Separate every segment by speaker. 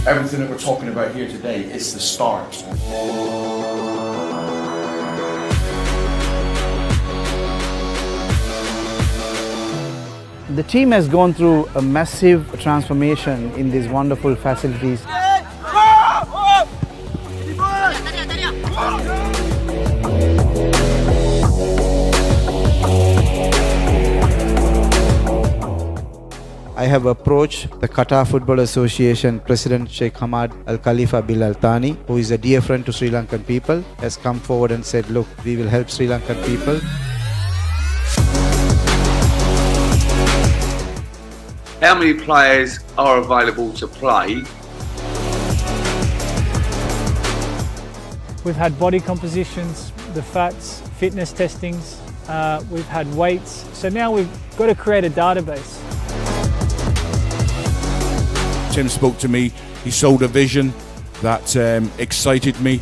Speaker 1: Everything that we're talking about here today is the start.
Speaker 2: The team has gone through a massive transformation in these wonderful facilities. I have approached the Qatar Football Association President Sheikh Hamad Al Khalifa Bil Al Thani, who is a dear friend to Sri Lankan people, has come forward and said, look, we will help Sri Lankan people.
Speaker 3: How many players are available to play?
Speaker 4: We've had body compositions, the fats, fitness testings, we've had weights. So now we've got to create a database.
Speaker 5: Tim spoke to me, he sold a vision that excited me.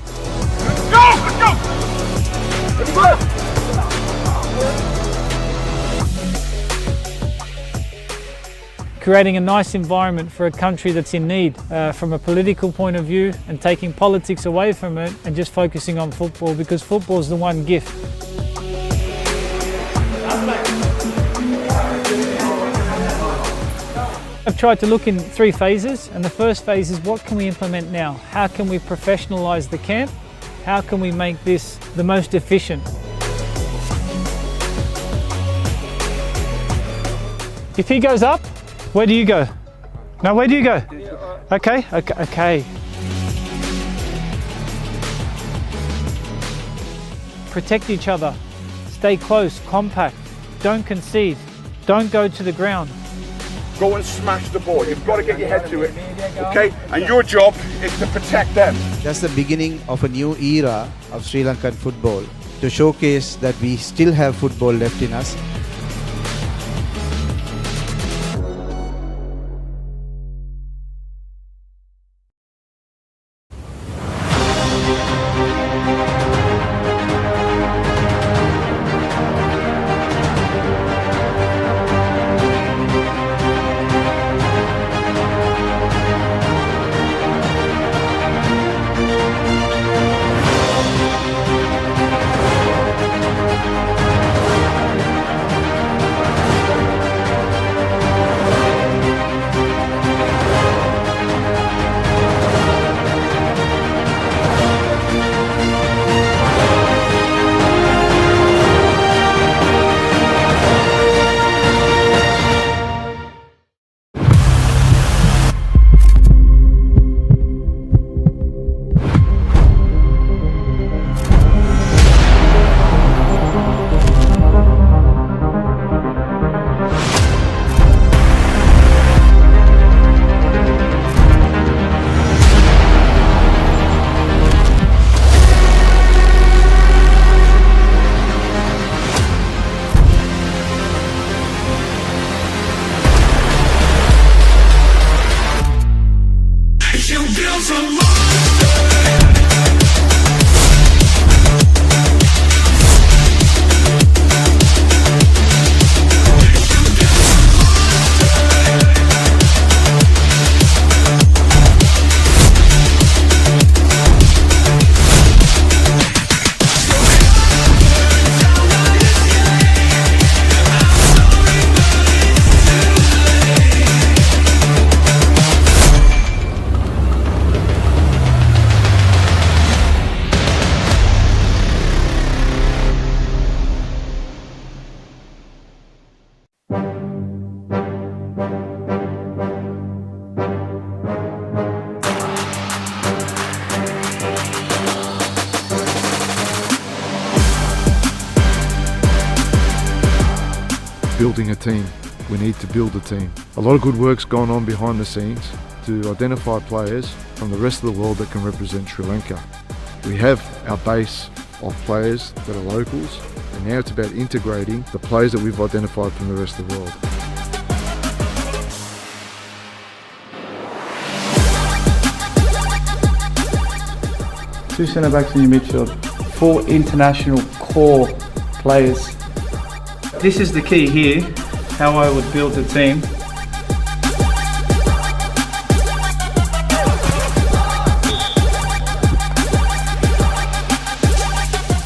Speaker 4: Creating a nice environment for a country that's in need from a political point of view, and taking politics away from it and just focusing on football, because football is the one gift. I've tried to look in 3 phases, and the first phase is what can we implement now? How can we professionalise the camp? How can we make this the most efficient? If he goes up, where do you go? No, where do you go? Okay. Protect each other, stay close, compact, don't concede, don't go to the ground.
Speaker 1: Go and smash the ball. You've got to get your head to it, okay? And your job is to protect them.
Speaker 2: That's the beginning of a new era of Sri Lankan football, to showcase that we still have football left in us.
Speaker 6: Building a team. We need to build a team. A lot of good work's gone on behind the scenes to identify players from the rest of the world that can represent Sri Lanka. We have our base of players that are locals, and now it's about integrating the players that we've identified from the rest of the world.
Speaker 7: Two centre-backs in your midfield, 4 international core players. This is the key here, how I would build a team.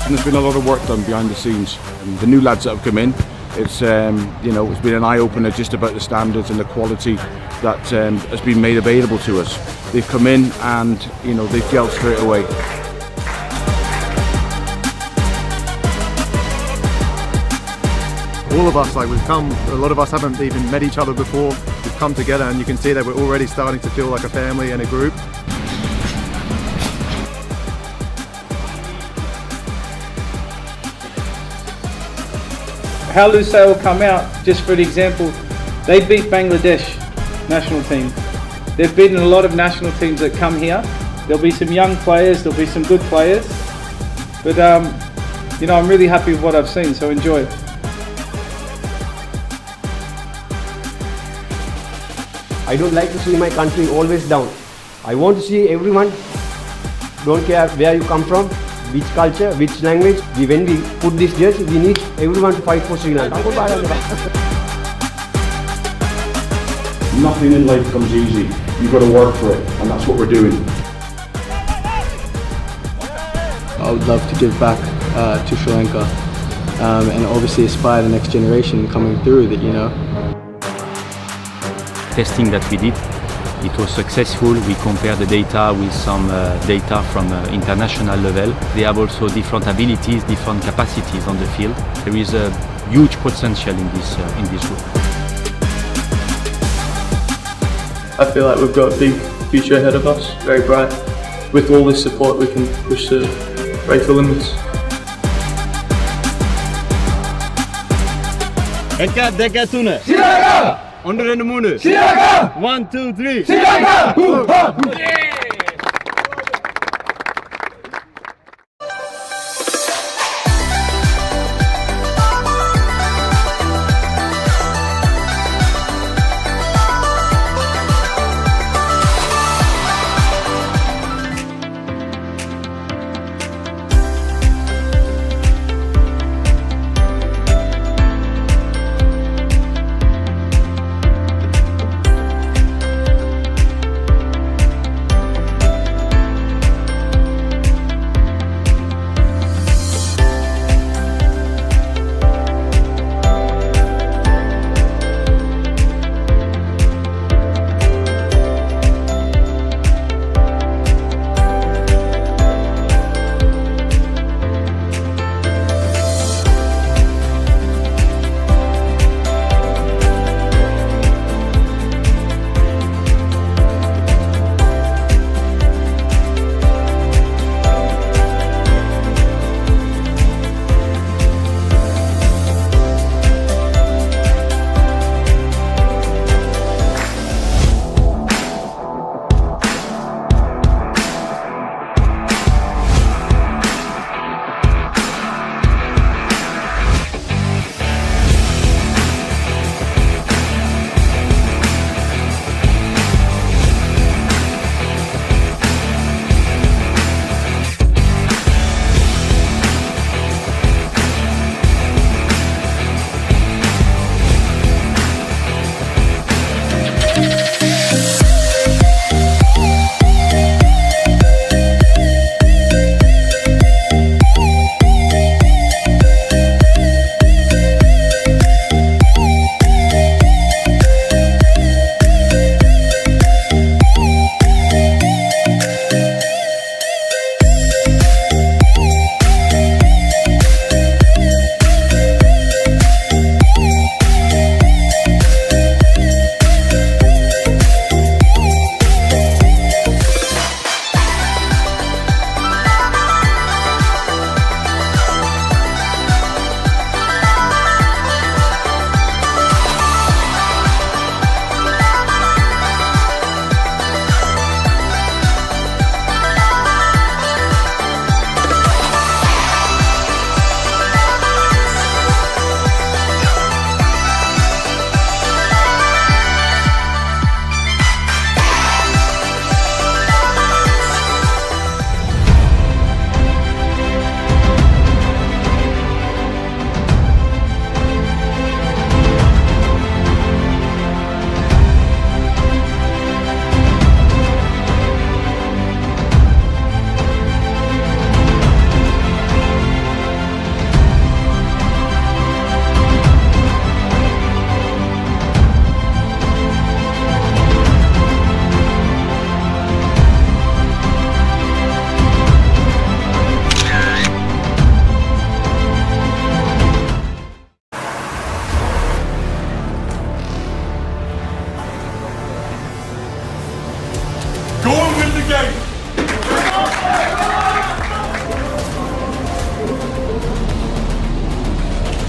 Speaker 5: And there's been a lot of work done behind the scenes. And the new lads that have come in, it's it's been an eye-opener just about the standards and the quality that has been made available to us. They've come in and they've gelled straight away.
Speaker 8: All of us, a lot of us haven't even met each other before. We've come together and you can see that we're already starting to feel like a family and a group.
Speaker 7: How Lusail will come out, just for an example, they beat Bangladesh national team. They've beaten a lot of national teams that come here. There'll be some young players, there'll be some good players, but I'm really happy with what I've seen, so enjoy it.
Speaker 9: I don't like to see my country always down. I want to see everyone, don't care where you come from, which culture, which language. When we put this jersey, we need everyone to fight for Sri Lanka.
Speaker 5: Nothing in life comes easy. You've got to work for it, and that's what we're doing.
Speaker 10: I would love to give back to Sri Lanka and obviously inspire the next generation coming through that,
Speaker 11: Testing that we did, it was successful. We compared the data with some data from international level. They have also different abilities, different capacities on the field. There is a huge potential in this group.
Speaker 10: I feel like we've got a big future ahead of us, very bright. With all this support we can push to break the limits.
Speaker 9: Under 2, 1, 2, 3.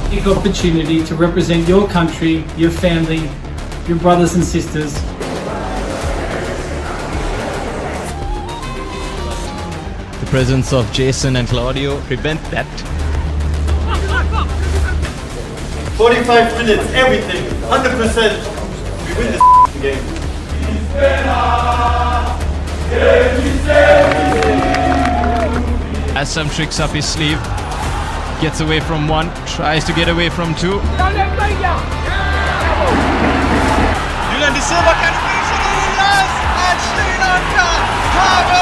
Speaker 4: big opportunity to represent your country, your family, your brothers and sisters.
Speaker 12: The presence of Jason and Claudio prevent that.
Speaker 13: 45 minutes, everything, 100%. We win this game.
Speaker 12: Has some tricks up his sleeve. Gets away from one, tries to get away from two.
Speaker 13: Julian De Silva can finish it in last, and Sri Lanka have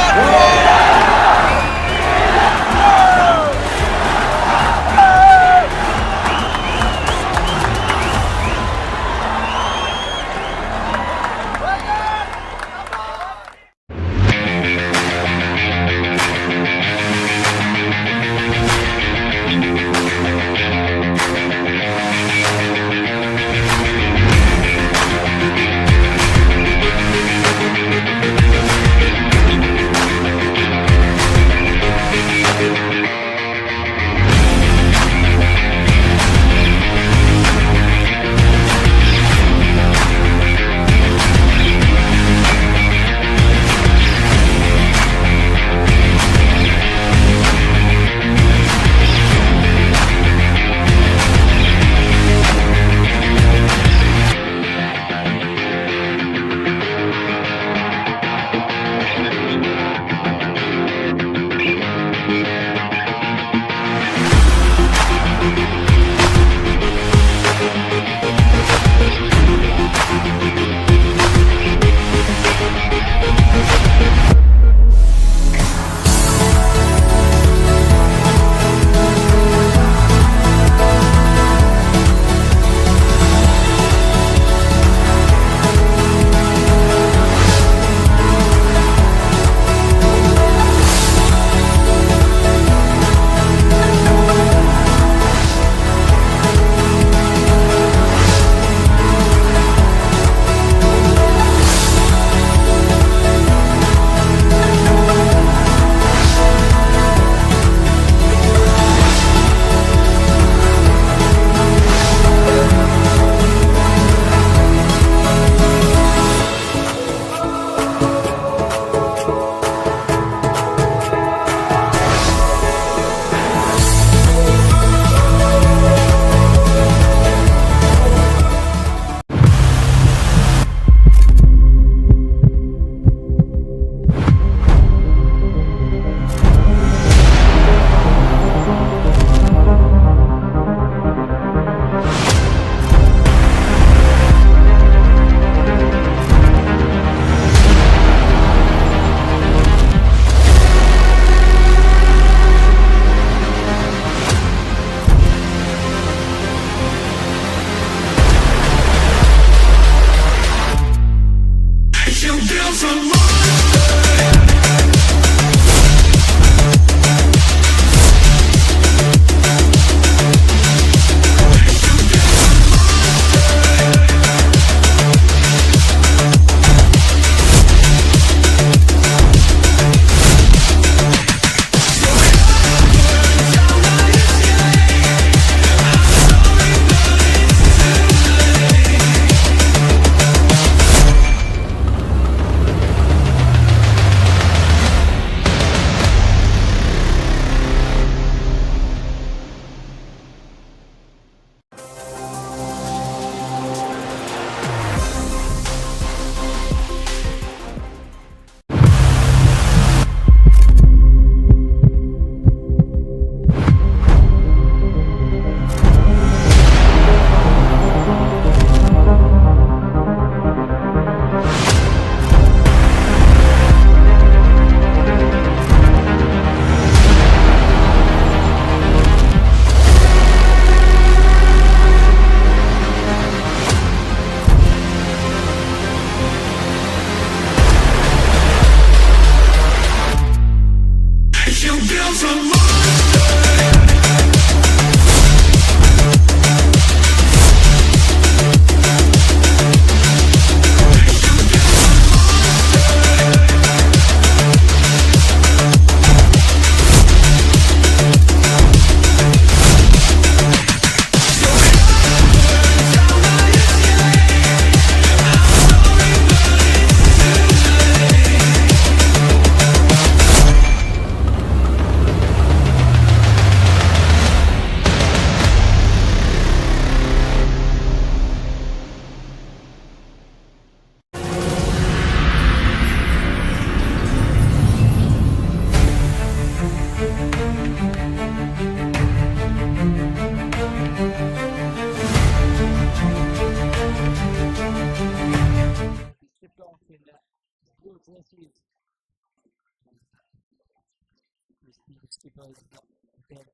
Speaker 14: skipper's dead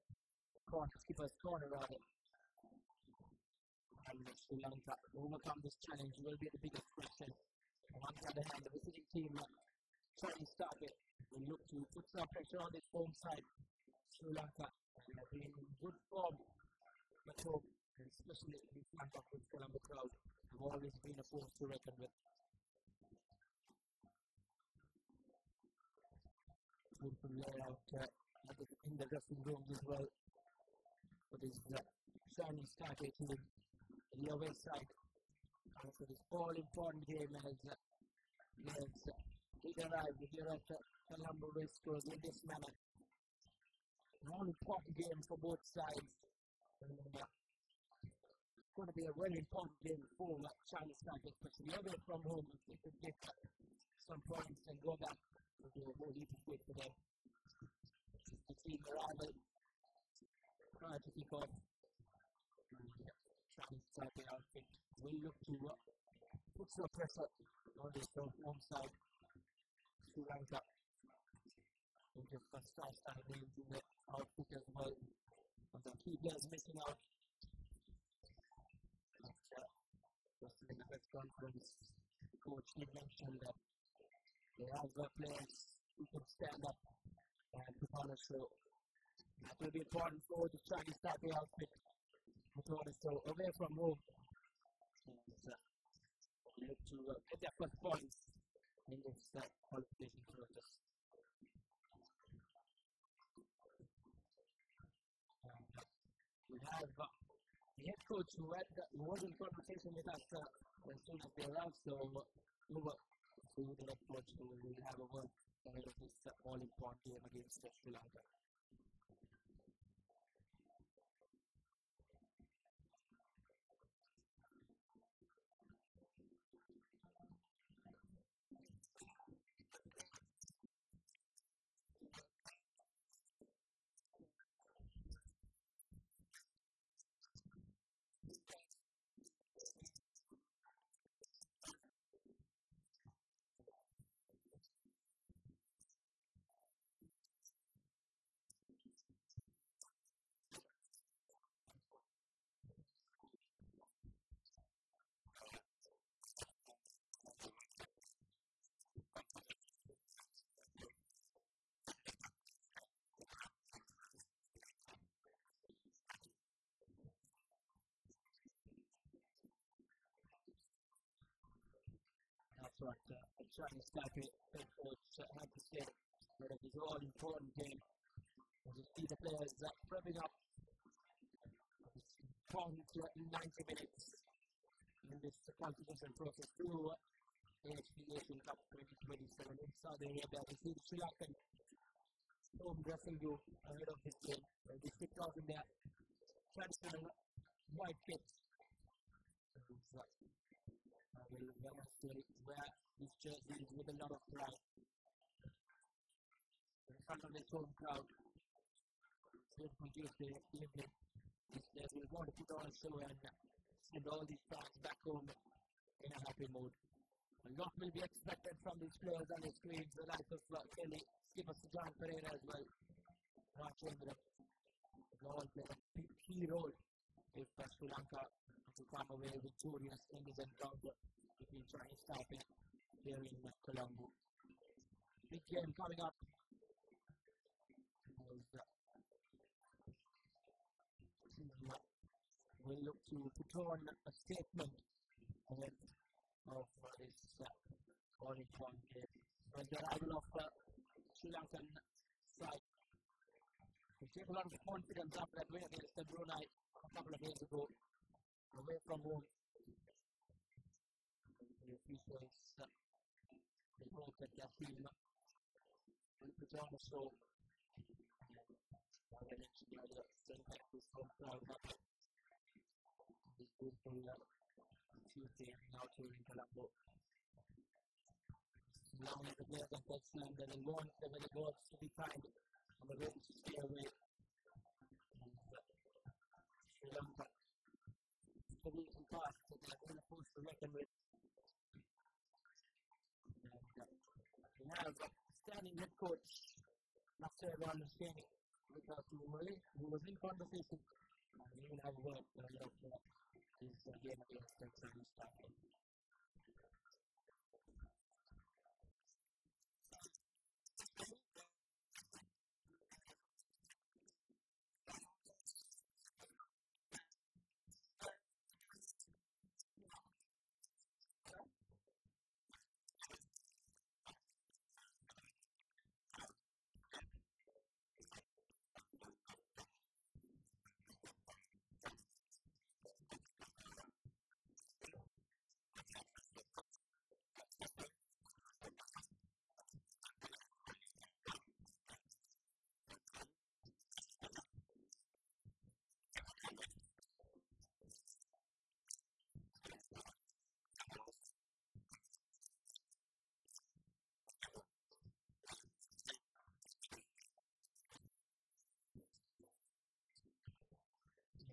Speaker 14: corner, skipper's corner rather. And Sri Lanka overcome this challenge will be the biggest question. On the other hand, the visiting team, Chinese Taipei, will look to put some pressure on this home side, Sri Lanka, and have been in good form at home, especially in front of the Colombo crowd, have always been a force to reckon with. Beautiful layout in the dressing rooms as well for this Chinese Taipei team. The away side for this all-important game as players did arrive here at Colombo Race Course in this manner. An all-important game for both sides. It's going to be a very important game for Chinese Taipei, especially away from home. If they could get some points and go back to the more easy way for them. The team arrival prior to kick-off. Chinese Taipei outfit will look to put some pressure on this home side. Sri Lanka will just start names in the outfit as well. And the key players missing out. Just in the press conference, coach did mention that they have players who can stand up and put on a show. That will be important for the Chinese Taipei outfit. So away from home, and look to get their first points in this qualification process. We have the head coach who was in conversation with us as soon as they arrived, so over to the head coach who will have a word ahead of this all-important game against Sri Lanka. That's what Chinese Taipei head coach had to say that it is all important game. As you see the players prepping up this important 90 minutes in this qualification process through AHP Asian Cup 2027 in Saudi Arabia. We see the Sri Lankan home dressing room ahead of this game. They sit out in their traditional white kit. Will wear these jerseys with a lot of pride in front of this home crowd. Beautiful Tuesday evening. These players will want to put on a show and send all these fans back home in a happy mood. A lot will be expected from these players on the screens, the likes of Kelly, skipper John Pereira as well. Raj Chandra will all play a key role if Sri Lanka to come away victorious in this encounter between Chinese Taipei here in Colombo. Big game coming up. We'll look to put on a statement ahead of this all-important game. When the arrival of Sri Lankan side, we take a lot of confidence after that win against Brunei a couple of days ago, away from home. The officials, they hope that their team will put on a show. I mentioned earlier, send back this home crowd up. This beautiful Tuesday out here in Colombo. Now the players of Deutschland that they want the very goals to be kind on the way to stay away. And Sri Lanka, the recent past that they're going to force to reckon with. And we have standing head coach Nasser Al-Husseini with Murray, who was in conversation, and he will have worked a lot of his game against Taipei.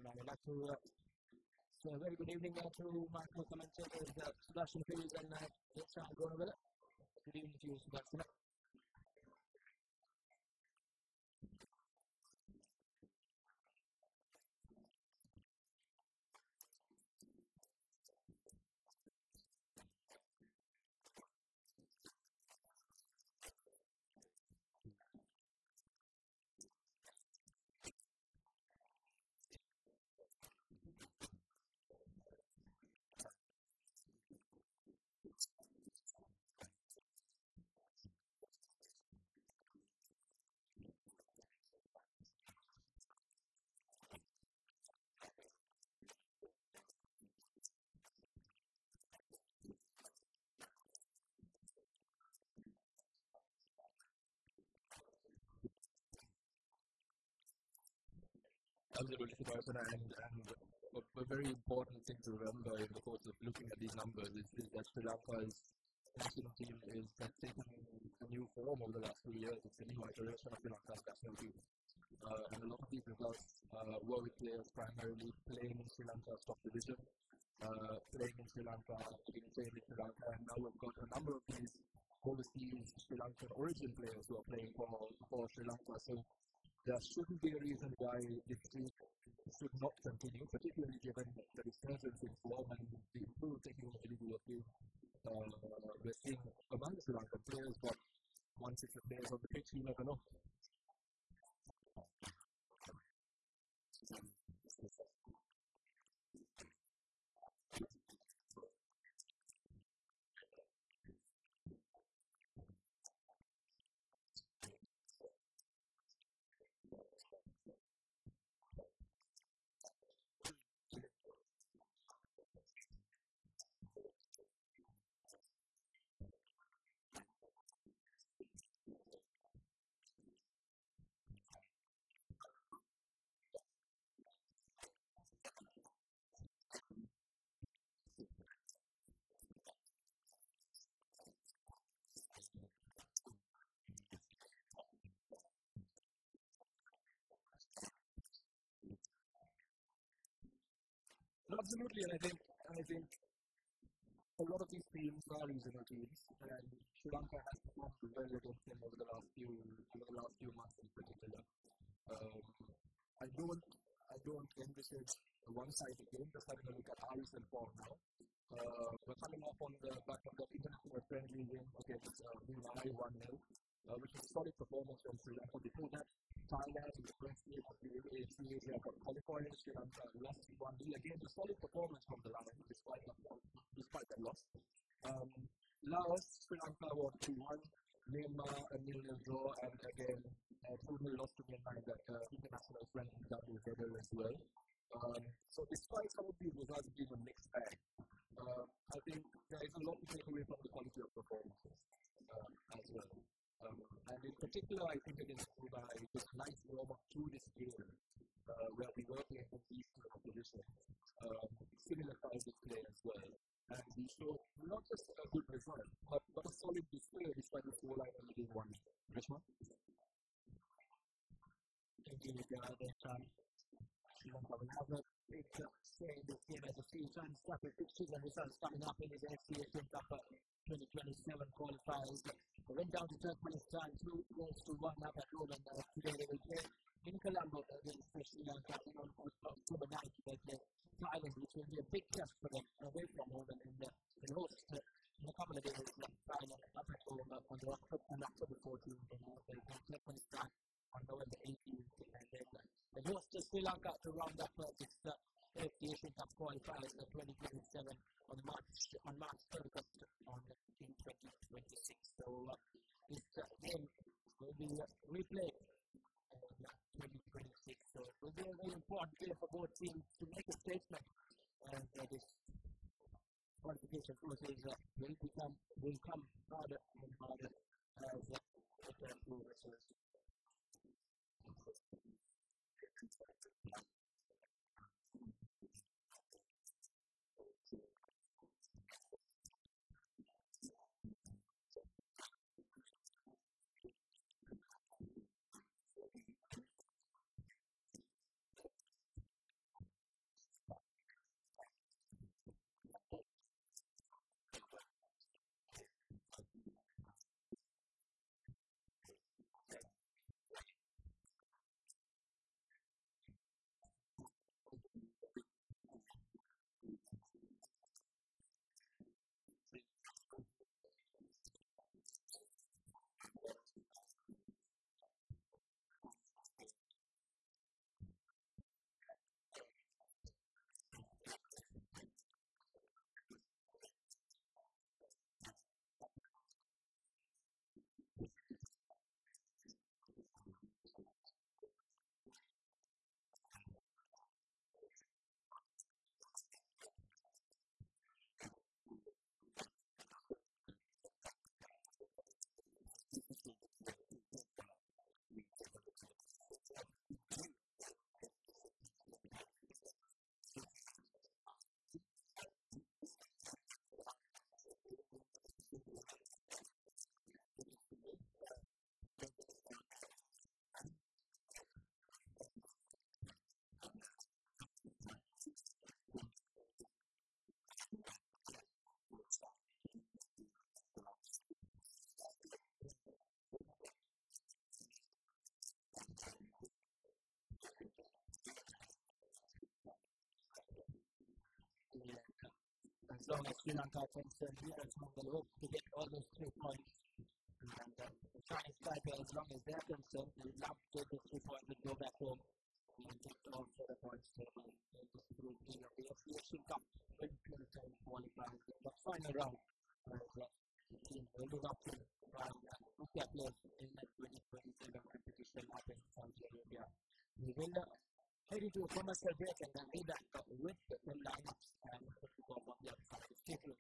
Speaker 14: I'd like to so a very good evening to my co-commentators, Sebastian Cruz and Richard Gonavilla. Good evening to you, Sebastian. Absolutely, and a very important thing to remember in the course of looking at these numbers is that Sri Lanka's national team is taking a new form over the last few years. It's a new iteration of Sri Lanka's national team. And a lot of these results were with players primarily playing in Sri Lanka's top division, playing in Sri Lanka, being played in Sri Lanka, and now we've got a number of these overseas Sri Lankan origin players who are playing for Sri Lanka. So there shouldn't be a reason why this streak should not continue, particularly given the resurgence in form and the improved technical ability we're seeing among the Sri Lankan players. But once it's the players on the pitch, you never know. Absolutely, and I think a lot of these teams are regional teams, and Sri Lanka has performed well against them over the last few months in particular. I don't envisage a one-sided game. Just having a look at our recent form now. We're coming up on the back of the international friendly win against Brunei 1-0. Which was a solid performance from Sri Lanka. Before that, Thailand in the first game of the Asia got qualifiers. Sri Lanka lost 1-0. Again, a solid performance from the Lions despite that loss. Laos, Sri Lanka won 2-1. Myanmar, a 0-0 draw, and again, a 2-0 loss to Myanmar in that international friendly double header as well. So despite some of these results being a mixed bag, I think there is a lot to take away from the quality of performances as well. And in particular, I think against Brunei, this nice warm-up to this game, where we were playing from these two oppositions, similar kinds of play as well. And we showed not just a good result, but a solid display despite the scoreline only being 1. Rishma? Thank you, Sri Lanka will have a big say in this game as a few times after fixtures and results coming up in his AFC Asian Cup 2027 qualifiers. They went down to Turkmenistan 2-1 up at home, and today they will in Colombo against Sri Lanka on October 9th. They play Thailand, which will be a big test for them away from home, and they'll host in a couple of days Thailand up at home on October 14th, and they'll play Turkmenistan on November 18th, and then they'll host Sri Lanka to round up this Asian Cup qualifiers 2027 on March 31st in 2026. So this game will be replayed in 2026. So it will be a very important day for both teams to make a statement, and this qualification process will come harder and harder as it progresses. As long as Sri Lanka can send leaders from the hope to get all those 3 points. And the Chinese Taipei, as long as they're concerned, they would love to take the 3 points and go back home and get all 4 points to this Group E of the Asian Cup 2027 qualifiers. The final round, the team will live up to put their place in the 2027 competition up in Saudi Arabia. We will head into a commercial break and then be back with the lineups and the football on the other side. Stay tuned.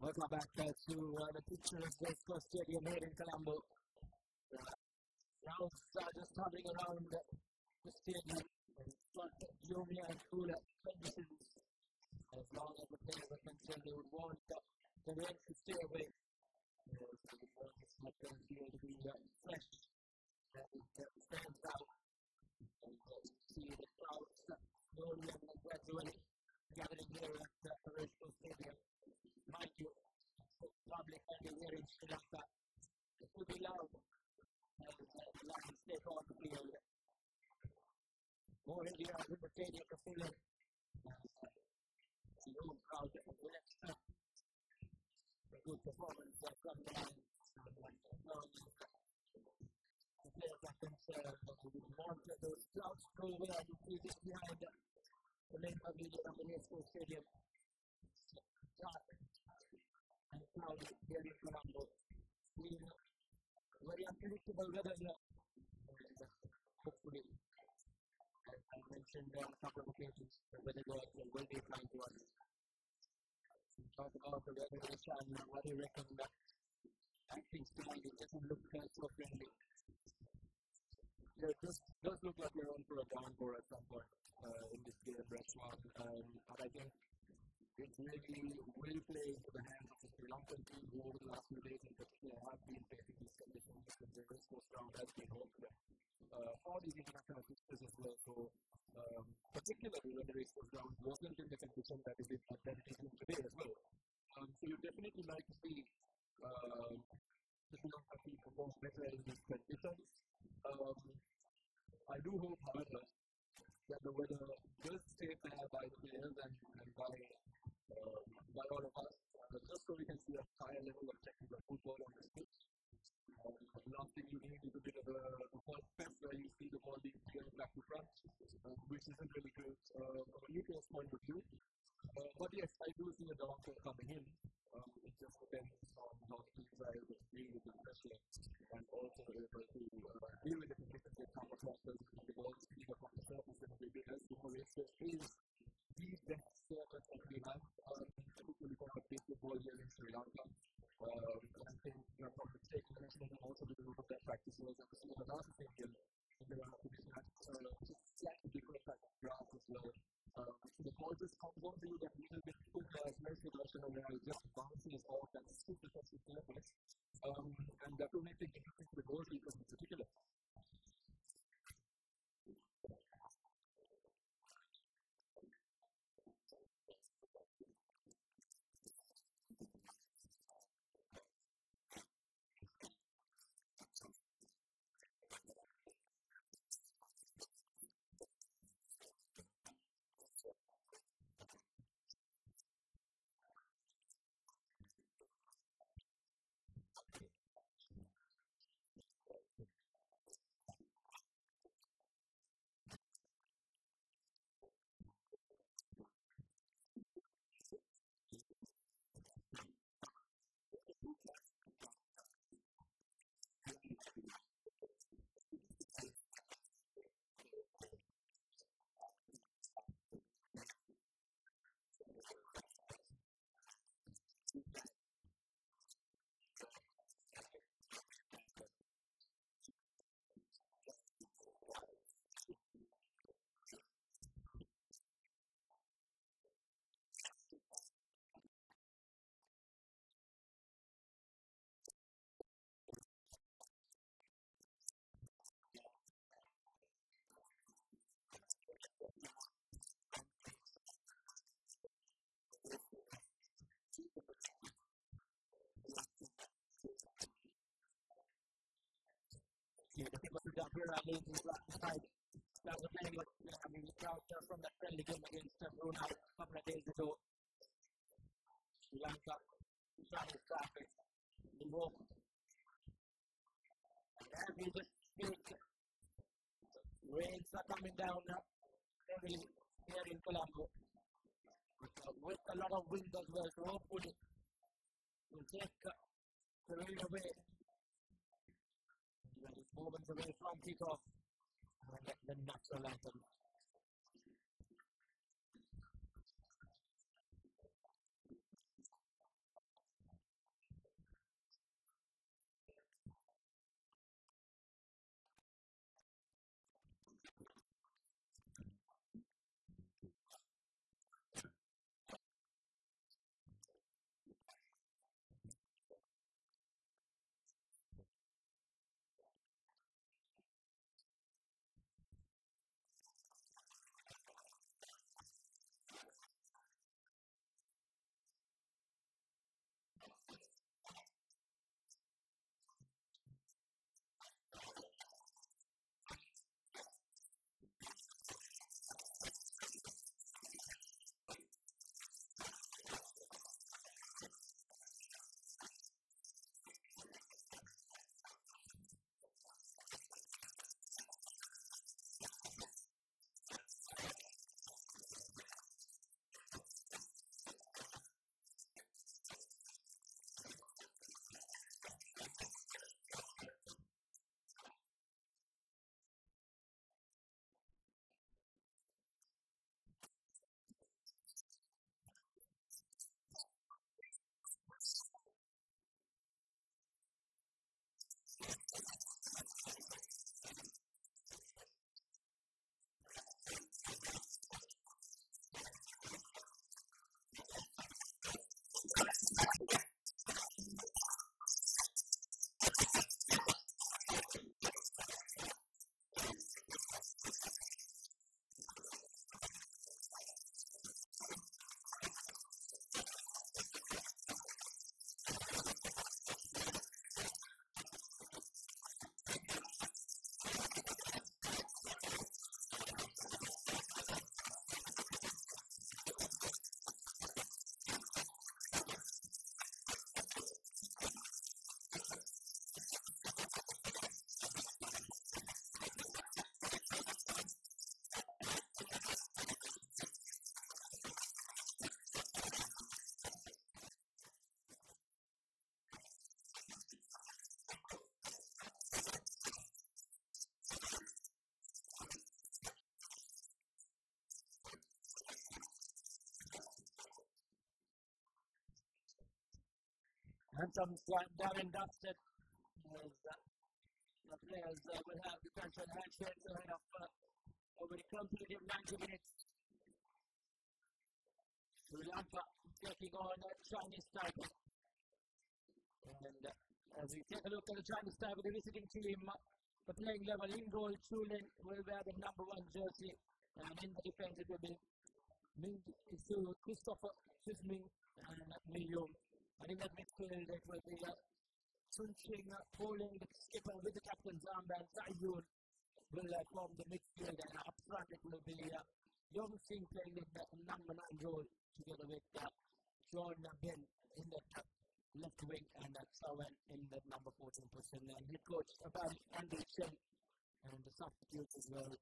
Speaker 14: Welcome back to the pictures of the stadium here in Colombo. Crowds are just hovering around the stadium in front of gloomy and cooler conditions. As long as the players are concerned, they would want the rain to stay away. So the want this field to be fresh as it stands out. And you see the crowds slowly and gradually gathering here at the original stadium. Mind you, public and here in Sri Lanka, it will be loud as the Lions take on the field. More Indians in the stadium to fill in. The home crowd will expect a good performance from the Lions. The players are concerned we want those crowds to go away and see this behind the main pavilion of the National Stadium. Dark and cloudy here in Colombo. Very unpredictable weather here. Hopefully, as I mentioned on a couple of occasions, the weather gods will be kind to us. We talk about the weather and what do you reckon that things tonight it doesn't look so friendly. Yeah, this does look like we're on for a downpour at some point in this game, restaurant. But I think it really will play into the hands of the Sri Lankan team who over the last few days in particular have been facing these conditions because the West Coast round has been home to them. For these international fixtures as well, so particularly when the West Coast round wasn't in the condition that it is in today as well. So you definitely like to see the Sri Lanka team perform better in these conditions. I do hope, however, that the weather will stay fair by the players and by all of us, just so we can see a higher level of technical football on this pitch. Last thing you need is a bit of a false fest where you see the ball being cleared back to front, which isn't really good from a UK's point of view. But yes, I do see a downfall coming in. It just depends on how the teams are able to deal with the pressure and also able to deal with the conditions that come across the ball speed across the surface and the big as the race is the best surface that we have, particularly for our basic ball here in Sri Lanka. And I think, from the state the national team also do a lot of their practices and some of the last thing in the run up to this match, just slightly different type of grass as well. So the ball just comes onto you that little bit quicker as most production where it just bounces off that super touchy surface. And that will make it difficult for the goalkeepers in particular. The people who got here are leading side. That was playing with the crowd from that friendly game against Brunei a couple of days ago. Sri Lanka, trying traffic, the walk. And as we just speak, rains are coming down heavily here in Colombo. With a lot of wind as well, so hopefully we'll take the rain away. Just moments away from kickoff and get the natural anthem. Anthem's Darren Dusted. The players will have the defensive handshakes ahead of over the completed 90 minutes. Sri Lanka taking on Chinese Taipei. And as we take a look at the Chinese Taipei, the visiting team, the playing level in goal, Chulin will wear the number 1 jersey, and in the defense it will be Ming Isu, Christopher Sisming, and Miyum. And in that midfield it will be Sun Ching holding the skipper with the captain's armband. Zayun will form the midfield, and up front it will be Yong Sing playing in the number 9 role together with John Ben in the left wing and Sawan in the number 14 position. And head coach about Andy Chen and the substitutes as well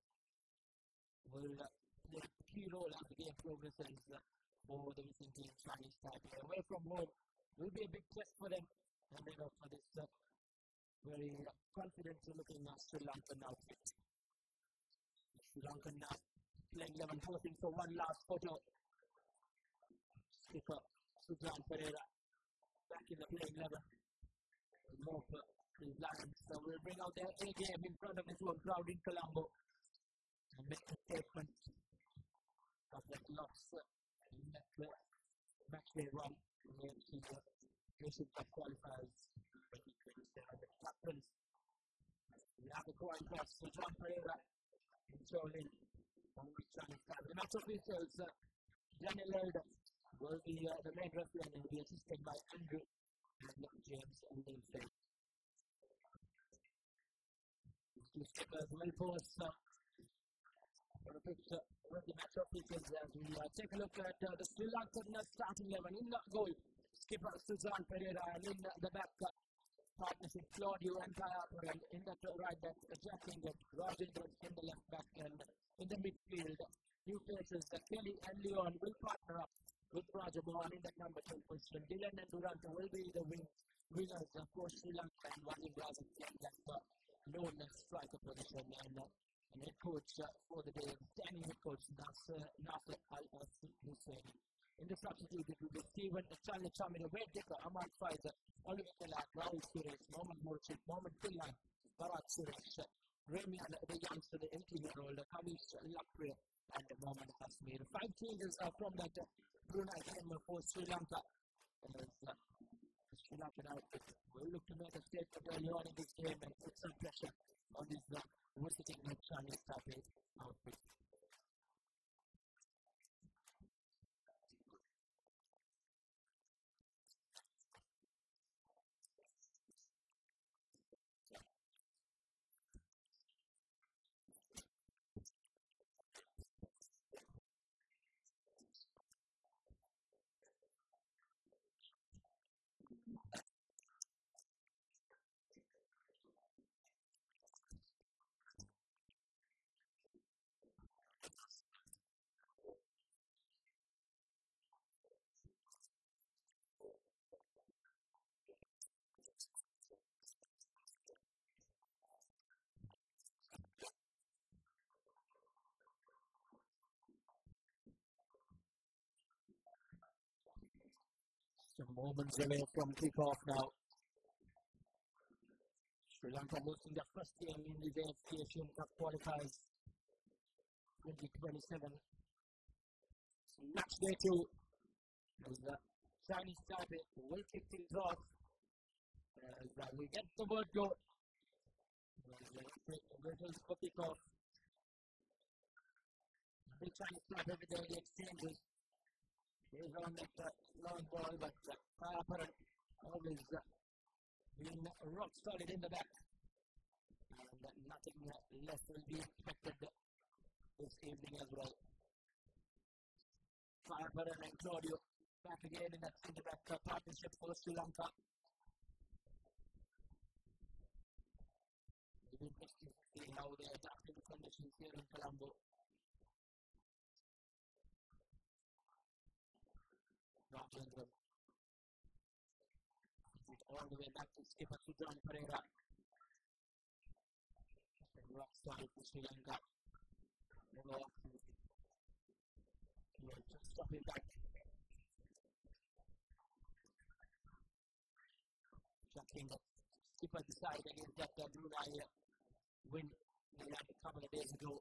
Speaker 14: will play a key role as the game progresses for the visiting team Chinese Taipei. Away from home will be a big test for them, and then for this very confident looking Sri Lankan outfit. Sri Lankan now playing 11 posting for one last photo. Skipper Sujan Pereira back in the playing 11. More for the Lions will bring out their A game in front of this one crowd in Colombo and make a statement of that loss in that match they won against the Asian Cup Qualifiers 2027. The captains will have the coin toss for John Pereira and Jolin on which Chinese Taipei. The match officials, Daniel Elder will be the main referee and will be assisted by Andrew and James and Lindsay. These two skippers will pose for a picture with the match officials as we take a look at the Sri Lankan starting 11 in the goal. Skipper Suzan Pereira, and in the back partnership Claudio and Kayapuran in the right back, Jack Inget, Rajendra in the left back, and in the midfield new faces Kelly and Leon will partner up with Raja Mohan in that number 10 position. Dylan and Duranta will be the wingers for Sri Lanka, and Wadi Brazil in that known striker position. And head coach for the day, standing head coach Nasser Al-Hussein. In the substitute, it will be Stephen Charlie Chamina, Wade Decker, Ahmad Faizer, Oliver Kelak, Rahul Suresh, Mohammad Murshid, Mohammad Pillan, Bharat Suresh, Remy, the youngster, the 18-year-old, Kamish Lakre, and Mohammad Kasmir. 5 changes from that Brunei game for Sri Lanka. Sri Lankan outfit will look to make a statement early on in this game and put some pressure on this visiting Chinese Taipei outfit. Some moments away from kickoff now. Sri Lanka hosting their first game in the AFC Asian Cup Qualifiers 2027. Match day 2 as the Chinese Taipei will kick things off as we get the word go. Whistles for kickoff. The Chinese Taipei with the exchanges. He's on that long ball, but Kayaparan always being rock solid in the back. And nothing less will be expected this evening as well. Kayaparan and Claudio back again in that centre back partnership for Sri Lanka. It'll be interesting to see how they adapt to the conditions here in Colombo. Rajendra. All the way back to skipper Sujan Pereira. And rock solid for Sri Lanka. Never off. Just stopping back. Shocking that skipper decided against that Brunei win we had a couple of days ago.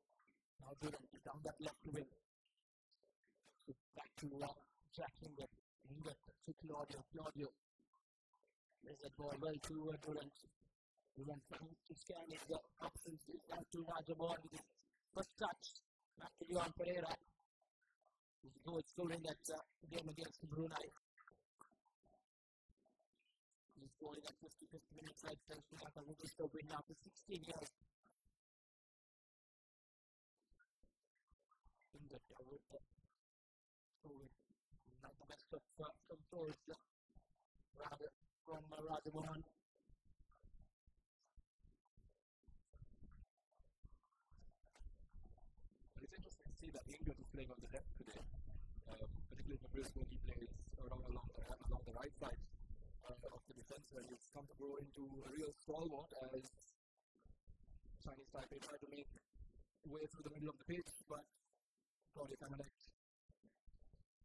Speaker 14: Now Jordan down that left wing. So back to Jack Hinger. Hinger to Claudio. There's that ball well to Jordan. Jordan trying to scan his options. Back to Rajabon with his first touch. Back to Leon Pereira. He's scoring that game against Brunei. He's scoring at 55th minute right since we have a register win now for 16 years. In the not the best of controls rather from Rajamohan. It's interesting to see that England is playing on the left today, particularly for Brisbane. He plays along the right side of the defence, and he's come to grow into a real stalwart as Chinese Taipei try to make way through the middle of the pitch, but Claudio Camelec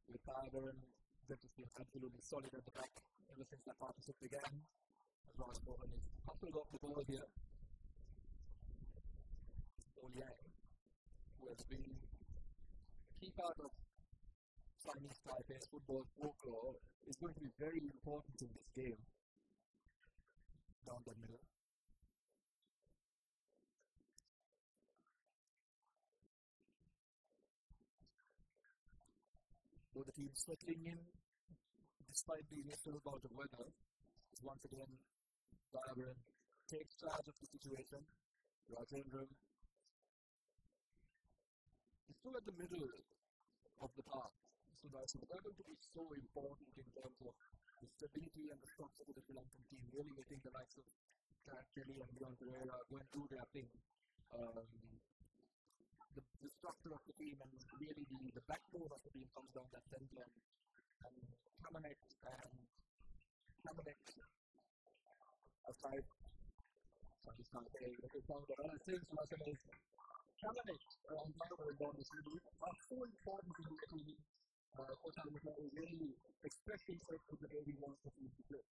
Speaker 14: with Tyler and they've just been absolutely solid at the back ever since that partnership began. As Ross Mohan is hustled off the ball here. Oliang, who has been a key part of Chinese Taipei's football folklore, is going to be very important in this game. Down the middle. Though the team settling in, despite the initial bout of weather, once again, Dayabaran takes charge of the situation. Rajendran is still at the middle of the park. So they're going to be so important in terms of the stability and the structure of the Sri Lankan team, really making the likes of Jack Kelly and Leon Pereira go and do their thing. The structure of the team and really the backbone of the team comes down that center, and Camelec aside Chinese Taipei, they found that other things was amazing. Camelec and Dayabaran down the middle are so important in the team. Coach Almutla is really expressing himself to the way he wants the team to play.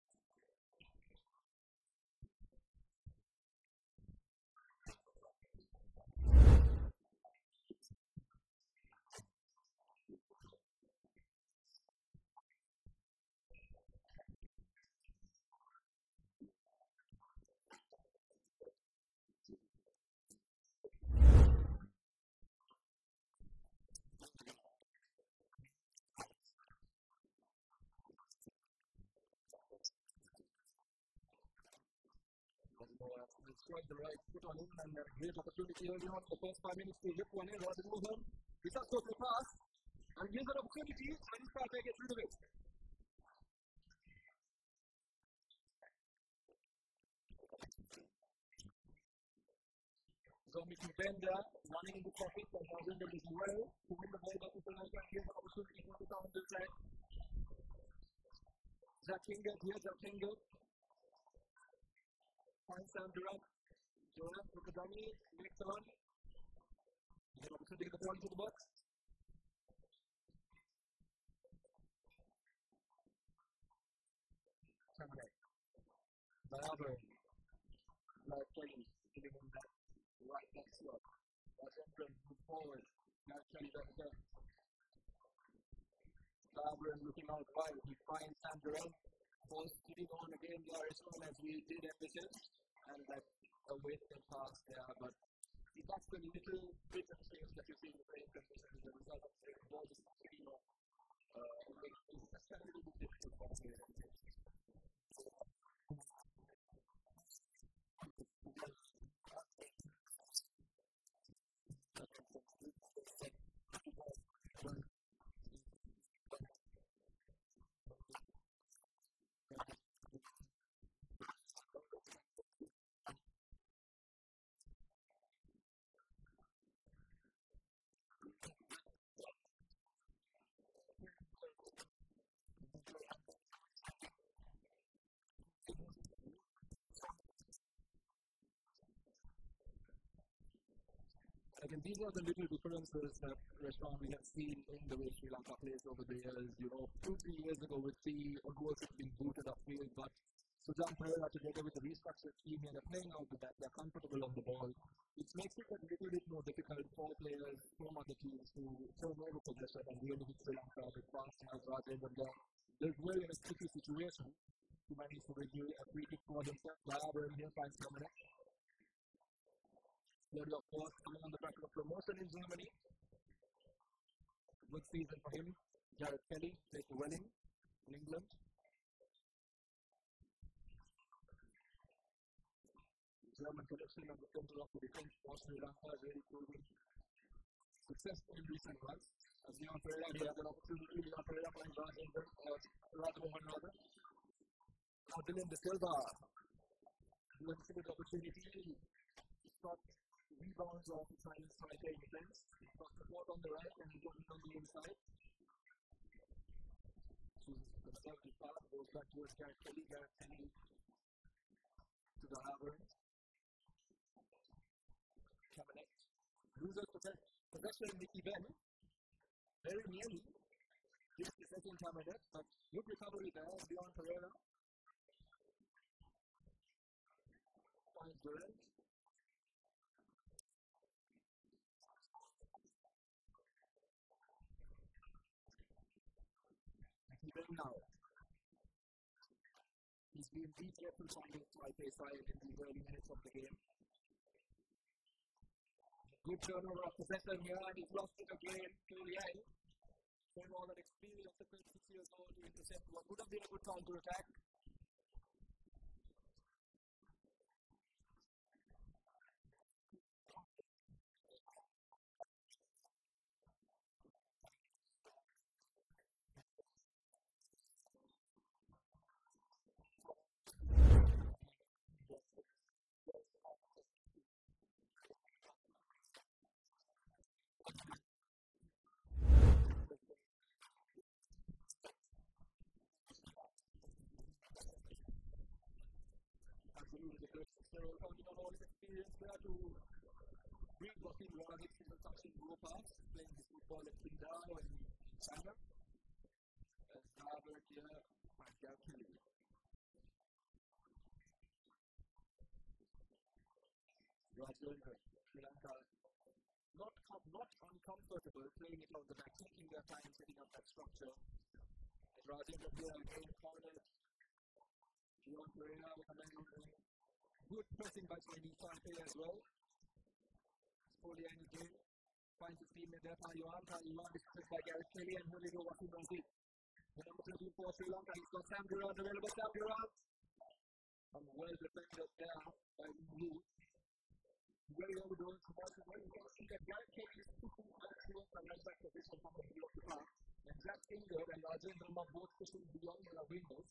Speaker 14: He struck the right foot on him and a great opportunity early on for the first 5 minutes to whip one in. Roger Mohan, he's up to the pass, and here's an opportunity, and he's trying to get rid of it. Zombie Benda running into traffic, and Rajendra is well to win the ball back to Sri Lanka, and here's an opportunity for the counter side. Jack Hinger, here's Jack Hinger. Finds Sam Durant. Durant with the dummy, makes on. He's an opportunity to get the ball into the box. Camelec. Dayabaran. Like Kelly, giving him that right back slot. Rajendran move forward. Now Kelly back again. Dayabaran looking out wide. He finds Sam Durant. Ball sitting on again there as well as we did envision, and that a wasted pass there, but see, that's the little bit of things that you see in the playing conditions as a result of the ball just sitting on. It's just a little bit difficult for us here. Again, these are the little differences that restaurant we have seen in the way Sri Lanka plays over the years. 2-3 years ago, we'd see a goal being booted upfield, but Sujan Pereira together with the restructured team and they're playing out with that. They're comfortable on the ball. It makes it a little bit more difficult for players from other teams to turn over possession and really hit Sri Lanka with fast hands rather than they're really in a sticky situation to manage to review a free kick for themselves. Barbara here finds Dominic. Flurry of course coming on the back of a promotion in Germany. Good season for him. Jared Kelly plays for Welling in England. German collection of the center of the defense for Sri Lanka really proving successful in recent months. As Leon Pereira, he has an opportunity. Leon Pereira finds Rajendra, Radhamohan rather. Now Dylan De Silva, who has a good opportunity. He's got rebounds off the side of Taipei defense. He's got support on the right and he's got on the inside. Chooses the conservative path, goes back towards Gareth Kelly to the harbour. Cabinet loses possession in the event very nearly. Here's the second cabinet, but good recovery there. Leon Pereira finds Durant. Even now, he's been beat careful from the Taipei side in the early minutes of the game. Good turnover of possession here, and he's lost it again. Kulian, showing all that experience at 26 years old to intercept what would have been a good counter attack. Absolutely, so counting on all his experience there to bring what he was in the touching grow past, playing his football at Qingdao and in China. As Harvard here, Michael Kelly. Rajendra, Sri Lanka, not uncomfortable playing it on the back, taking their time setting up that structure. And Rajendra here again cornered. Leon Pereira with a man on the good pressing by Chinese Taipei as well. Polian again finds his teammate there, Taiwan is pressed by Gareth Kelly and Julio Wasimasi. The number 13 for Sri Lanka, he's got Sam Durant available. Sam Durant, and well defended there by Wu. Very overdone, so that's why you can see that Gareth Kelly is pushing out towards the right back position from the middle of the park. And Jack Ingold and Rajendra are both pushing beyond their windows.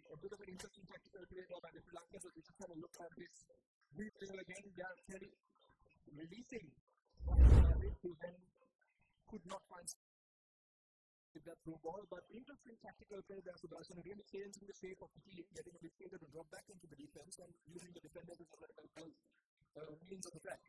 Speaker 14: A bit of an interesting tactical play by the Sri Lankans, so we just have a look at this replay again. Gareth Kelly releasing who then could not find that through ball, but interesting tactical play there. So Darshan really changing the shape of the team, getting a midfielder to drop back into the defense and using the defenders as a means of attack.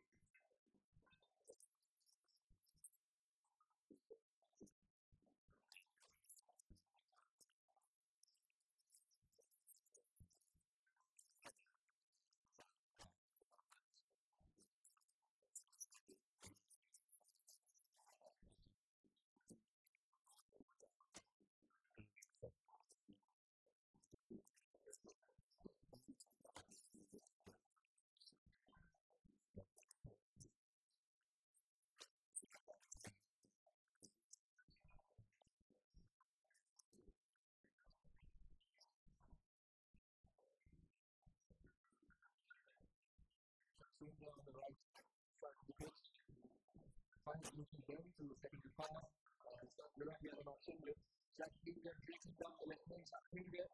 Speaker 14: Swingle on the right side of the pitch. Finally looking down to the second pass. Durant had an option with Jack Ingold breaking down the left wing, Jack Ingold.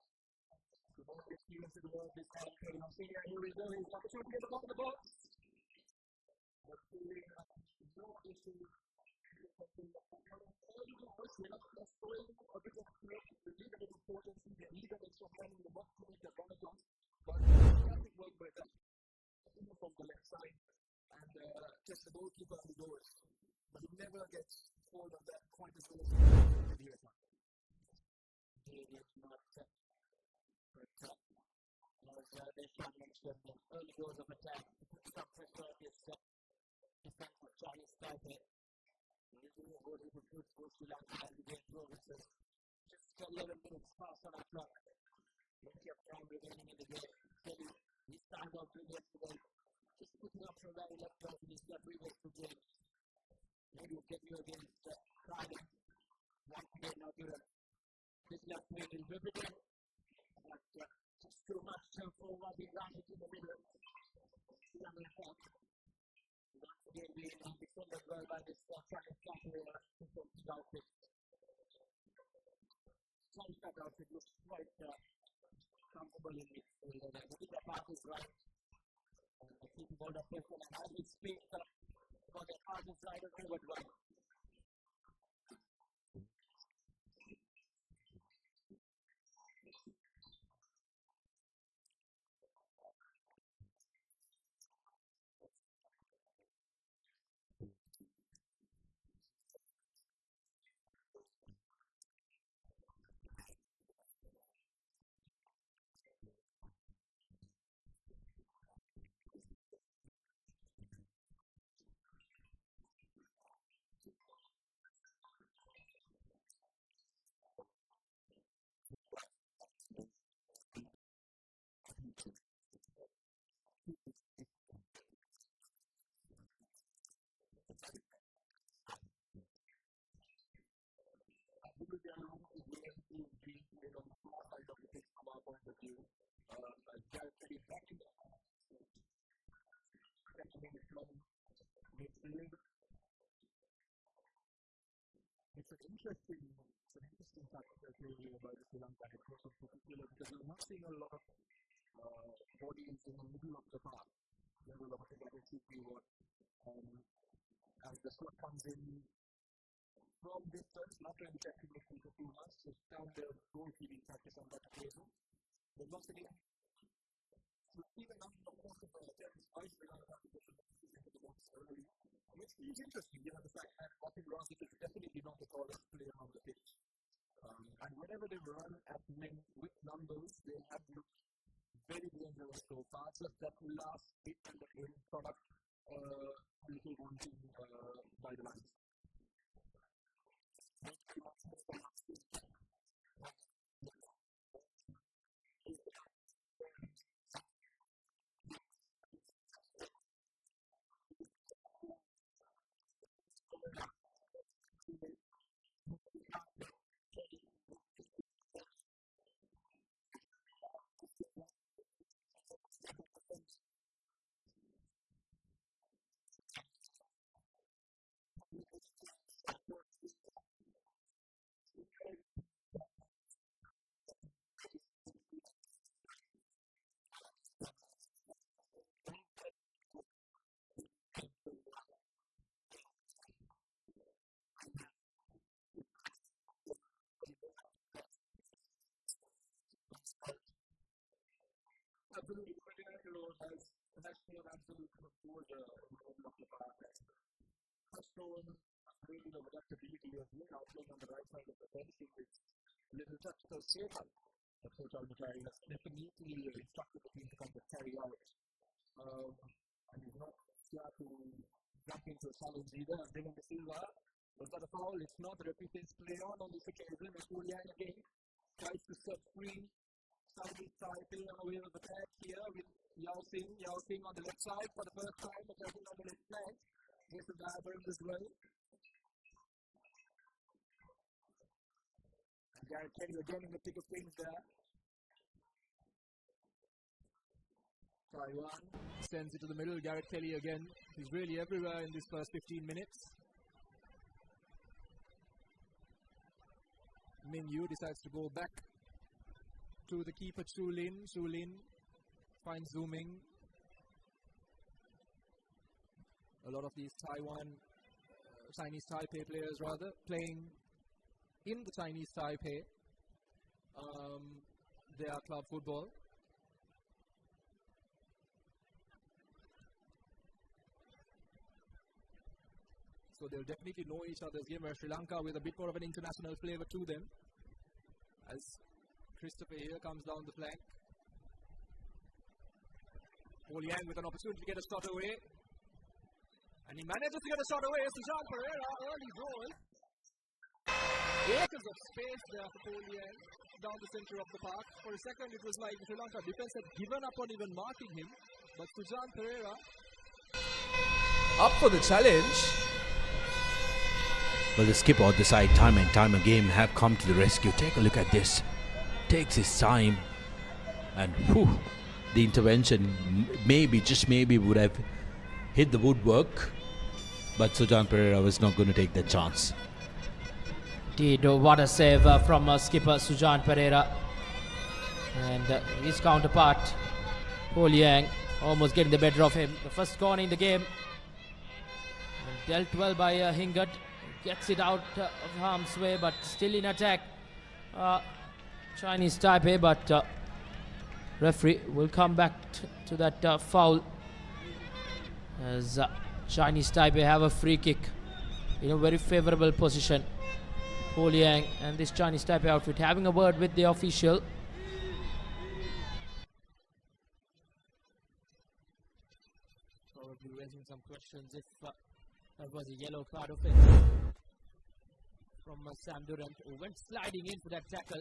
Speaker 14: So most experience in the world this time, Kevin O'Shea, here we go, his opportunity at the bottom of the box. But feeling no issue. That's throwing a bit of threat, the leader of importance, the leader of extra time in the box to make the run across. But fantastic work by that. From the left side and just the goalkeeper on the doors. But he never gets hold of that quite as well as the other. He is not. Shan mentioned, the early goals of attack to put some pressure on this defense of Chinese Taipei. Usually what he would put for Sri Lanka as the game progresses. Just 11 minutes past on our clock. Plenty of time remaining in the game. Kelly, he started off brilliant today. Just putting up from where he left off in his previous two games. Maybe we'll get you against Cardiff. Once again, now Durham. This left wing is riveting. But just too much forward, he ran into the middle. Once again, we are defended well by this Chinese defensive outfit. Chinese outfit looks quite comfortable in midfield. I think the pass is right. Keeping all the pressure and as we speak, for the pass is right and over right. It's an interesting tactical play by the Sri Lanka head coach in particular because we're not seeing a lot of bodies in the middle of the park. There's a lot of aggressive pivot. As the squad comes in from distance, not really technical for too much, just down the goalkeeping practice on that occasion. But once again, we've seen a number of possible attempts by Sri Lanka to get into the box early. Which is interesting, given the fact that Martin Rossi is definitely not the tallest player on the pitch. And whenever they run at men with numbers, they have looked very dangerous so far. Just that last bit and the end product a little wanting by the lines. Absolutely, Ferdinando has shown absolute composure in the middle of the park. Has shown a great deal of adaptability as well, now playing on the right side of the fence with little tactical safer that Coach Albuquerque has definitely instructed the team to come to carry out. And he's not scared to jump into a challenge either. And Dylan De Silva was that a foul? It's not. The repeat is play on this occasion. Julian again tries to set free. Southeast Taipei on the way of the attack here with Yao Sing on the left side for the first time, attacking on the left flank. Here's the Diaburns as well. And Garrett Kelly again in the thick of things there. Taiwan
Speaker 12: sends it to the middle. Garrett Kelly again. He's really everywhere in this first 15 minutes. Min Yu decides to go back to the keeper Su Lin. Su Lin finds zooming. A lot of these Chinese Taipei players playing in the Chinese Taipei. Their club football. So they'll definitely know each other's game, where Sri Lanka with a bit more of an international flavour to them. As Christopher here comes down the flank. Paul Yang with an opportunity to get a shot away. And he manages to get a shot away. Sujan Pereira, early goal. Acres of space there for Paul Yang down the centre of the park. For a second, it was like the Sri Lanka defence had given up on even marking him. But Sujan Pereira
Speaker 15: up for the challenge.
Speaker 16: Well, the skipper on the side, time and time again, have come to the rescue. Take a look at this. Takes his time, and whew, the intervention maybe, just maybe, would have hit the woodwork. But Sujan Pereira was not going to take that chance.
Speaker 14: Indeed, what a save from skipper Sujan Pereira. And his counterpart, Paul Yang, almost getting the better of him. The first corner in the game. And dealt well by Hingard. Gets it out of harm's way, but still in attack. Chinese Taipei, but referee will come back to that foul. As Chinese Taipei have a free kick in a very favorable position. Paul Yang and this Chinese Taipei outfit having a word with the official. Probably raising some questions if that was a yellow card offense from Sam Durant, who went sliding in for that tackle.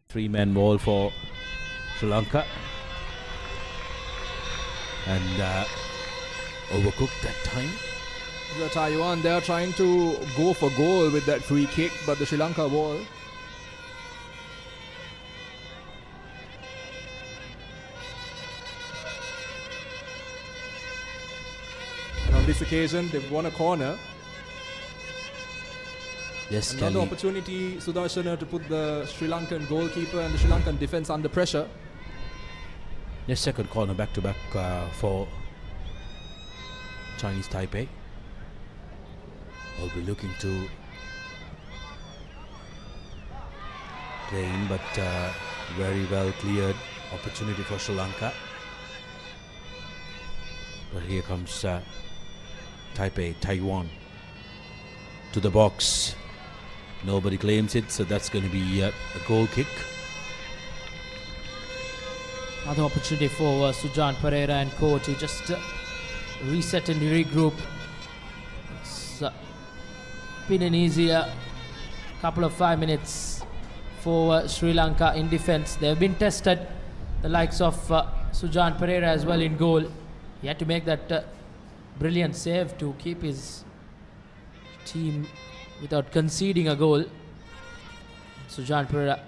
Speaker 16: Three-man wall for Sri Lanka, and overcooked that time.
Speaker 15: The Taiwan, they are trying to go for goal with that free kick, but the Sri Lanka wall. And on this occasion, they've won a corner.
Speaker 16: Yes,
Speaker 15: another
Speaker 16: Kelly.
Speaker 15: opportunity, Sudarshana, to put the Sri Lankan goalkeeper and the Sri Lankan defence under pressure.
Speaker 16: Yes, second corner back-to-back for Chinese Taipei. Will be looking to play in, but very well cleared opportunity for Sri Lanka. But here comes Taiwan to the box. Nobody claims it, so that's going to be a goal kick.
Speaker 14: Another opportunity for Sujan Pereira and co to just reset and regroup. It's been an easier couple of 5 minutes for Sri Lanka in defence. They've been tested, the likes of Sujan Pereira as well in goal. He had to make that brilliant save to keep his team without conceding a goal. Sujan Pereira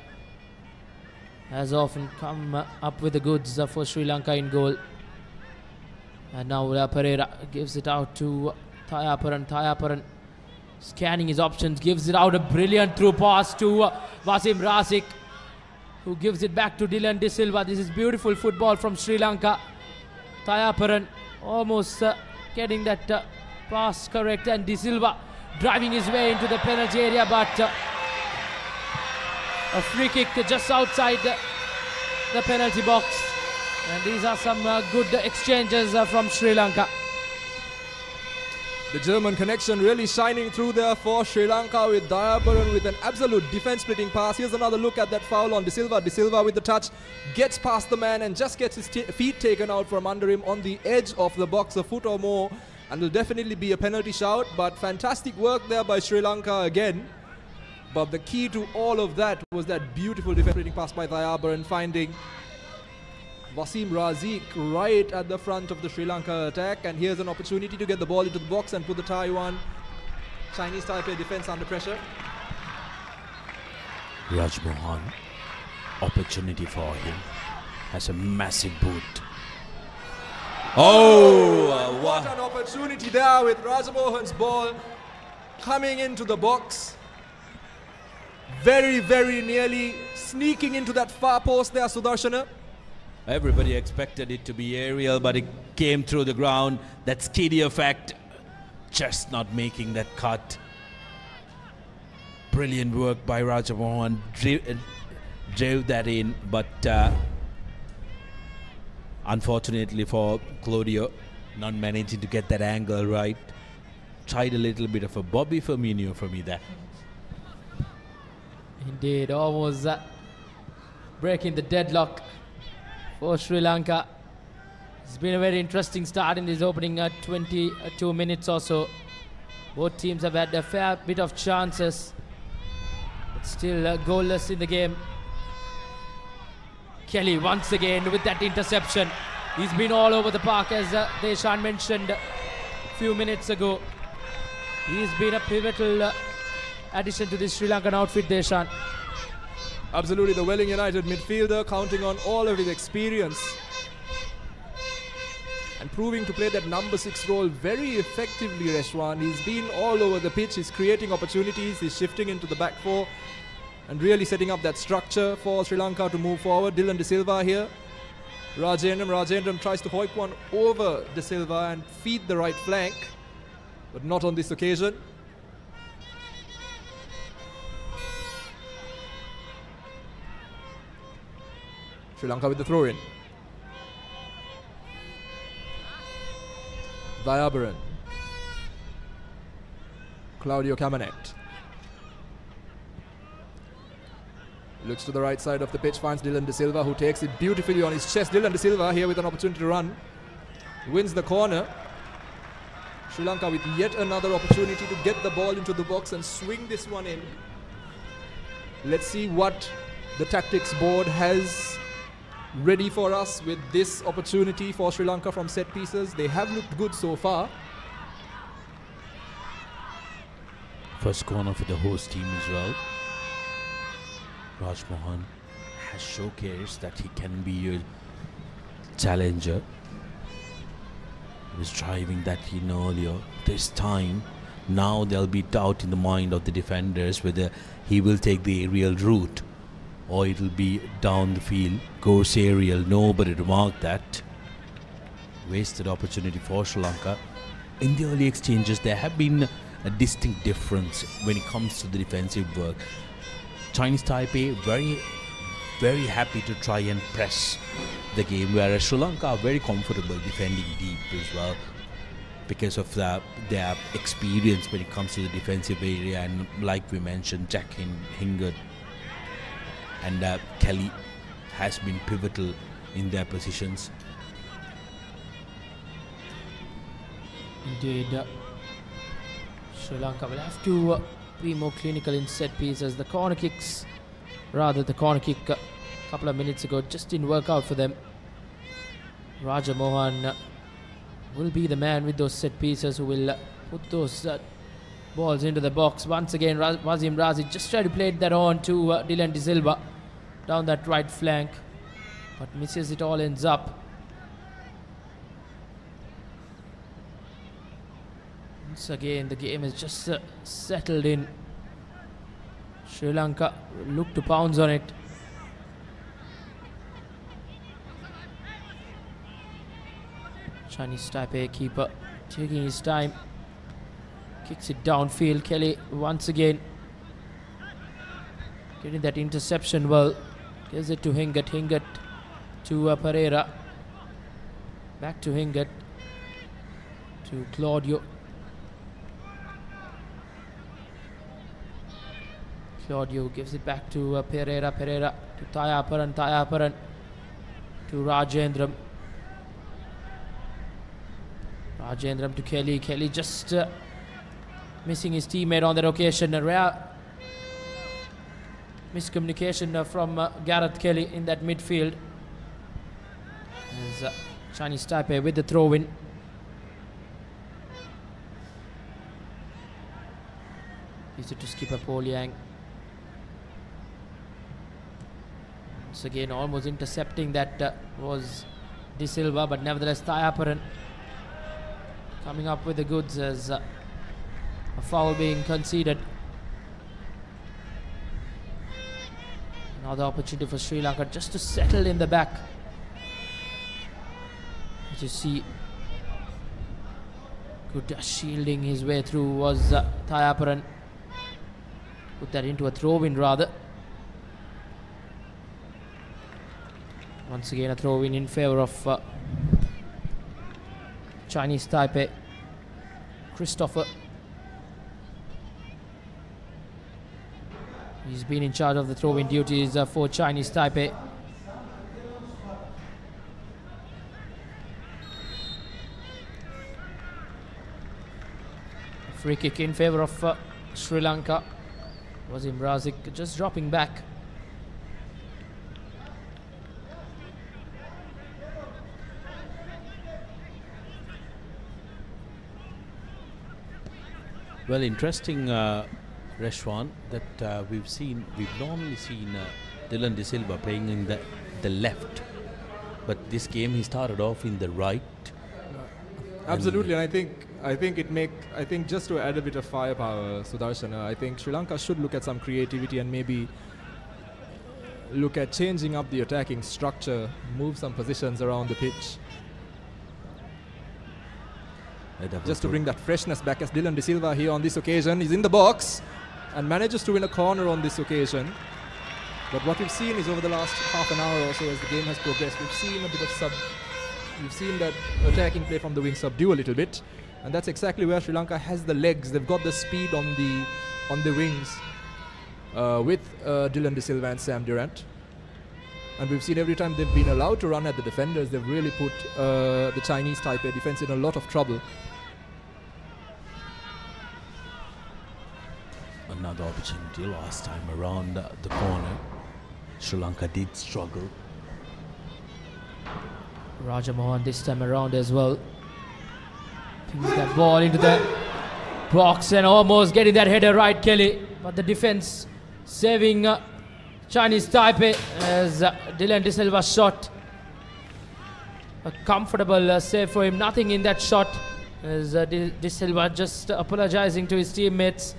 Speaker 14: has often come up with the goods for Sri Lanka in goal. And now Pereira gives it out to Thayaparan. Thayaparan scanning his options, gives it out, a brilliant through pass to Wasim Razik, who gives it back to Dylan De Silva. This is beautiful football from Sri Lanka. Thayaparan almost getting that pass correct, and De Silva driving his way into the penalty area, but a free kick just outside the penalty box. And these are some good exchanges from Sri Lanka.
Speaker 15: The German connection really shining through there for Sri Lanka, with Dayaparan with an absolute defense-splitting pass. Here's another look at that foul on De Silva. De Silva with the touch, gets past the man and just gets his feet taken out from under him on the edge of the box, a foot or more. And will definitely be a penalty shout, but fantastic work there by Sri Lanka again. But the key to all of that was that beautiful defending pass by Thayaparan, finding Wasim Razik right at the front of the Sri Lanka attack. And here's an opportunity to get the ball into the box and put the Chinese Taipei defense under pressure.
Speaker 16: Rajmohan, opportunity for him, has a massive boot. Oh,
Speaker 15: what an opportunity there with Rajamohan's ball coming into the box. Very, very nearly sneaking into that far post there, Sudarshana.
Speaker 16: Everybody expected it to be aerial, but it came through the ground. That skiddy effect just not making that cut. Brilliant work by Rajamohan, drove that in, but unfortunately for Claudio, not managing to get that angle right. Tried a little bit of a Bobby Firmino for me there.
Speaker 14: Indeed, almost breaking the deadlock for Sri Lanka. It's been a very interesting start in this opening 22 minutes or so. Both teams have had a fair bit of chances, but still goalless in the game. Kelly once again with that interception. He's been all over the park, as Deshan mentioned a few minutes ago. He's been a pivotal addition to this Sri Lankan outfit, Deshan.
Speaker 15: Absolutely, the Welling United midfielder counting on all of his experience and proving to play that number 6 role very effectively, Reshwan. He's been all over the pitch, he's creating opportunities, he's shifting into the back four and really setting up that structure for Sri Lanka to move forward. Dylan De Silva here. Rajendram tries to hoik one over De Silva and feed the right flank, but not on this occasion. Sri Lanka with the throw-in. Dayabaran. Claudio Camanet. Looks to the right side of the pitch, finds Dylan De Silva, who takes it beautifully on his chest. Dylan De Silva here with an opportunity to run. Wins the corner. Sri Lanka with yet another opportunity to get the ball into the box and swing this one in. Let's see what the tactics board has ready for us with this opportunity for Sri Lanka from set pieces. They have looked good so far.
Speaker 16: First corner for the host team as well. Rajmohan has showcased that he can be a challenger. He was driving that in earlier. This time, now there'll be doubt in the mind of the defenders whether he will take the aerial route or it will be down the field, goes aerial. Nobody remarked that. Wasted opportunity for Sri Lanka. In the early exchanges, there have been a distinct difference when it comes to the defensive work. Chinese Taipei very happy to try and press the game, whereas Sri Lanka are very comfortable defending deep as well because of their experience when it comes to the defensive area. And like we mentioned, Jack Hingert and Kelly has been pivotal in their positions.
Speaker 14: Indeed, Sri Lanka will have to be more clinical in set pieces. The corner kick a couple of minutes ago just didn't work out for them. Rajamohan will be the man with those set pieces who will put those balls into the box. Once again, Wazim Razi just tried to play that on to Dylan De Silva down that right flank, but misses it all, ends up. Once again, the game is just settled in. Sri Lanka look to pounce on it. Chinese Taipei keeper taking his time. Kicks it downfield. Kelly once again getting that interception well. Gives it to Hingert. Hingert to Pereira. Back to Hingert. To Claudio. Claudio gives it back to Pereira. Pereira to Tayaparan. Tayaparan to Rajendram. Rajendram to Kelly. Kelly just missing his teammate on that occasion. A rare miscommunication from Gareth Kelly in that midfield. As Chinese Taipei with the throw-in. Gives it to skipper Paul Yang. Once again, almost intercepting that was De Silva, but nevertheless Tayaparan coming up with the goods as a foul being conceded. Another opportunity for Sri Lanka just to settle in the back. As you see, Good shielding his way through was Thayaparan. Put that into a throw-in rather. Once again a throw-in in favour of Chinese Taipei. Christopher. He's been in charge of the throw-in duties for Chinese Taipei. Free kick in favour of Sri Lanka. Wasim Razik just dropping back.
Speaker 16: Well, interesting, Reshwan, that we've normally seen Dylan De Silva playing in the left, but this game he started off in the right.
Speaker 15: Absolutely, and I think just to add a bit of firepower, Sudarshana, I think Sri Lanka should look at some creativity and maybe look at changing up the attacking structure, move some positions around the pitch. Just to bring that freshness back, as Dylan De Silva here on this occasion is in the box and manages to win a corner on this occasion. But what we've seen is over the last half an hour or so as the game has progressed, we've seen a bit of we've seen that attacking play from the wing subdue a little bit, and that's exactly where Sri Lanka has the legs. They've got the speed on the wings with Dylan De Silva and Sam Durrant. And we've seen every time they've been allowed to run at the defenders, they've really put the Chinese Taipei defense in a lot of trouble.
Speaker 16: Another opportunity last time around the corner. Sri Lanka did struggle.
Speaker 14: Raja Mohan this time around as well. Pings that ball into the box and almost getting that header right, Kelly. But the defense saving Chinese Taipei as Dylan De Silva shot. A comfortable save for him. Nothing in that shot as De Silva just apologizing to his teammates.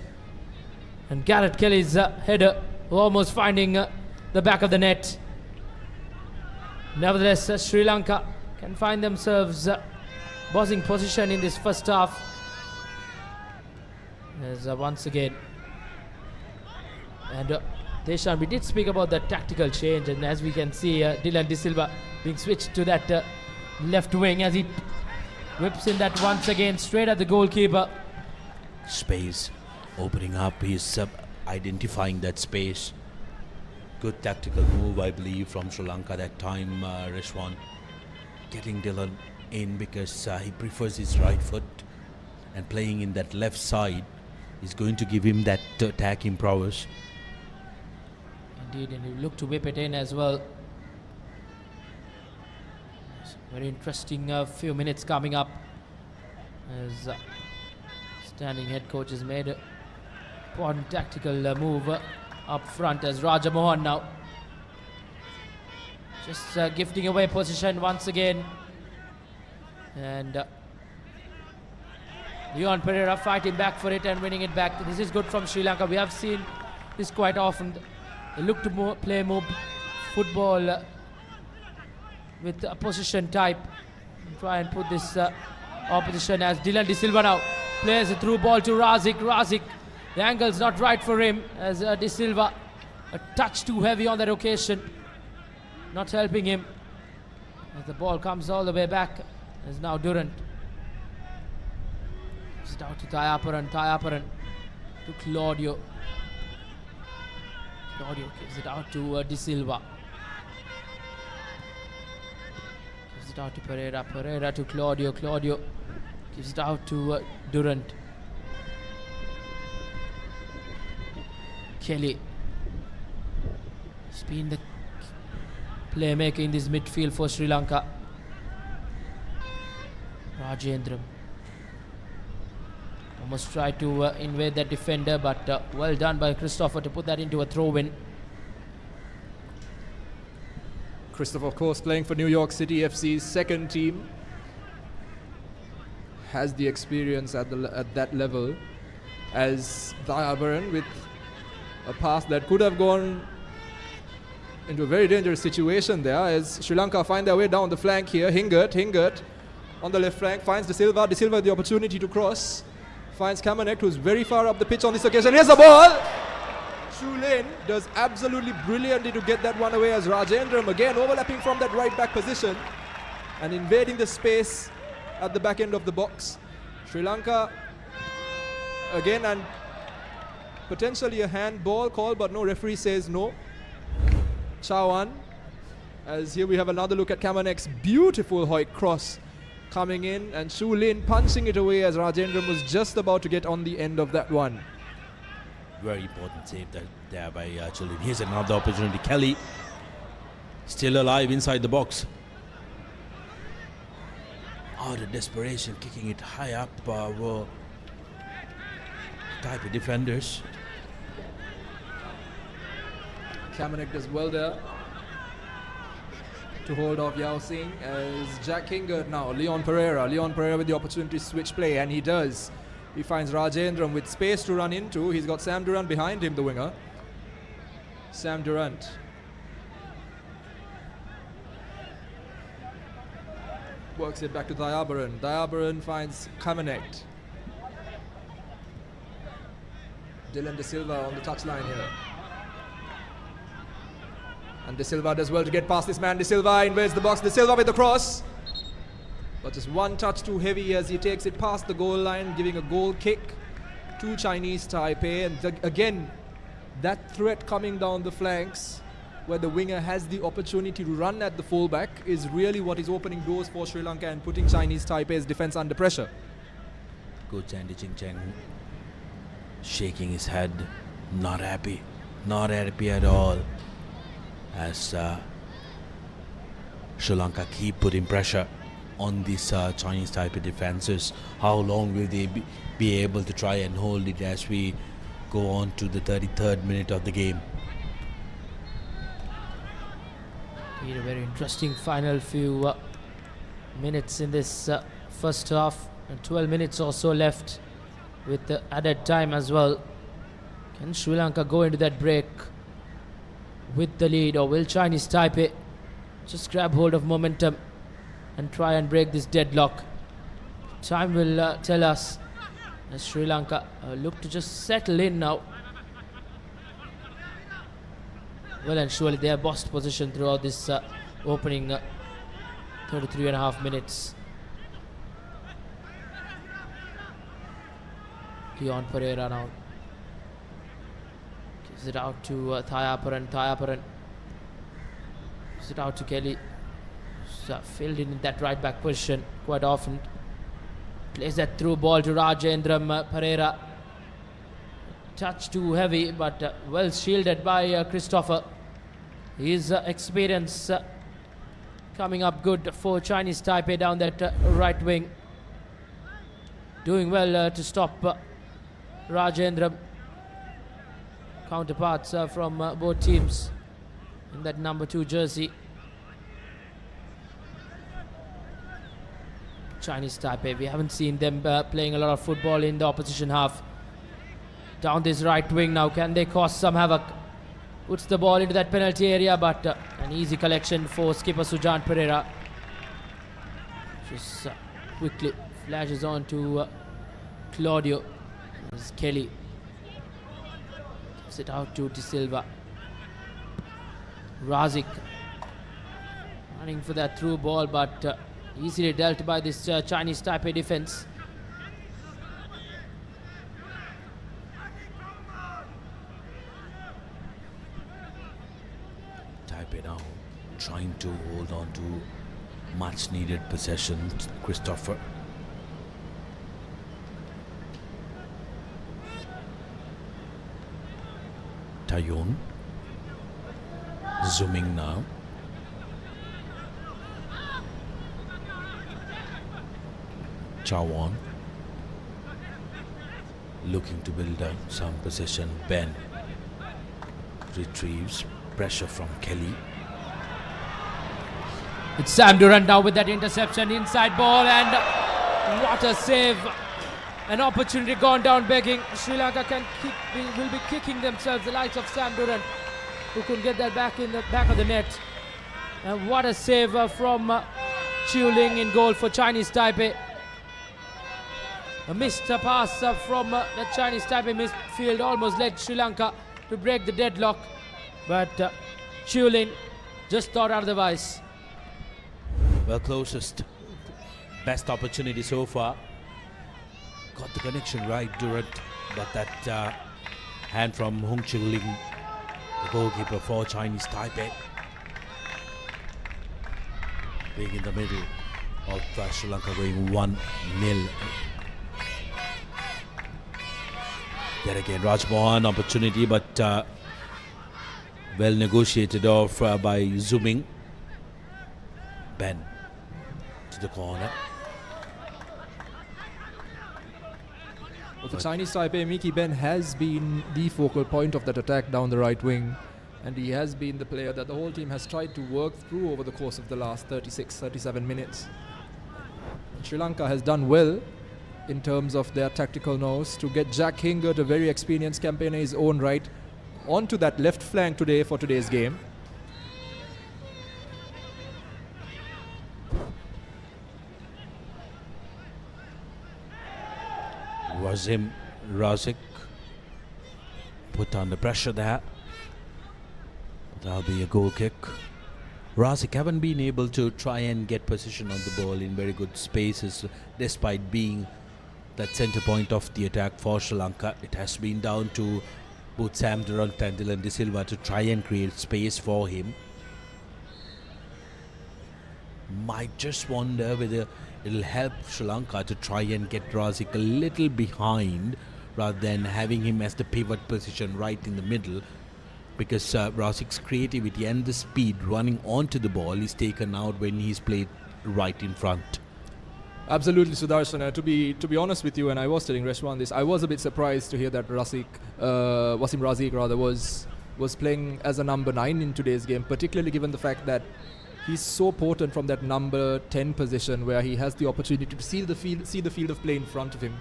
Speaker 14: And Garrett Kelly's header almost finding the back of the net. Nevertheless, Sri Lanka can find themselves buzzing position in this first half. As once again, and Deshan, we did speak about the tactical change, and as we can see, Dylan De Silva being switched to that left wing as he whips in that once again straight at the goalkeeper.
Speaker 16: Space opening up, he's identifying that space. Good tactical move, I believe, from Sri Lanka that time, Reshwan. Getting Dylan in because he prefers his right foot, and playing in that left side is going to give him that attacking prowess.
Speaker 14: Indeed, and he looked to whip it in as well. Very interesting few minutes coming up as standing head coach has made a important tactical move up front as Raja Mohan now just gifting away position once again, and Leon Pereira fighting back for it and winning it back. This is good from Sri Lanka. We have seen this quite often. They look to play more football with a position type and try and put this opposition as Dylan De Silva now plays a through ball to Razik. Razik, the angle's not right for him as De Silva a touch too heavy on that occasion, not helping him as the ball comes all the way back as now Durrant. It's down to Thayaparan to Claudio. Claudio gives it out to De Silva. Gives it out to Pereira. Pereira to Claudio. Claudio gives it out to Durrant. Kelly. He's been the playmaker in this midfield for Sri Lanka. Rajendram. Almost tried to invade that defender, but well done by Christopher to put that into a throw-in.
Speaker 15: Christopher, of course, playing for New York City FC's second team, has the experience at that level as Thayaparan with a pass that could have gone into a very dangerous situation there as Sri Lanka find their way down the flank here. Hingert on the left flank, finds De Silva. De Silva with the opportunity to cross. Finds Kamenek, who's very far up the pitch on this occasion. Here's the ball! Shu Lin does absolutely brilliantly to get that one away as Rajendram again overlapping from that right back position and invading the space at the back end of the box. Sri Lanka again, and potentially a handball call, but no, referee says no. Chawan, as here we have another look at Kamanek's beautiful Hoik cross coming in, and Shu Lin punching it away as Rajendram was just about to get on the end of that one.
Speaker 16: Very important save there by Shu Lin. Here's another opportunity. Kelly still alive inside the box. Out of desperation, kicking it high up were Taipei defenders.
Speaker 15: Kamenek does well there to hold off Yao Singh as Jack Kingert now. Leon Pereira with the opportunity to switch play, and he does. He finds Rajendram with space to run into. He's got Sam Durant behind him, the winger. Sam Durant. Works it back to Dayabaran. Dayabaran finds Kamenek. Dylan De Silva on the touchline here. And De Silva does well to get past this man. De Silva invades the box. De Silva with the cross. But just one touch too heavy as he takes it past the goal line, giving a goal kick to Chinese Taipei. And again, that threat coming down the flanks, where the winger has the opportunity to run at the fullback, is really what is opening doors for Sri Lanka and putting Chinese Taipei's defense under pressure.
Speaker 16: Coach Andy Ching Cheng shaking his head, not happy at all, as Sri Lanka keep putting pressure on these Chinese Taipei defenses. How long will they be able to try and hold it as we go on to the 33rd minute of the game?
Speaker 14: A very interesting final few minutes in this first half, and 12 minutes or so left with the added time as well. Can Sri Lanka go into that break with the lead, or will Chinese Taipei just grab hold of momentum and try and break this deadlock? Time will tell us, as Sri Lanka look to just settle in now. Well and surely they have bossed position throughout this opening 33.5 minutes. Leon Pereira now gives it out to Thayaparan. Thayaparan gives it out to Kelly. Filled in that right back position quite often. Plays that through ball to Rajendram. Pereira. Touch too heavy, but well shielded by Christopher. His experience coming up good for Chinese Taipei down that right wing. Doing well to stop Rajendram. Counterparts from both teams in that number 2 jersey. Chinese Taipei, we haven't seen them playing a lot of football in the opposition half. Down this right wing now, can they cause some havoc? Puts the ball into that penalty area, but an easy collection for skipper Sujan Pereira. Just quickly flashes on to Claudio. There's Kelly. Gives it out to De Silva. Razik running for that through ball, but easily dealt by this Chinese Taipei defense.
Speaker 16: Taipei now trying to hold on to much needed possession. Christopher. Tayon. Zooming now. Chawan. Looking to build up some possession. Ben retrieves. Pressure from Kelly.
Speaker 14: It's Sam Durant now with that interception, inside ball, and what a save. An opportunity gone down begging. Sri Lanka will be kicking themselves, the likes of Sam Durant, who couldn't get that back in the back of the net. And what a save from Chiu-Ling in goal for Chinese Taipei. A missed pass from the Chinese Taipei midfield almost led Sri Lanka to break the deadlock, but Chiu-Ling just thought otherwise.
Speaker 16: Well, closest, best opportunity so far. Got the connection right, Durant, but that hand from Hung Chiu-Ling, the goalkeeper for Chinese Taipei, being in the middle of Sri Lanka going 1-0. Yet again, Rajmohan opportunity, but well negotiated off by Zooming. Ben to the corner.
Speaker 15: Well, for Chinese Taipei, Miki Ben has been the focal point of that attack down the right wing, and he has been the player that the whole team has tried to work through over the course of the last 37 minutes. And Sri Lanka has done well in terms of their tactical nose to get Jack Hingert, a very experienced campaigner in his own right, onto that left flank today for today's game.
Speaker 16: Wazim Razik put under pressure there. That'll be a goal kick. Razik haven't been able to try and get position on the ball in very good spaces despite being that centre point of the attack for Sri Lanka. It has been down to both Sam Durant and Dylan De Silva to try and create space for him. Might just wonder whether it'll help Sri Lanka to try and get Razik a little behind rather than having him as the pivot position right in the middle, because Razik's creativity and the speed running onto the ball is taken out when he's played right in front.
Speaker 15: Absolutely, Sudarshan. To be honest with you, and I was telling Reshwan this, I was a bit surprised to hear that Wasim Razik was playing as a number 9 in today's game, particularly given the fact that he's so potent from that number 10 position where he has the opportunity to see the field of play in front of him.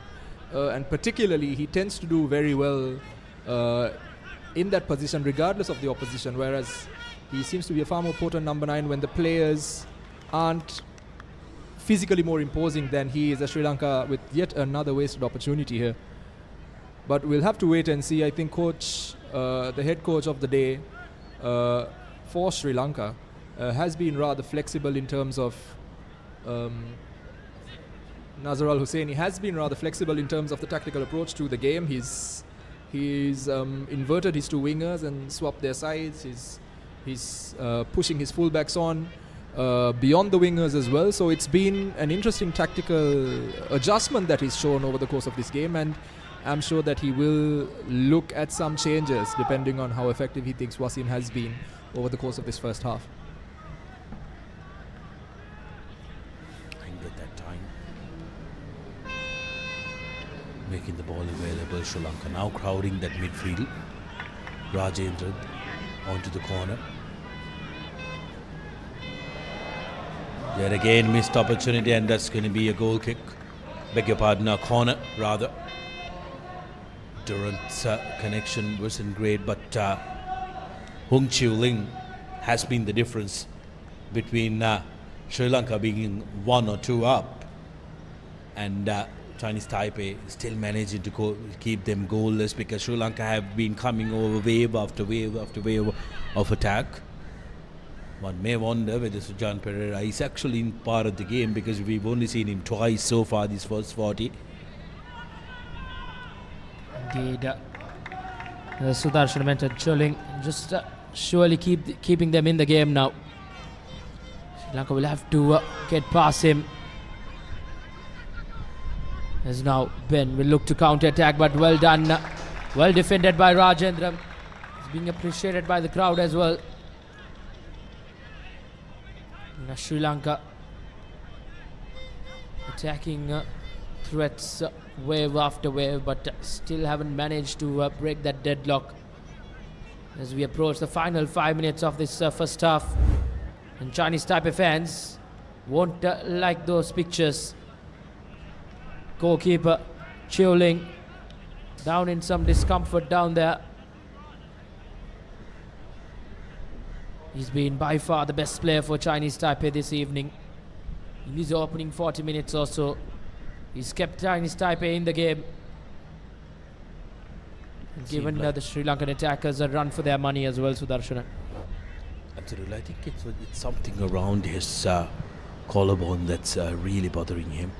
Speaker 15: And particularly, he tends to do very well in that position regardless of the opposition, whereas he seems to be a far more potent number 9 when the players aren't physically more imposing than he is. Sri Lanka with yet another wasted opportunity here. But we'll have to wait and see. I think the head coach of the day for Sri Lanka has been rather flexible in terms of Nazar Al Hussaini has been rather flexible in terms of the tactical approach to the game. He's inverted his two wingers and swapped their sides. He's pushing his fullbacks on beyond the wingers as well. So it's been an interesting tactical adjustment that he's shown over the course of this game, and I'm sure that he will look at some changes depending on how effective he thinks Wasim has been over the course of this first half.
Speaker 16: At that time, making the ball available, Sri Lanka now crowding that midfield. Rajendran onto the corner. Yet again, missed opportunity, and that's going to be a goal kick. Beg your pardon, a corner rather. Durant's connection wasn't great, but Hung Chiu-Ling has been the difference between Sri Lanka being 1 or 2 up and Chinese Taipei still managing to keep them goalless, because Sri Lanka have been coming over wave after wave after wave of attack. One may wonder whether Sujan Pereira is actually in part of the game, because we've only seen him twice so far this first 40.
Speaker 14: Indeed, Sudarshan mentioned Chiu-Ling just surely keeping them in the game now. Sri Lanka will have to get past him. As now Ben will look to counter-attack, but well done. Well defended by Rajendran. It's being appreciated by the crowd as well. Sri Lanka attacking threats wave after wave, but still haven't managed to break that deadlock as we approach the final 5 minutes of this first half. And Chinese Taipei fans won't like those pictures. Goalkeeper Chiu-Ling down in some discomfort down there. He's been by far the best player for Chinese Taipei this evening. in these opening 40 minutes or so. He's kept Chinese Taipei in the game. And given the Sri Lankan attackers a run for their money as well, Sudarshana.
Speaker 16: Absolutely. I think it's something around his collarbone that's really bothering him.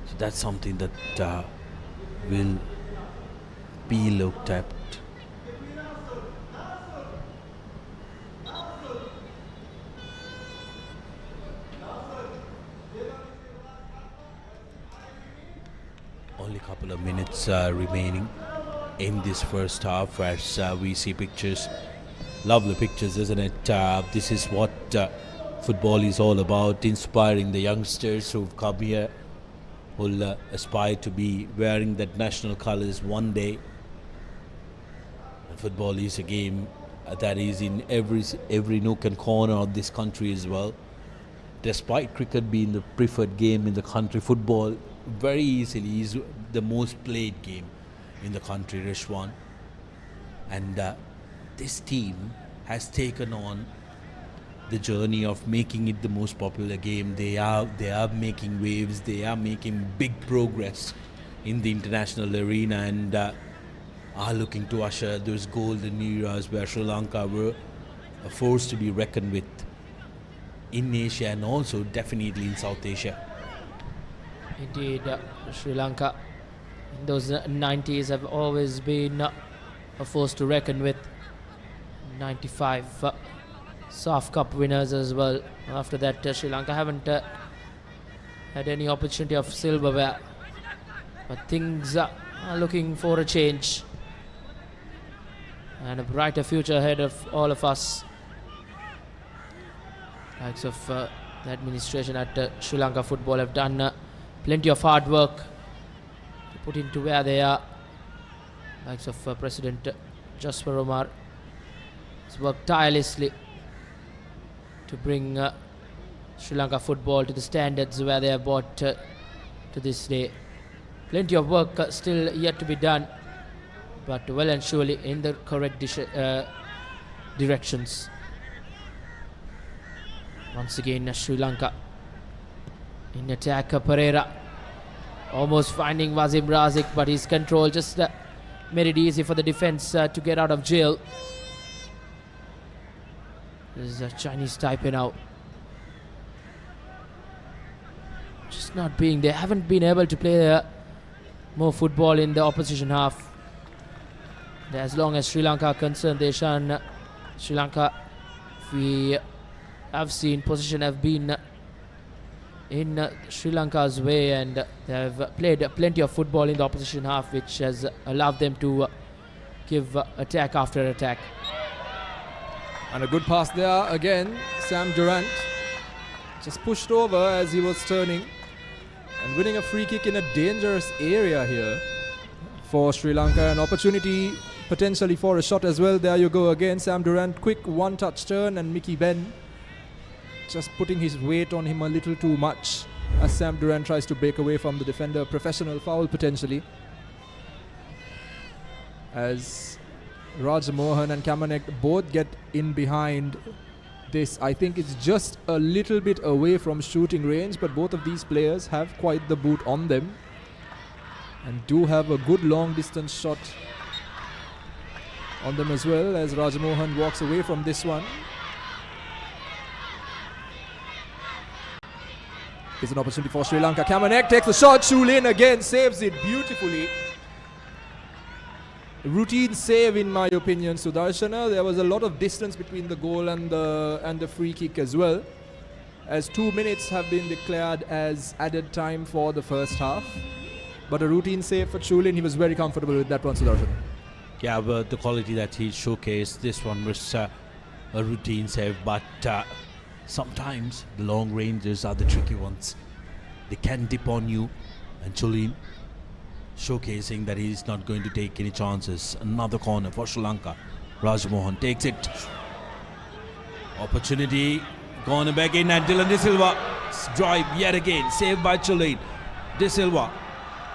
Speaker 16: So that's something that will be looked at. Only a couple of minutes remaining in this first half as we see pictures. Lovely pictures, isn't it? This is what football is all about, inspiring the youngsters who've come here, who'll aspire to be wearing that national colours one day. And football is a game that is in every nook and corner of this country as well. Despite cricket being the preferred game in the country, football very easily is the most played game in the country, Rishwan. And this team has taken on the journey of making it the most popular game. They are making waves, they are making big progress in the international arena, and are looking to usher those golden eras where Sri Lanka were a force to be reckoned with in Asia and also definitely in South Asia.
Speaker 14: Indeed, Sri Lanka in those 90s have always been a force to reckon with. 95 SAF Cup winners as well. After that, Sri Lanka haven't had any opportunity of silverware, but things are looking for a change and a brighter future ahead of all of us. Likes of the administration at Sri Lanka Football have done plenty of hard work to put into where they are. Likes of President Jasper Omar has worked tirelessly to bring Sri Lanka football to the standards where they have brought to this day. Plenty of work still yet to be done, but well and surely in the correct directions. Once again, Sri Lanka in attack. Pereira almost finding Wasim Razik, but his control just made it easy for the defense to get out of jail. This is Chinese Taipei now. Just not being there. Haven't been able to play more football in the opposition half. As long as Sri Lanka are concerned, they shun Sri Lanka. We have seen position have been in Sri Lanka's way, and they have played plenty of football in the opposition half, which has allowed them to give attack after attack.
Speaker 15: And a good pass there again. Sam Durant just pushed over as he was turning and winning a free kick in a dangerous area here for Sri Lanka. An opportunity potentially for a shot as well. There you go again. Sam Durant, quick one-touch turn, and Mickey Ben just putting his weight on him a little too much as Sam Durant tries to break away from the defender. Professional foul potentially, as Raj Mohan and Kamanek both get in behind this. I think it's just a little bit away from shooting range, but both of these players have quite the boot on them and do have a good long distance shot on them as well, as Raj Mohan walks away from this one. It's an opportunity for Sri Lanka. Kamanek takes the shot. Chulin again saves it beautifully. Routine save in my opinion, Sudarshana. There was a lot of distance between the goal and the free kick as well, as 2 minutes have been declared as added time for the first half. But a routine save for Chulin. He was very comfortable with that one, Sudarshana.
Speaker 16: Yeah, but the quality that he showcased, this one was a routine save, but sometimes the long ranges are the tricky ones. They can dip on you, and Chulin showcasing that he's not going to take any chances. Another corner for Sri Lanka. Raj Mohan takes it. Opportunity gone back in, and Dylan De Silva drive yet again, saved by Chulin. De Silva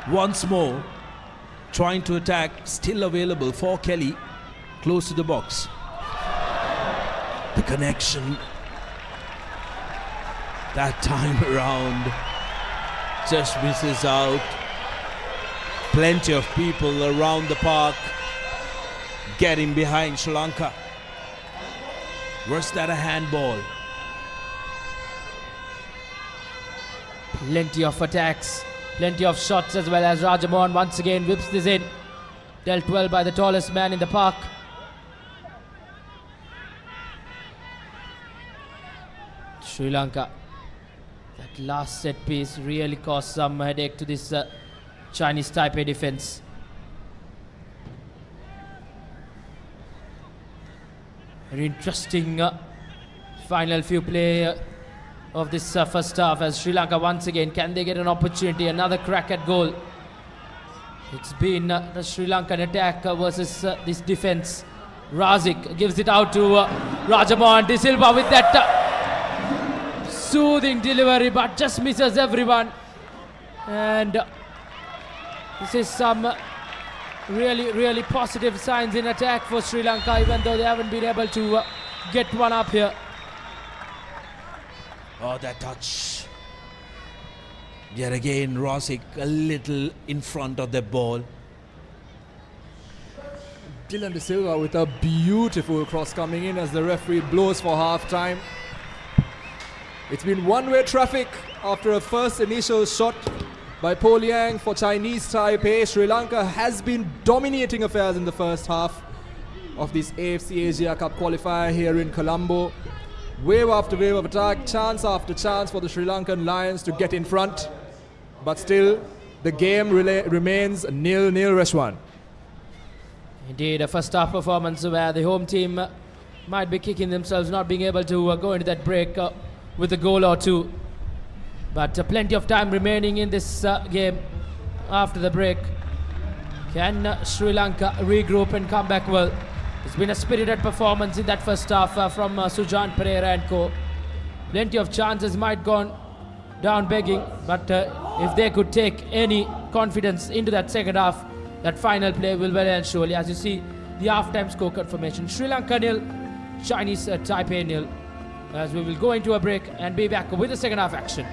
Speaker 16: once more trying to attack, still available for Kelly, close to the box. The connection That time around just misses out. Plenty of people around the park getting behind Sri Lanka. Was that a handball?
Speaker 14: Plenty of attacks, plenty of shots as well as Rajamohan once again whips this in. Dealt well by the tallest man in the park. Sri Lanka. That last set piece really caused some headache to this Chinese Taipei defense. Very interesting final few play of this first half as Sri Lanka once again, can they get an opportunity, another crack at goal? It's been the Sri Lankan attack versus this defense. Razik gives it out to Rajamohan De Silva with that soothing delivery, but just misses everyone. And this is some really positive signs in attack for Sri Lanka, even though they haven't been able to get one up here.
Speaker 16: Oh, that touch. Yet again, Rosic a little in front of the ball.
Speaker 15: Dylan De Silva with a beautiful cross coming in as the referee blows for half time. It's been one-way traffic after a first initial shot by Po Liang for Chinese Taipei. Sri Lanka has been dominating affairs in the first half of this AFC Asia Cup qualifier here in Colombo. Wave after wave of attack, chance after chance for the Sri Lankan Lions to get in front. But still, the game remains 0-0, Reshwan.
Speaker 14: Indeed, a first half performance where the home team might be kicking themselves not being able to go into that break with a goal or two. But plenty of time remaining in this game after the break. Can Sri Lanka regroup and come back well? It's been a spirited performance in that first half from Sujan Pereira and co. Plenty of chances might gone down begging, but if they could take any confidence into that second half, that final play will well and surely. As you see, the half-time score confirmation: Sri Lanka 0, Chinese Taipei 0. As we will go into a break and be back with the second half action.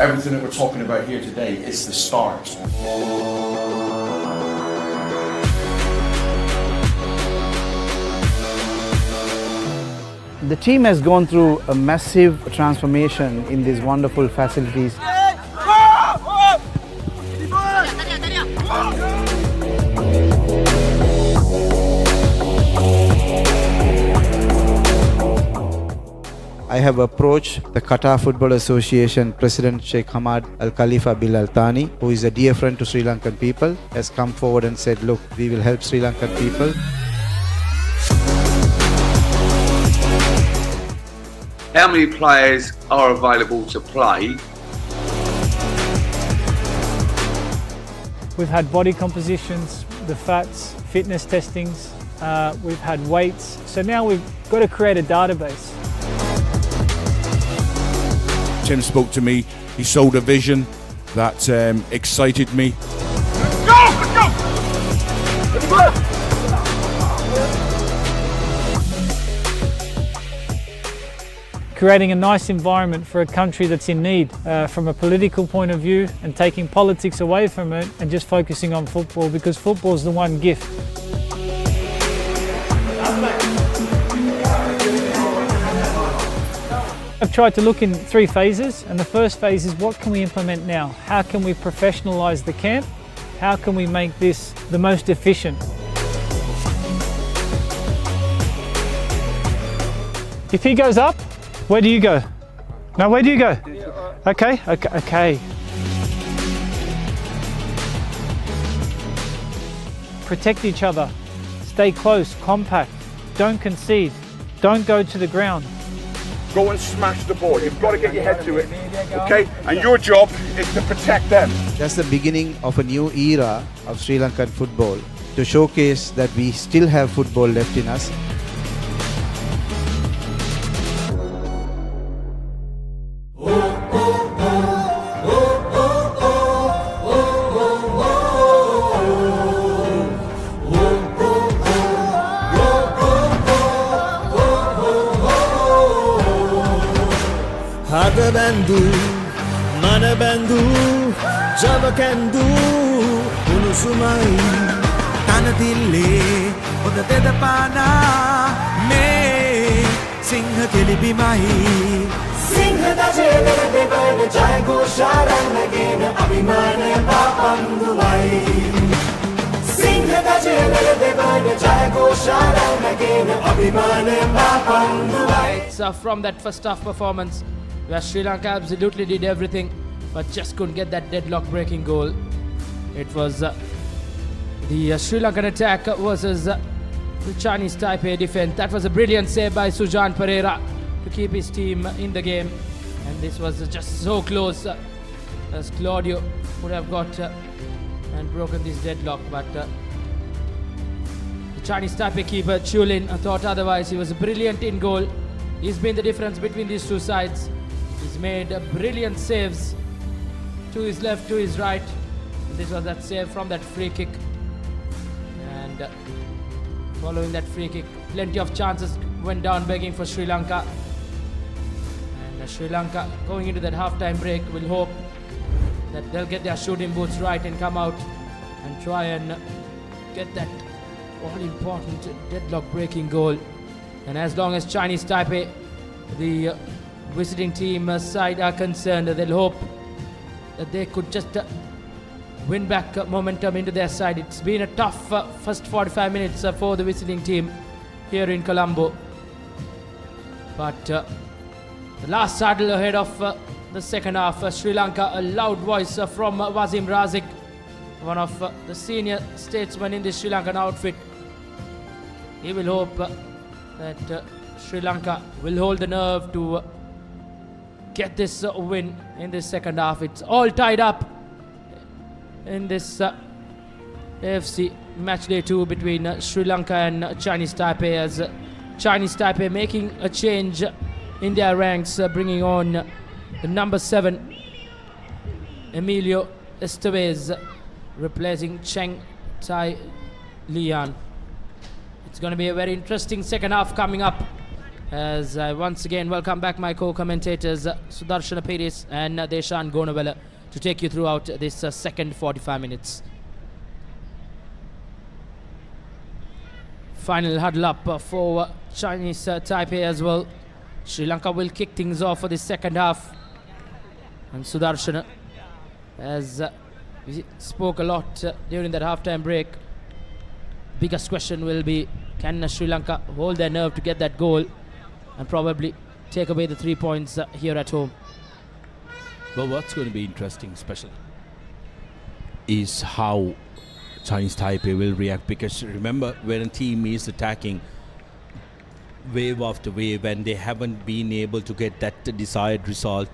Speaker 5: everything that we're talking about here today is the start.
Speaker 2: The team has gone through a massive transformation in these wonderful facilities. I have approached the Qatar Football Association President Sheikh Hamad Al Khalifa Bil Al Thani, who is a dear friend to Sri Lankan people, has come forward and said, look, we will help Sri Lankan people.
Speaker 3: How many players are available to play?
Speaker 4: We've had body compositions, the fats, fitness testings, we've had weights. So now we've got to create a database.
Speaker 5: Tim spoke to me, he sold a vision that excited me.
Speaker 4: Creating a nice environment for a country that's in need from a political point of view, and taking politics away from it and just focusing on football, because football is the one gift. I've tried to look in 3 phases, and the first phase is what can we implement now? How can we professionalise the camp? How can we make this the most efficient? If he goes up, where do you go? No, where do you go? Okay. Protect each other. Stay close, compact. Don't concede. Don't go to the ground.
Speaker 1: Go and smash the ball. You've got to get your head to it, okay? And your job is to protect them.
Speaker 2: That's the beginning of a new era of Sri Lankan football, to showcase that we still have football left in us.
Speaker 17: Bändu, mana bändu, java kendu, unusumai, tanadille, oda deda pana, me, singha telibimai. Singha da jele devana jai gosharan again, abhimana papandulai. Singha da jele devana jai gosharan again, abhimana papandulai.
Speaker 18: So from that first half performance, where Sri Lanka absolutely did everything but just couldn't get that deadlock breaking goal. It was the Sri Lankan attack versus the Chinese Taipei defense. That was a brilliant save by Sujan Pereira to keep his team in the game, and this was just so close as Claudio would have got and broken this deadlock, but the Chinese Taipei keeper Chulin thought otherwise. He was brilliant in goal. He's been the difference between these two sides. He's made brilliant saves to his left, to his right. This was that save from that free kick. And following that free kick, plenty of chances went down begging for Sri Lanka. And Sri Lanka, going into that half-time break, will hope that they'll get their shooting boots right and come out and try and get that all-important deadlock-breaking goal. And as long as Chinese Taipei, the visiting team side, are concerned, they'll hope that they could just win back momentum into their side. It's been a tough first 45 minutes for the visiting team here in Colombo. But the last hurdle ahead of the second half, Sri Lanka, a loud voice from Wasim Razik, one of the senior statesmen in the Sri Lankan outfit. He will hope that Sri Lanka will hold the nerve to get this win in this second half. It's all tied up in this AFC match day 2 between Sri Lanka and Chinese Taipei, as Chinese Taipei making a change in their ranks, bringing on the number 7 Emilio Estevez, replacing Cheng Tai Lian. It's going to be a very interesting second half coming up As I once again welcome back my co-commentators Sudarshana Peiris and Deshan Gonavela to take you throughout this second 45 minutes. Final huddle up for Chinese Taipei as well. Sri Lanka will kick things off for the second half. And Sudarshana, as we spoke a lot during that halftime break, biggest question will be, can Sri Lanka hold their nerve to get that goal and probably take away the 3 points here at home?
Speaker 16: Well, what's going to be interesting, especially, is how Chinese Taipei will react. Because remember, when a team is attacking wave after wave and they haven't been able to get that desired result,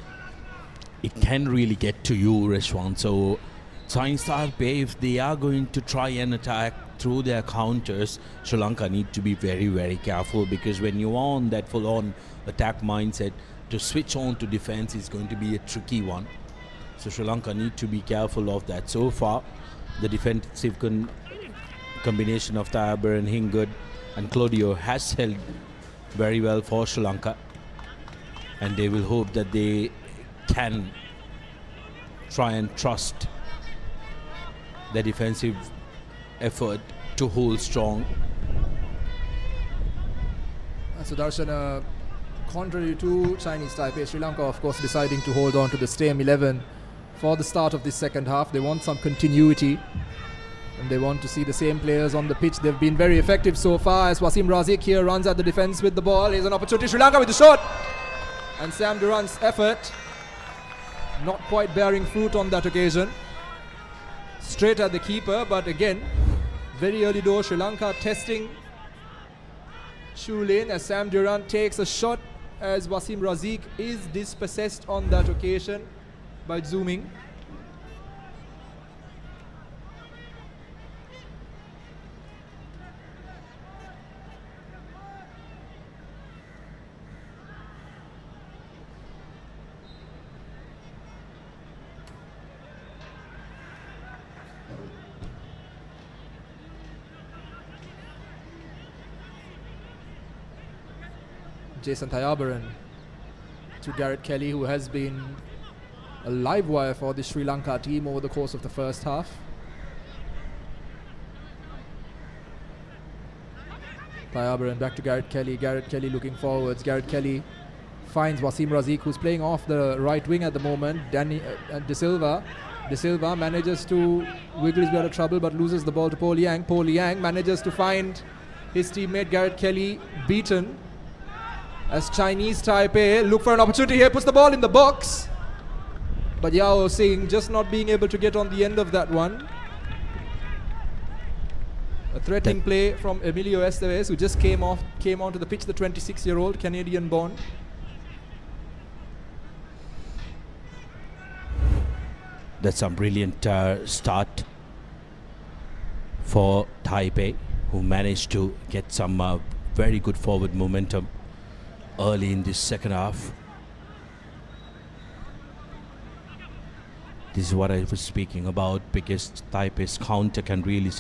Speaker 16: it can really get to you, Reshwan. So Chinese Taipei, if they are going to try and attack through their counters, Sri Lanka need to be very, very careful, because when you are on that full-on attack mindset, to switch on to defense is going to be a tricky one. So Sri Lanka need to be careful of that. So far, the defensive combination of Tayabaran, Hingud and Claudio has held very well for Sri Lanka, and they will hope that they can try and trust the defensive effort to hold strong.
Speaker 15: Sudarshan, contrary to Chinese Taipei, Sri Lanka of course deciding to hold on to the same 11 for the start of this second half. They want some continuity and they want to see the same players on the pitch. They've been very effective so far, as Wasim Razik here runs at the defense with the ball. Here's an opportunity, Sri Lanka with the shot, and Sam Durant's effort not quite bearing fruit on that occasion. Straight at the keeper, but again, very early door, Sri Lanka testing shoe lane as Sam Durant takes a shot, as Wasim Razik is dispossessed on that occasion by zooming. Jason Tayabaran to Garrett Kelly, who has been a live wire for the Sri Lanka team over the course of the first half. Tayabaran back to Garrett Kelly. Garrett Kelly looking forwards. Garrett Kelly finds Wasim Razik, who's playing off the right wing at the moment. De Silva. De Silva manages to wiggle his way out of trouble but loses the ball to Paul Yang. Paul Yang manages to find his teammate Garrett Kelly beaten, as Chinese Taipei look for an opportunity here, puts the ball in the box, but Yao Singh just not being able to get on the end of that one. A threatening play from Emilio Estevez, who just came onto the pitch, the 26-year-old Canadian born.
Speaker 16: That's a brilliant start for Taipei, who managed to get some very good forward momentum early in this second half. This is what I was speaking about, because Taipei's counter can really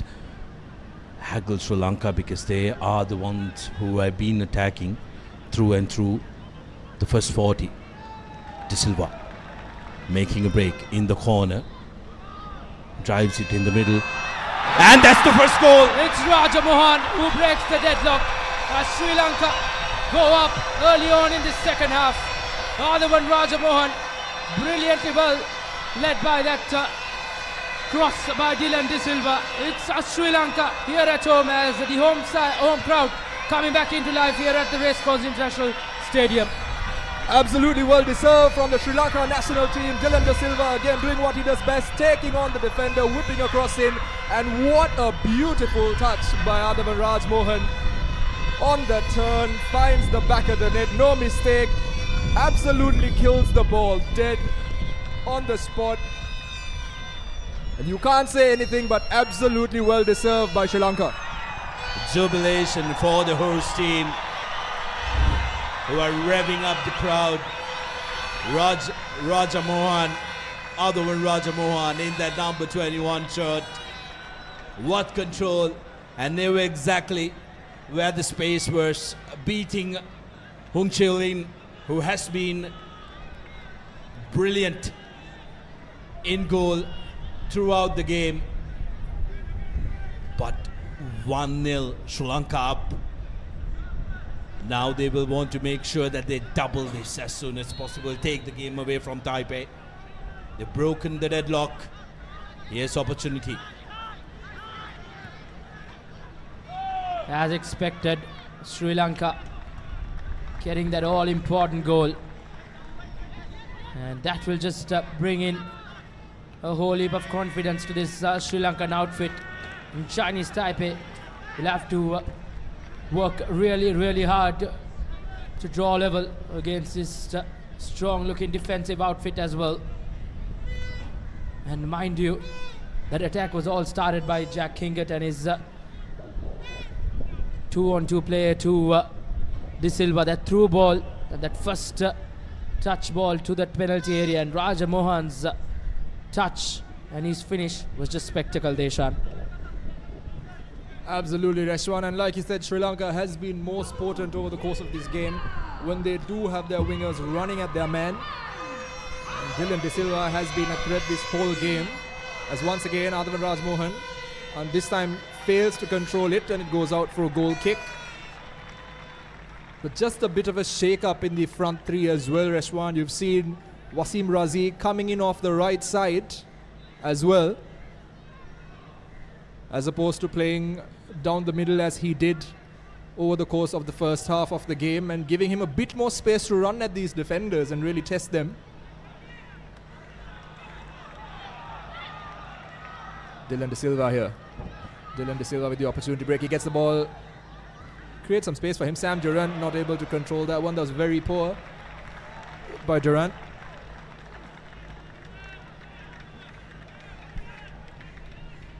Speaker 16: haggle Sri Lanka, because they are the ones who have been attacking through and through the first 40. De Silva making a break in the corner, drives it in the middle, and that's the first goal.
Speaker 18: It's Raja Mohan who breaks the deadlock as Sri Lanka go up early on in the second half. Other one, Raja Mohan, brilliantly well led by that cross by Dylan De Silva. It's Sri Lanka here at home, as the home crowd coming back into life here at the Racecourse International Stadium.
Speaker 15: Absolutely well deserved from the Sri Lanka national team. Dylan De Silva again doing what he does best, taking on the defender, whipping across in, and what a beautiful touch by Adavan Raj Mohan. On the turn, finds the back of the net, no mistake, absolutely kills the ball dead on the spot. And you can't say anything but absolutely well deserved by Sri Lanka.
Speaker 16: Jubilation for the host team, who are revving up the crowd. Raja Mohan, other one Raja Mohan in that number 21 shirt. What control, and knew exactly where the space was, beating Hung Chilin, who has been brilliant in goal throughout the game. But 1-0 Sri Lanka up. Now they will want to make sure that they double this as soon as possible, take the game away from Taipei. They've broken the deadlock. Here's opportunity.
Speaker 18: As expected, Sri Lanka getting that all-important goal. And that will just bring in a whole heap of confidence to this Sri Lankan outfit. And Chinese Taipei will have to work really hard to draw level against this strong-looking defensive outfit as well. And mind you, that attack was all started by Jack Hingert and his 2-on-2 player to De Silva. That through ball, that first touch ball to that penalty area, and Raja Mohan's touch and his finish was just spectacle, Deshan.
Speaker 15: Absolutely, Reshwan, and like you said, Sri Lanka has been most potent over the course of this game when they do have their wingers running at their man. And Dylan De Silva has been a threat this whole game, as once again Adhavan Rajmohan, and this time fails to control it and it goes out for a goal kick. But just a bit of a shake-up in the front three as well, Reshwan. You've seen Wasim Razi coming in off the right side as well, as opposed to playing down the middle as he did over the course of the first half of the game, and giving him a bit more space to run at these defenders and really test them. Dylan De Silva here. Dylan De Silva with the opportunity break. He gets the ball, creates some space for him. Sam Durant not able to control that one. That was very poor by Durant.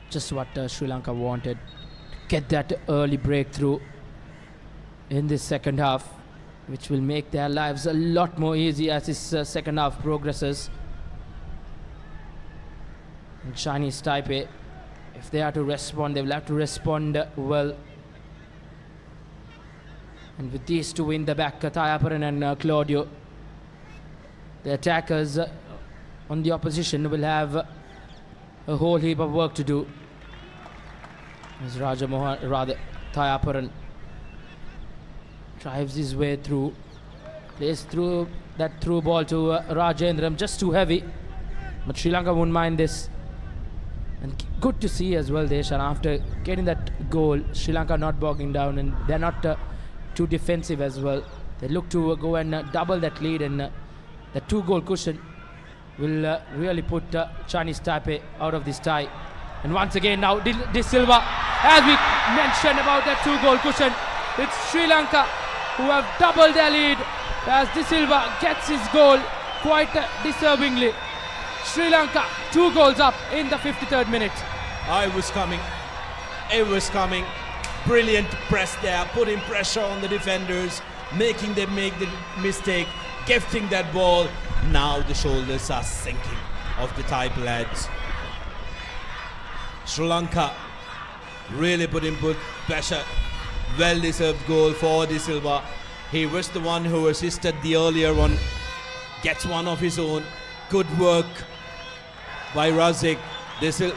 Speaker 18: Just what Sri Lanka wanted. Get that early breakthrough in this second half, which will make their lives a lot more easy as this second half progresses. And Chinese Taipei, if they are to respond, they will have to respond well. And with these two in the back, Tayaparan and Claudio, the attackers on the opposition will have a whole heap of work to do. As Raja Mohan, rather Tayaparan, drives his way through, plays through that through ball to Rajendram, just too heavy, but Sri Lanka won't mind this. And good to see as well, Deshan, after getting that goal, Sri Lanka not bogging down, and they're not too defensive as well. They look to go and double that lead, and the 2-goal cushion will really put Chinese Taipei out of this tie. And once again now De Silva, as we mentioned about that 2-goal cushion, it's Sri Lanka who have doubled their lead as De Silva gets his goal quite deservingly. Sri Lanka 2 goals up in the 53rd minute.
Speaker 16: It was coming. It was coming. Brilliant press there, putting pressure on the defenders, making them make the mistake, gifting that ball. Now the shoulders are sinking of the Taipei lads. Sri Lanka really putting pressure. Well-deserved goal for De Silva. He was the one who assisted the earlier one. Gets one of his own. Good work by Razik.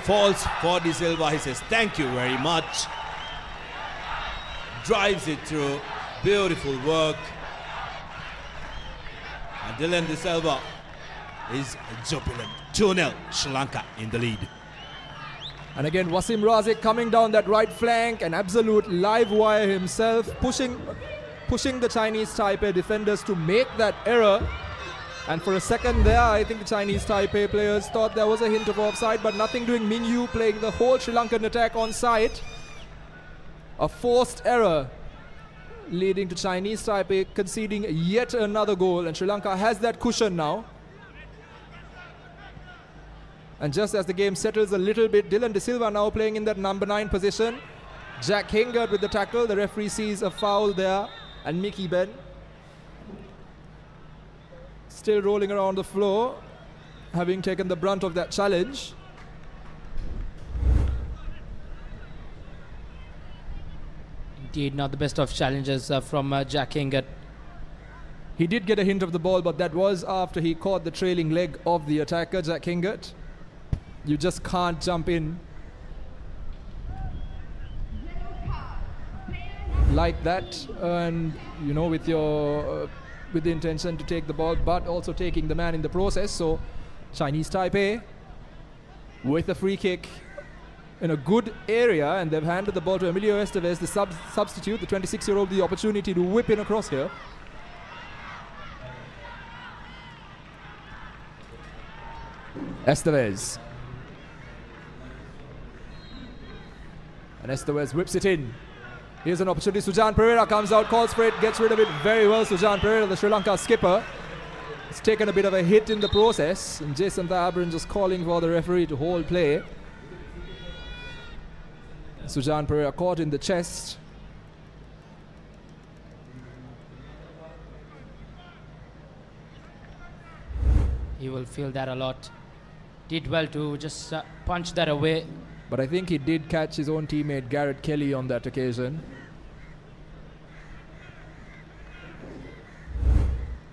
Speaker 16: Falls for De Silva. He says, thank you very much. Drives it through. Beautiful work. And Dylan De Silva is jubilant. 2-0 Sri Lanka in the lead.
Speaker 15: And again, Wasim Razik coming down that right flank, an absolute live wire himself, pushing the Chinese Taipei defenders to make that error. And for a second there, I think the Chinese Taipei players thought there was a hint of offside, but nothing doing. Mingyu playing the whole Sri Lankan attack on side. A forced error leading to Chinese Taipei conceding yet another goal, and Sri Lanka has that cushion now. And just as the game settles a little bit, Dylan De Silva now playing in that number 9 position. Jack Hingert with the tackle. The referee sees a foul there. And Mickey Ben still rolling around the floor, having taken the brunt of that challenge.
Speaker 18: Indeed, not the best of challenges from Jack Hingert.
Speaker 15: He did get a hint of the ball, but that was after he caught the trailing leg of the attacker, Jack Hingert. You just can't jump in like that, and you know, with your with the intention to take the ball, but also taking the man in the process. So Chinese Taipei with a free kick in a good area, and they've handed the ball to Emilio Estevez, the substitute, the 26-year-old, the opportunity to whip in across here. Estevez. And Estevez whips it in. Here's an opportunity. Sujan Pereira comes out, calls for it, gets rid of it very well. Sujan Pereira, the Sri Lanka skipper, has taken a bit of a hit in the process. And Jason Thayabaran just calling for the referee to hold play. Sujan Pereira caught in the chest.
Speaker 18: He will feel that a lot. Did well to just punch that away.
Speaker 15: But I think he did catch his own teammate Garrett Kelly on that occasion.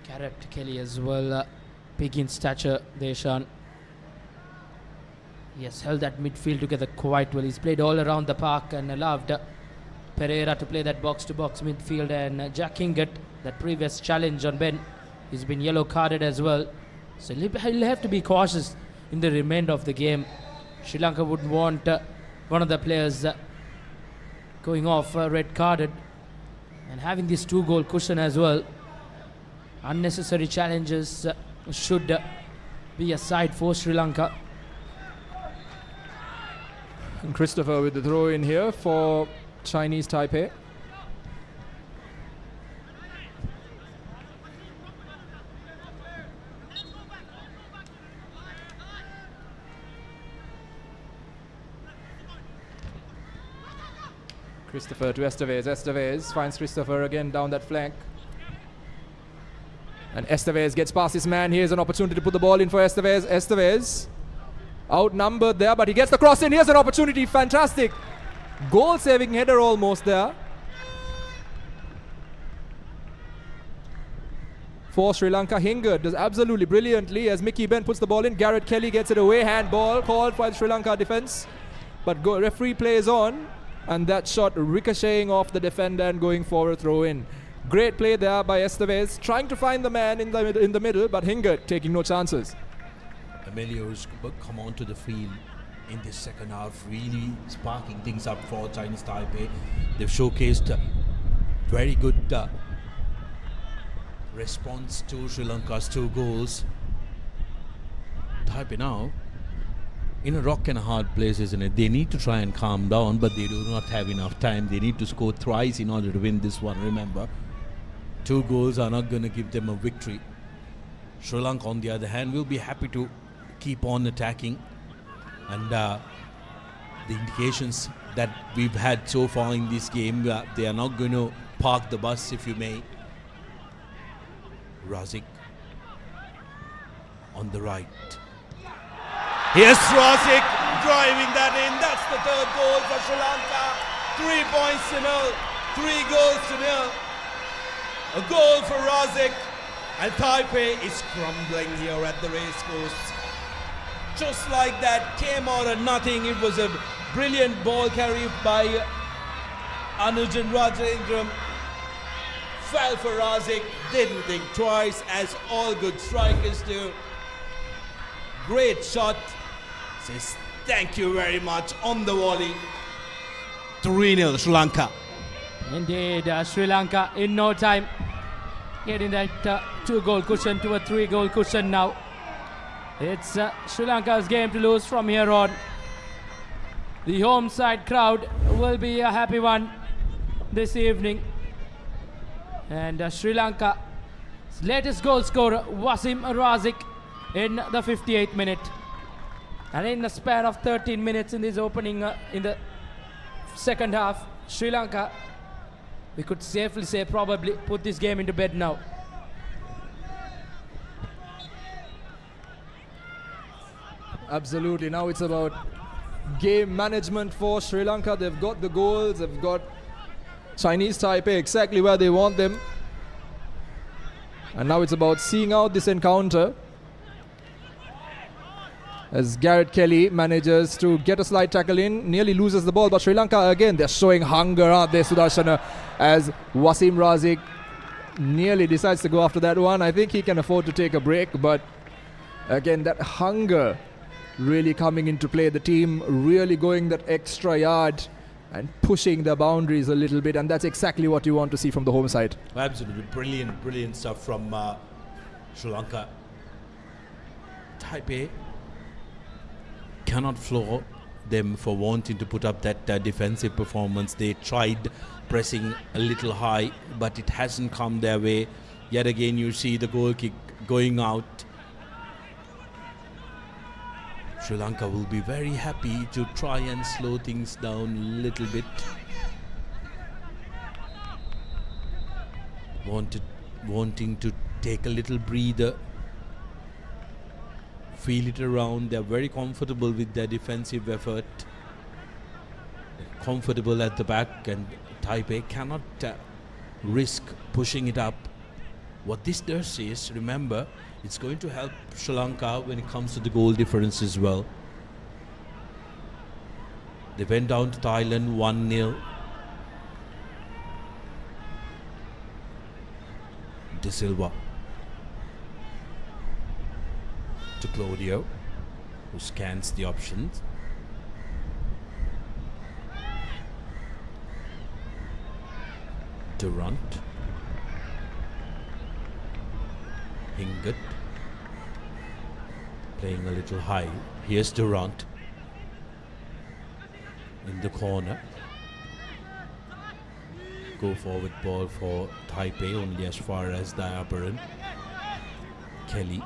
Speaker 18: Garrett Kelly as well, big in stature, Deshan. He has held that midfield together quite well. He's played all around the park and allowed Pereira to play that box-to-box midfield. And Jack Hingert, that previous challenge on Ben, he's been yellow carded as well. So he'll have to be cautious in the remainder of the game. Sri Lanka would want one of the players going off red carded, and having this 2-goal cushion as well. Unnecessary challenges should be aside for Sri Lanka.
Speaker 15: And Christopher with the throw in here for Chinese Taipei. Christopher to Estevez. Estevez finds Christopher again down that flank. And Estevez gets past his man. Here's an opportunity to put the ball in for Estevez. Estevez outnumbered there, but he gets the cross in. Here's an opportunity. Fantastic. Goal-saving header almost there for Sri Lanka. Hingert does absolutely brilliantly as Mickey Ben puts the ball in. Garrett Kelly gets it away. Handball called by the Sri Lanka defense. But referee plays on. And that shot ricocheting off the defender and going for a throw-in. Great play there by Estevez, trying to find the man in the middle, but Hingert taking no chances.
Speaker 16: Emilio's come onto the field in this second half, really sparking things up for Chinese Taipei. They've showcased very good response to Sri Lanka's 2 goals. Taipei now in a rock and a hard place, isn't it? They need to try and calm down, but they do not have enough time. They need to score thrice in order to win this one, remember. 2 goals are not going to give them a victory. Sri Lanka, on the other hand, will be happy to keep on attacking. And the indications that we've had so far in this game, they are not going to park the bus, if you may. Razik on the right.
Speaker 19: Here's Razik driving that in. That's the 3rd goal for Sri Lanka. 3 points to 0. 3 goals to 0. A goal for Razik. And Taipei is crumbling here at the racecourse. Just like that, came out of nothing. It was a brilliant ball carry by Anuj and Rajendram. Fell for Razik. Didn't think twice, as all good strikers do. Great shot. Says thank you very much on the volley. 3-0 Sri Lanka.
Speaker 18: Indeed, Sri Lanka in no time getting that 2-goal cushion to a 3-goal cushion now. It's Sri Lanka's game to lose from here on. The home side crowd will be a happy one this evening. And Sri Lanka's latest goal scorer, Wasim Razik, in the 58th minute. And in the span of 13 minutes in this opening, in the second half, Sri Lanka, we could safely say, probably put this game into bed now.
Speaker 15: Absolutely. Now it's about game management for Sri Lanka. They've got the goals. They've got Chinese Taipei exactly where they want them. And now it's about seeing out this encounter as Garrett Kelly manages to get a slide tackle in, nearly loses the ball, but Sri Lanka again, they're showing hunger, aren't they, Sudarshana, as Wasim Razik nearly decides to go after that one. I think he can afford to take a break, but again, that hunger really coming into play. The team really going that extra yard and pushing the boundaries a little bit, and that's exactly what you want to see from the home side.
Speaker 16: Absolutely brilliant stuff from Sri Lanka. Taipei cannot floor them for wanting to put up that defensive performance. They tried pressing a little high, but it hasn't come their way. Yet again, you see the goal kick going out. Sri Lanka will be very happy to try and slow things down a little bit. Wanting to take a little breather, feel it around. They're very comfortable with their defensive effort, comfortable at the back, and Taipei cannot risk pushing it up. What this does is, remember, it's going to help Sri Lanka when it comes to the goal difference as well. They went down to Thailand 1-0. De Silva to Claudio, who scans the options. Durant. Hingat. Playing a little high. Here's Durant in the corner. Go forward ball for Taipei, only as far as Dayaparan. Kelly.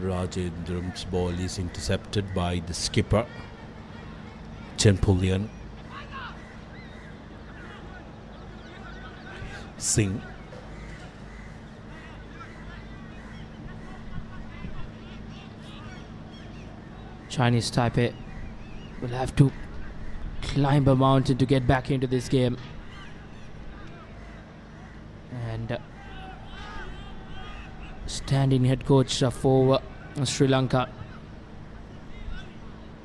Speaker 16: Rajendram's ball is intercepted by the skipper, Chenpulyan. Singh.
Speaker 18: Chinese Taipei will have to climb a mountain to get back into this game. And standing head coach for Sri Lanka,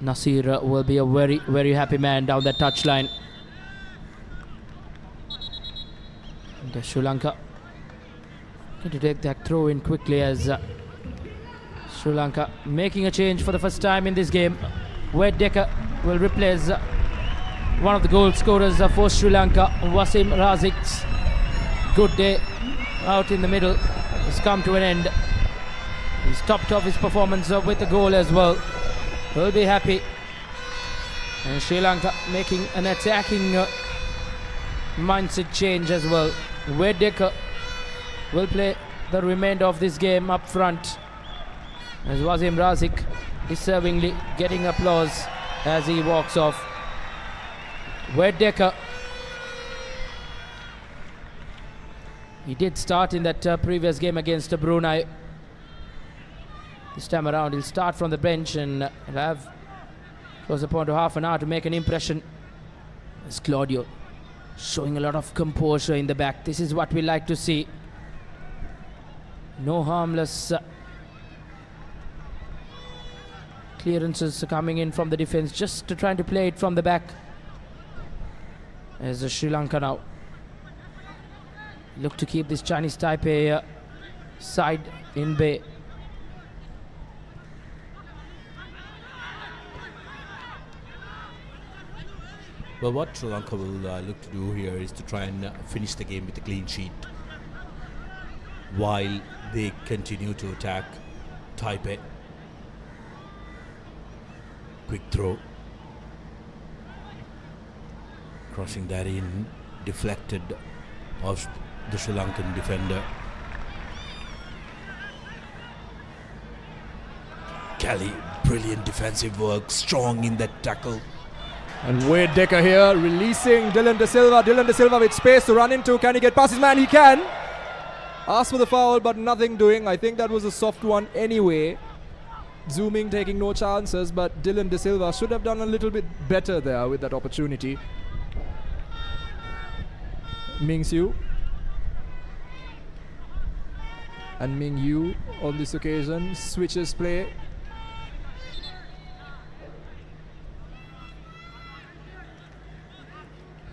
Speaker 18: Nasir, will be a very happy man down that touchline. And Sri Lanka going to take that throw in quickly as Sri Lanka making a change for the first time in this game, where Decker will replace one of the goal scorers for Sri Lanka, Wasim Razik's good day out in the middle has come to an end. He's topped off his performance with a goal as well. He'll be happy. And Sri Lanka making an attacking mindset change as well, where Decker will play the remainder of this game up front, as Wasim Razik deservingly getting applause as he walks off. Where Decker, he did start in that previous game against Brunei. This time around he'll start from the bench and he'll have close upon to half an hour to make an impression. As Claudio showing a lot of composure in the back. This is what we like to see. No harmless clearances coming in from the defense, just trying to play it from the back. As Sri Lanka now look to keep this Chinese Taipei side in bay.
Speaker 16: Well, what Sri Lanka will look to do here is to try and finish the game with a clean sheet while they continue to attack Taipei. Quick throw. Crossing that in, deflected off the Sri Lankan defender. Kelly, brilliant defensive work, strong in that tackle.
Speaker 15: And Wade Decker here releasing Dylan De Silva. Dylan De Silva with space to run into. Can he get past his man? He can. Asked for the foul, but nothing doing. I think that was a soft one anyway. Zooming, taking no chances, but Dylan De Silva should have done a little bit better there with that opportunity. Ming-Siu. And Ming-Yu on this occasion switches play.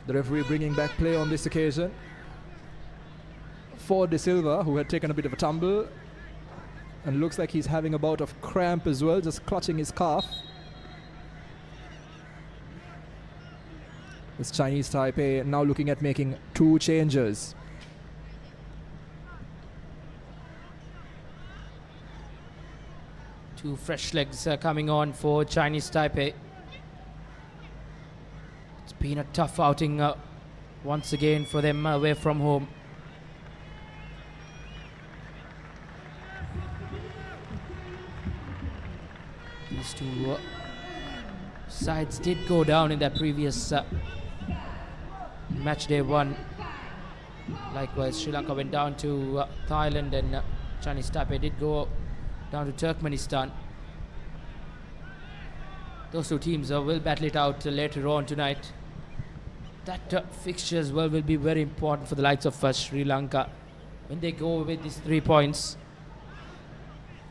Speaker 15: The referee bringing back play on this occasion for De Silva, who had taken a bit of a tumble and looks like he's having a bout of cramp as well, just clutching his calf. This Chinese Taipei now looking at making 2 changes.
Speaker 18: Two fresh legs coming on for Chinese Taipei. It's been a tough outing once again for them away from home. These two sides did go down in that previous match day 1. Likewise, Sri Lanka went down to Thailand, and Chinese Taipei did go down to Turkmenistan. Those two teams will battle it out later on tonight. That fixture as well will be very important for the likes of Sri Lanka when they go with these 3 points.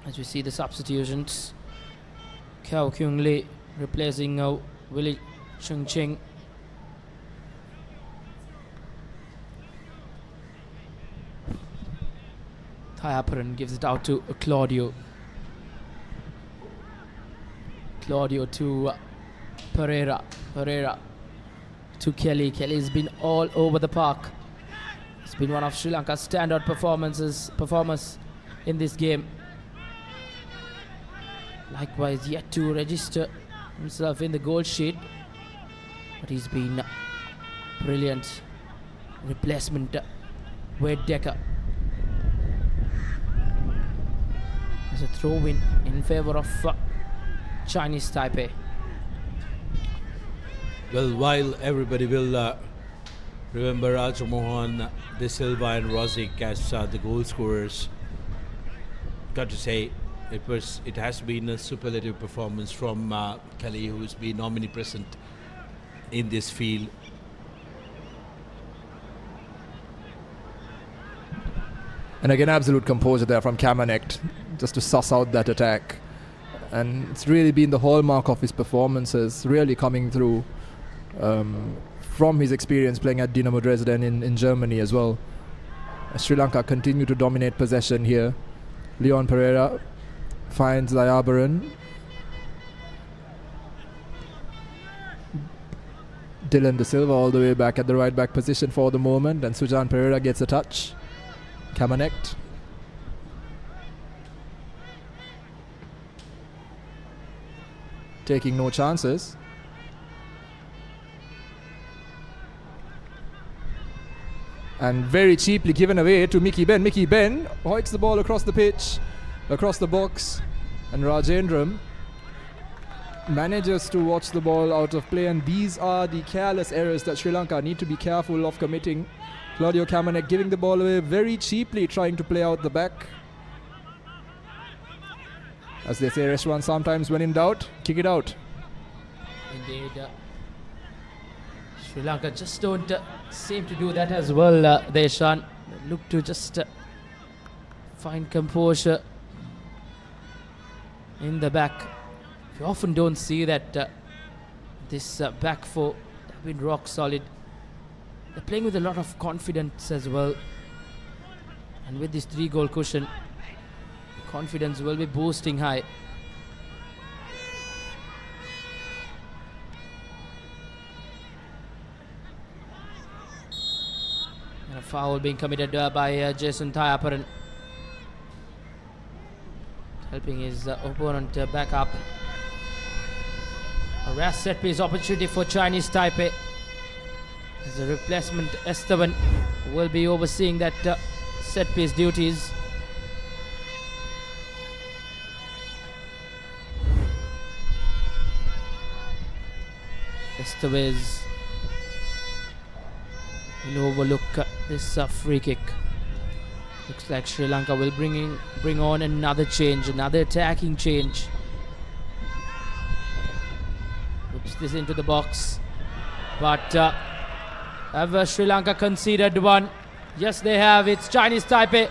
Speaker 18: As we see the substitutions, Kao Kyung Lee replacing Willie Chung Ching. Thayaparan gives it out to Claudio. Claudio to Pereira. Pereira to Kelly. Kelly's been all over the park. It's been one of Sri Lanka's standout performers in this game. Likewise, yet to register himself in the goal sheet, but he's been brilliant. Replacement Wade Decker. There's a throw-in in favor of Chinese Taipei.
Speaker 16: Well, while everybody will remember Raj Mohan, De Silva and Rosic as the goal scorers, got to say it has been a superlative performance from Kelly, who's been omnipresent in this field.
Speaker 15: And again, absolute composure there from Kamenek, just to suss out that attack. And it's really been the hallmark of his performances, really coming through from his experience playing at Dinamo Dresden in Germany as well. Sri Lanka continue to dominate possession here. Leon Pereira finds Dayabaran. Dylan De Silva all the way back at the right back position for the moment, and Sujan Pereira gets a touch. Kamenek. Taking no chances. And very cheaply given away to Mickey Ben. Mickey Ben hoiks the ball across the pitch, across the box, and Rajendram manages to watch the ball out of play, and these are the careless errors that Sri Lanka need to be careful of committing. Claudio Kamenek giving the ball away very cheaply, trying to play out the back. As they say, Reshwan, sometimes when in doubt, kick it out.
Speaker 18: Indeed. Sri Lanka just don't seem to do that as well, Deshan. Look to just find composure in the back. You often don't see that this back four have been rock solid. They're playing with a lot of confidence as well. And with this 3-goal cushion, confidence will be boosting high. And a foul being committed by Jason Thayaparan, helping his opponent back up. A rare set piece opportunity for Chinese Taipei. As a replacement, Esteban will be overseeing that set piece duties. Estevez will overlook this free kick. Looks like Sri Lanka will bring on another change, another attacking change. Whips this into the box, but Have Sri Lanka conceded one? Yes, they have. It's Chinese Taipei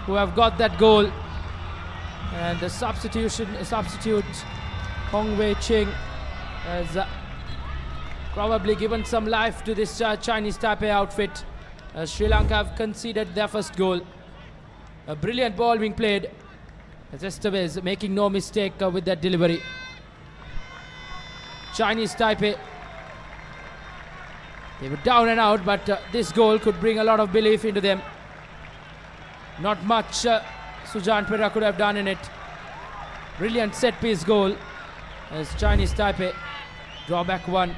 Speaker 18: who have got that goal. And the substitute Hong Wei Ching has probably given some life to this Chinese Taipei outfit. Sri Lanka have conceded their first goal. A brilliant ball being played. As Estevez making no mistake with that delivery. Chinese Taipei, they were down and out, but this goal could bring a lot of belief into them. Not much Sujan Pereira could have done in it. Brilliant set piece goal as Chinese Taipei draw back one.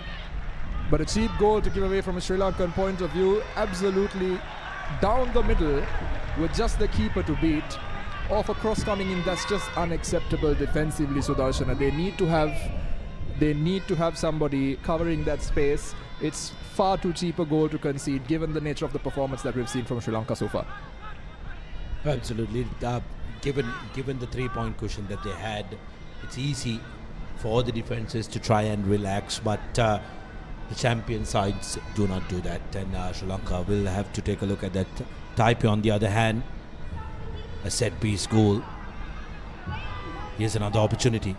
Speaker 15: But a cheap goal to give away from a Sri Lankan point of view. Absolutely down the middle with just the keeper to beat. Off a cross coming in, that's just unacceptable defensively, Sudarshana. They need to have somebody covering that space. It's far too cheap a goal to concede given the nature of the performance that we've seen from Sri Lanka so far.
Speaker 16: Absolutely. Given the 3-point cushion that they had, it's easy for the defenses to try and relax, but the champion sides do not do that, and Sri Lanka will have to take a look at that. Taipei, on the other hand, a set piece goal. Here's another opportunity.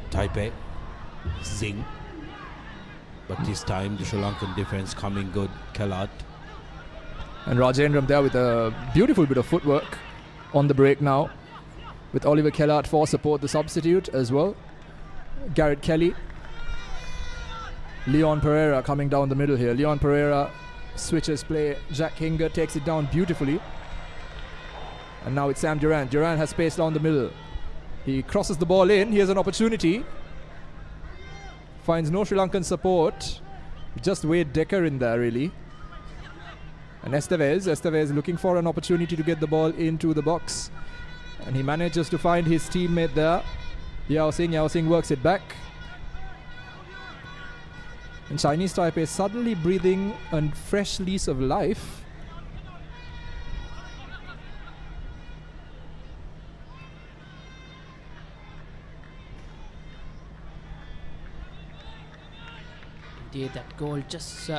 Speaker 16: Taipei, Singh, but this time the Sri Lankan defense coming good. Kellat.
Speaker 15: And Rajendram there with a beautiful bit of footwork on the break now, with Oliver Kellat for support, the substitute as well. Garrett Kelly. Leon Pereira coming down the middle here. Leon Pereira switches play. Jack Hinger takes it down beautifully. And now it's Sam Durant. Durant has space down the middle. He crosses the ball in. Here's an opportunity. Finds no Sri Lankan support. Just Wade Decker in there, really. And Estevez looking for an opportunity to get the ball into the box. And he manages to find his teammate there. Yao Singh works it back. And Chinese Taipei suddenly breathing a fresh lease of life.
Speaker 18: Indeed, that goal just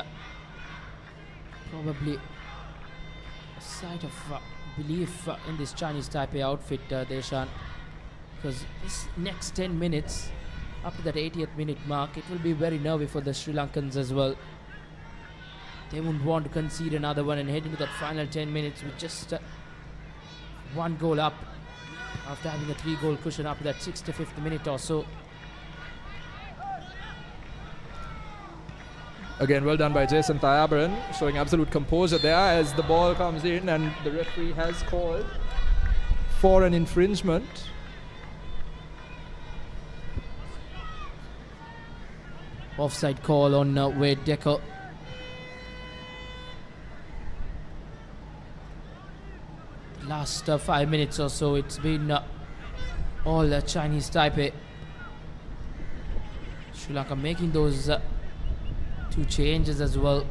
Speaker 18: probably a sight of belief in this Chinese Taipei outfit, Deshan. Because this next 10 minutes, up to that 80th minute mark, it will be very nervy for the Sri Lankans as well. They wouldn't want to concede another one and head into that final 10 minutes with just one goal up after having a 3-goal cushion up to that 65th minute or so.
Speaker 15: Again, well done by Jason Thayabaran, showing absolute composure there as the ball comes in and the referee has called for an infringement.
Speaker 18: Offside call on Wade Decker. Last 5 minutes or so, it's been all Chinese Taipei. Sri Lanka making those 2 changes as well.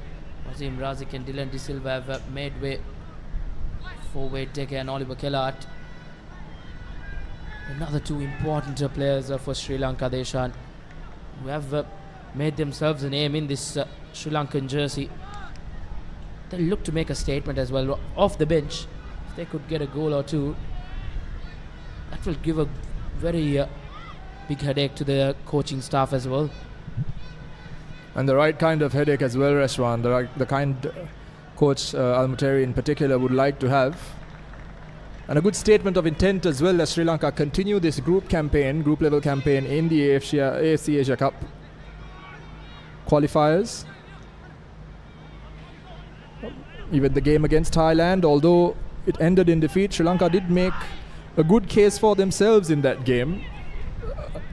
Speaker 18: Wasim Razik and Dylan De Silva have made way for Wade Decker and Oliver Kellat. Another 2 important players for Sri Lanka, Deshan, who have made themselves a name in this Sri Lankan jersey. They look to make a statement as well off the bench. If they could get a goal or 2, that will give a very big headache to the coaching staff as well.
Speaker 15: And the right kind of headache as well, Reshwan. The kind coach Al-Muteri in particular would like to have. And a good statement of intent as well as Sri Lanka continue this group level campaign in the AFC Asia Cup qualifiers. Even the game against Thailand, although it ended in defeat, Sri Lanka did make a good case for themselves in that game.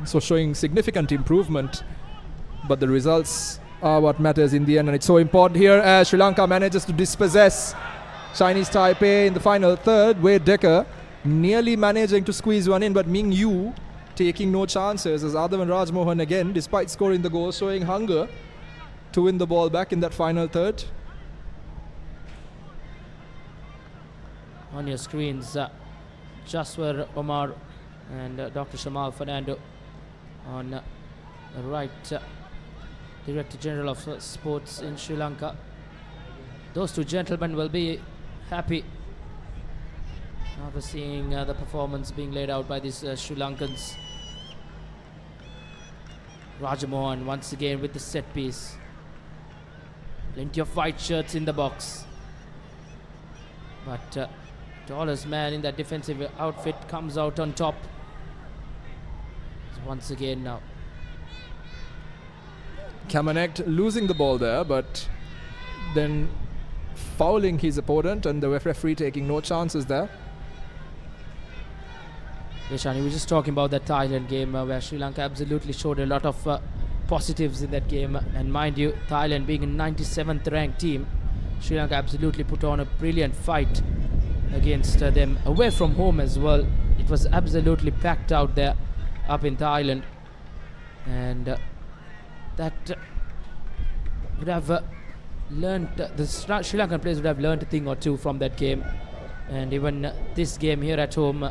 Speaker 15: So showing significant improvement. But the results are what matters in the end, and it's so important here as Sri Lanka manages to dispossess Chinese Taipei in the final third. Wade Decker nearly managing to squeeze one in, but Ming Yu taking no chances as Adavan Rajmohan again, despite scoring the goal, showing hunger to win the ball back in that final third.
Speaker 18: On your screens, Jaswar Omar and Dr. Shamal Fernando on the right Director General of Sports in Sri Lanka. Those two gentlemen will be happy after seeing the performance being laid out by these Sri Lankans. Rajamohan once again with the set piece. Plenty of white shirts in the box. But tallest man in that defensive outfit comes out on top. Once again now.
Speaker 15: Kamanek losing the ball there, but then fouling his opponent, and the referee taking no chances there.
Speaker 18: Shani, we were just talking about that Thailand game where Sri Lanka absolutely showed a lot of positives in that game. And mind you, Thailand being a 97th ranked team, Sri Lanka absolutely put on a brilliant fight against them away from home as well. It was absolutely packed out there up in Thailand. And that would have learned, the Sri Lankan players would have learned a thing or two from that game. And even this game here at home,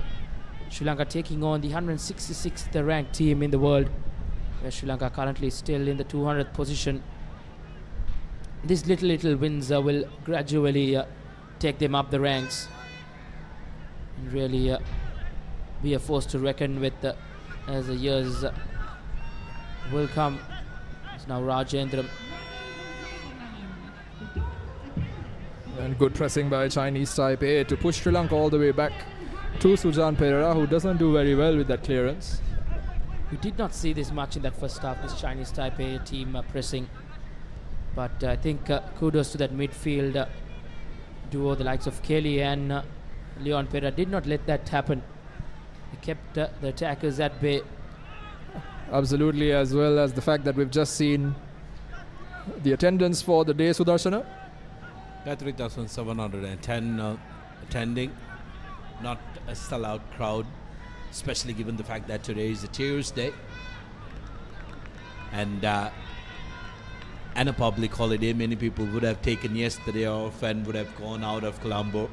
Speaker 18: Sri Lanka taking on the 166th ranked team in the world, where Sri Lanka currently still in the 200th position. These little wins will gradually take them up the ranks and really be a force to reckon with as the years will come. It's now Rajendram.
Speaker 15: And good pressing by Chinese Taipei to push Sri Lanka all the way back to Sujan Pereira, who doesn't do very well with that clearance.
Speaker 18: We did not see this much in that first half, this Chinese Taipei team pressing. But I think kudos to that midfield duo, the likes of Kelly and Leon Pereira did not let that happen. They kept the attackers at bay.
Speaker 15: Absolutely, as well as the fact that we've just seen the attendance for the day, Sudarshana.
Speaker 16: 3,710 attending. Not a sellout crowd, especially given the fact that today is a Tuesday and a public holiday. Many people would have taken yesterday off and would have gone out of Colombo,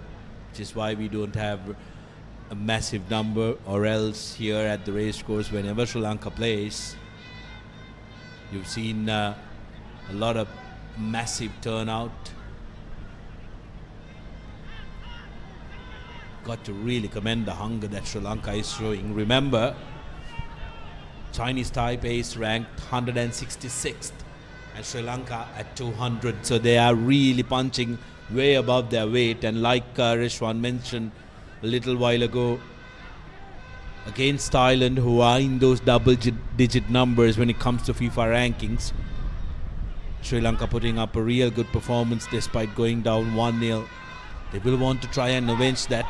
Speaker 16: which is why we don't have a massive number, or else here at the racecourse whenever Sri Lanka plays, you've seen a lot of massive turnout. Got to really commend the hunger that Sri Lanka is showing. Remember, Chinese Taipei is ranked 166th and Sri Lanka at 200, so they are really punching way above their weight. And like Rishwan mentioned a little while ago, against Thailand, who are in those double-digit numbers when it comes to FIFA rankings, Sri Lanka putting up a real good performance despite going down 1-0. They will want to try and avenge that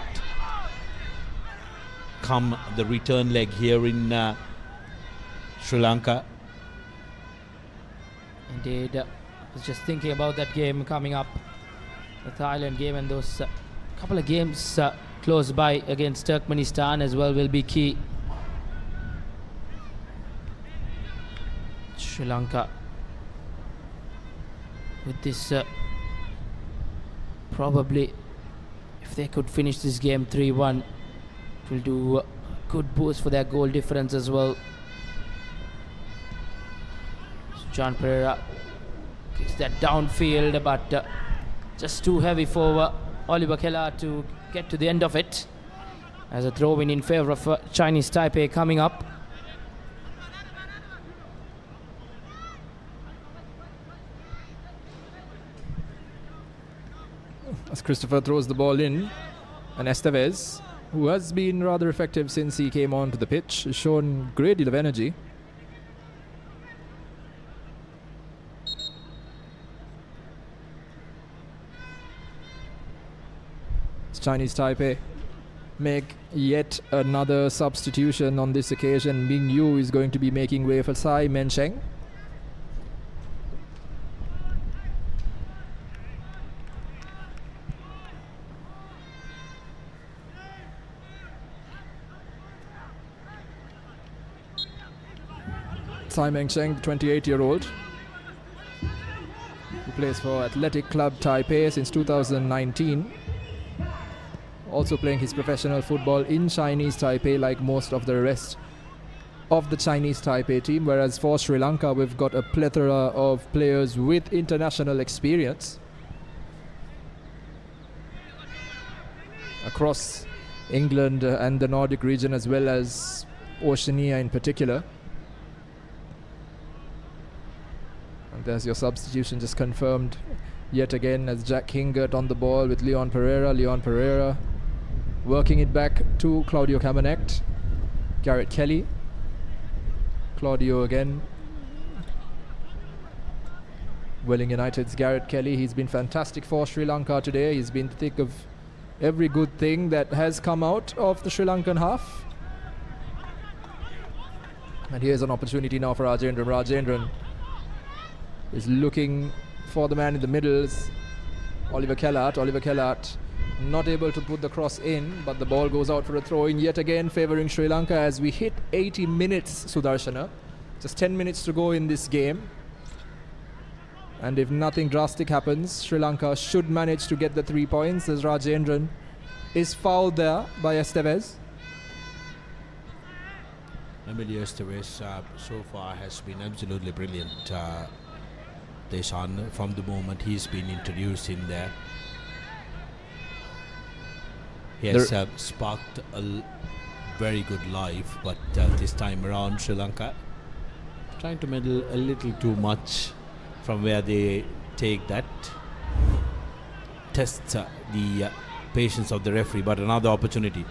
Speaker 16: come the return leg here in Sri Lanka.
Speaker 18: Indeed, I was just thinking about that game coming up, the Thailand game, and those couple of games close by against Turkmenistan as well will be key. Sri Lanka with this probably, if they could finish this game 3-1, it will do a good boost for their goal difference as well. So John Pereira kicks that downfield, but just too heavy for Oliver Keller to get to the end of it, as a throw-in in favor of Chinese Taipei coming up.
Speaker 15: As Christopher throws the ball in, and Estevez, who has been rather effective since he came onto the pitch, has shown a great deal of energy. Chinese Taipei make yet another substitution on this occasion. Ming Yu is going to be making way for Tsai Mencheng. Tsai Mencheng, the 28-year-old, who plays for Athletic Club Taipei since 2019. Also playing his professional football in Chinese Taipei like most of the rest of the Chinese Taipei team, whereas for Sri Lanka we've got a plethora of players with international experience across England and the Nordic region, as well as Oceania in particular. And there's your substitution just confirmed yet again as Jack Hingert on the ball with Leon Pereira. Leon Pereira working it back to Claudio Camanecht. Garrett Kelly. Claudio again. Welling United's Garrett Kelly. He's been fantastic for Sri Lanka today. He's been the thick of every good thing that has come out of the Sri Lankan half. And here's an opportunity now for Rajendran. Rajendran is looking for the man in the middle. Oliver Kellart. Oliver Kellart not able to put the cross in, but the ball goes out for a throw-in yet again, favouring Sri Lanka as we hit 80 minutes, Sudarshana. Just 10 minutes to go in this game. And if nothing drastic happens, Sri Lanka should manage to get the 3 points as Rajendran is fouled there by Estevez.
Speaker 16: Emilio Estevez so far has been absolutely brilliant. Deshan, from the moment he's been introduced in there. He has sparked a very good life, but this time around Sri Lanka trying to meddle a little too much from where they take that. Tests the patience of the referee, but another opportunity.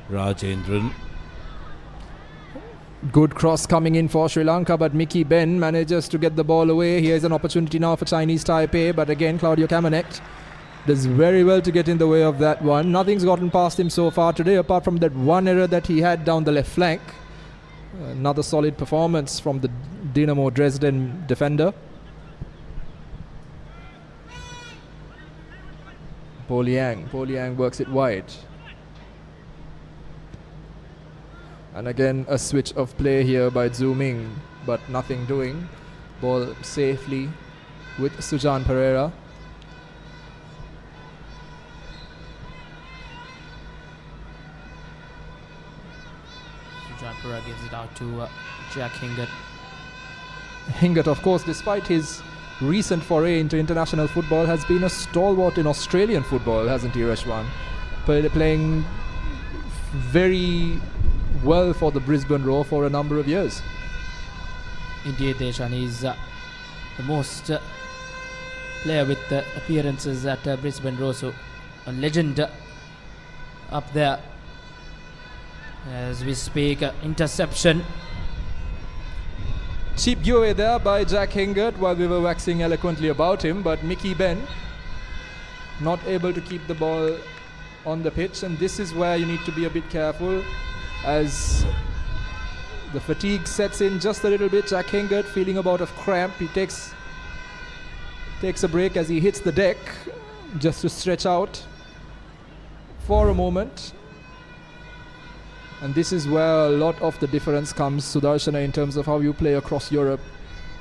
Speaker 16: Rajendran.
Speaker 15: Good cross coming in for Sri Lanka, but Mickey Ben manages to get the ball away. Here's an opportunity now for Chinese Taipei, but again Claudio Camanecht does very well to get in the way of that one. Nothing's gotten past him so far today, apart from that one error that he had down the left flank. Another solid performance from the Dynamo Dresden defender. Poliang works it wide. And again a switch of play here by Zhu Ming, but nothing doing. Ball safely with Sujan Pereira.
Speaker 18: Sujan Pereira gives it out to Jack Hingert.
Speaker 15: Hingert, of course, despite his recent foray into international football, has been a stalwart in Australian football, hasn't he, Reshwan? Playing very well for the Brisbane Roar for a number of years.
Speaker 18: Indeed, Deshan is the most player with appearances at Brisbane Roar, so a legend up there. As we speak, interception.
Speaker 15: Cheap giveaway there by Jack Hingert while we were waxing eloquently about him, but Mickey Ben not able to keep the ball on the pitch, and this is where you need to be a bit careful as the fatigue sets in just a little bit. Jack Hingert feeling about of cramp. He takes a break as he hits the deck just to stretch out for a moment. And this is where a lot of the difference comes, Sudarshana, in terms of how you play across Europe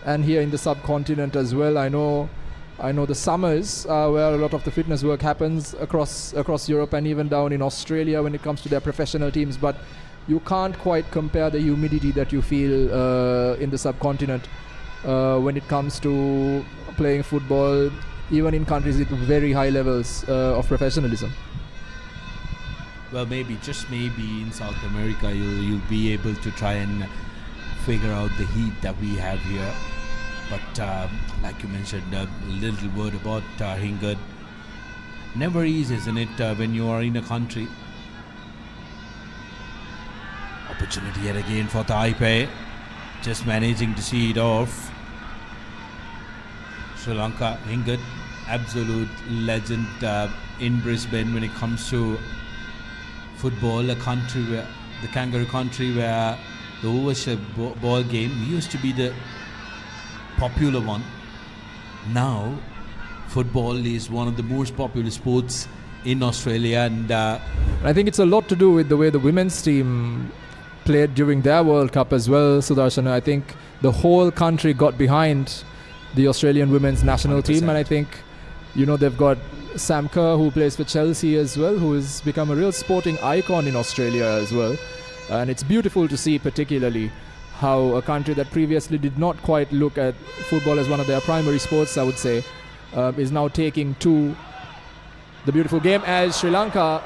Speaker 15: and here in the subcontinent as well. I know the summers where a lot of the fitness work happens across Europe and even down in Australia when it comes to their professional teams, but you can't quite compare the humidity that you feel in the subcontinent when it comes to playing football, even in countries with very high levels of professionalism.
Speaker 16: Well, maybe, just maybe in South America you'll be able to try and figure out the heat that we have here. But like you mentioned, a little word about Hingert. Never easy, isn't it, when you are in a country. Opportunity yet again for Taipei. Just managing to see it off. Sri Lanka, Hingert, absolute legend in Brisbane when it comes to football, a country where the kangaroo country where the overshare ball game used to be the popular one. Now football is one of the most popular sports in Australia, and
Speaker 15: I think it's a lot to do with the way the women's team played during their World Cup as well, Sudarshana. I think the whole country got behind the Australian women's national 100%. Team, and I think they've got Sam Kerr, who plays for Chelsea as well, who has become a real sporting icon in Australia as well. And it's beautiful to see particularly how a country that previously did not quite look at football as one of their primary sports, I would say, is now taking to the beautiful game, as Sri Lanka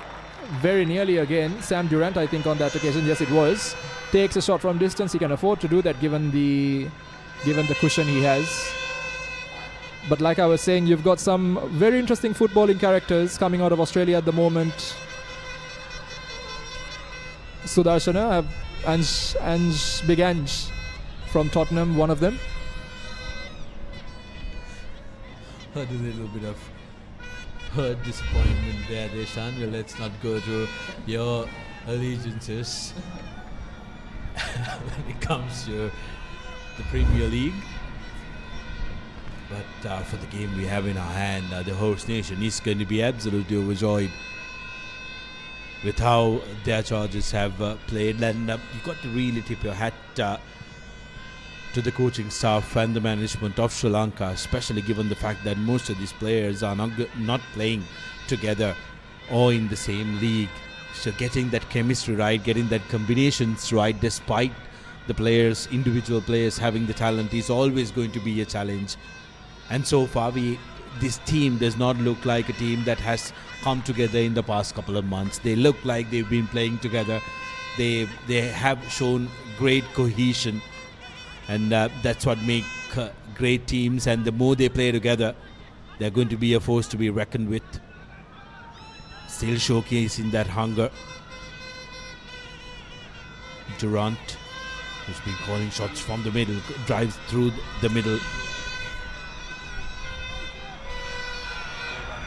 Speaker 15: very nearly again, Sam Durrant I think on that occasion, yes it was, takes a shot from distance. He can afford to do that given the cushion he has. But like I was saying, you've got some very interesting footballing characters coming out of Australia at the moment. Sudarshana, Big Ange from Tottenham, one of them.
Speaker 16: Heard a little bit of disappointment there, Deshan. Well, let's not go to your allegiances when it comes to the Premier League. But for the game we have in our hand, the host nation is going to be absolutely overjoyed with how their Chargers have played, and you've got to really tip your hat to the coaching staff and the management of Sri Lanka, especially given the fact that most of these players are not playing together or in the same league. So getting that chemistry right, getting that combinations right, despite the individual players having the talent, is always going to be a challenge. And so far, this team does not look like a team that has come together in the past couple of months. They look like they've been playing together. They have shown great cohesion, and that's what makes great teams. And the more they play together, they're going to be a force to be reckoned with. Still showcasing that hunger. Durant, who's been calling shots from the middle, drives through the middle.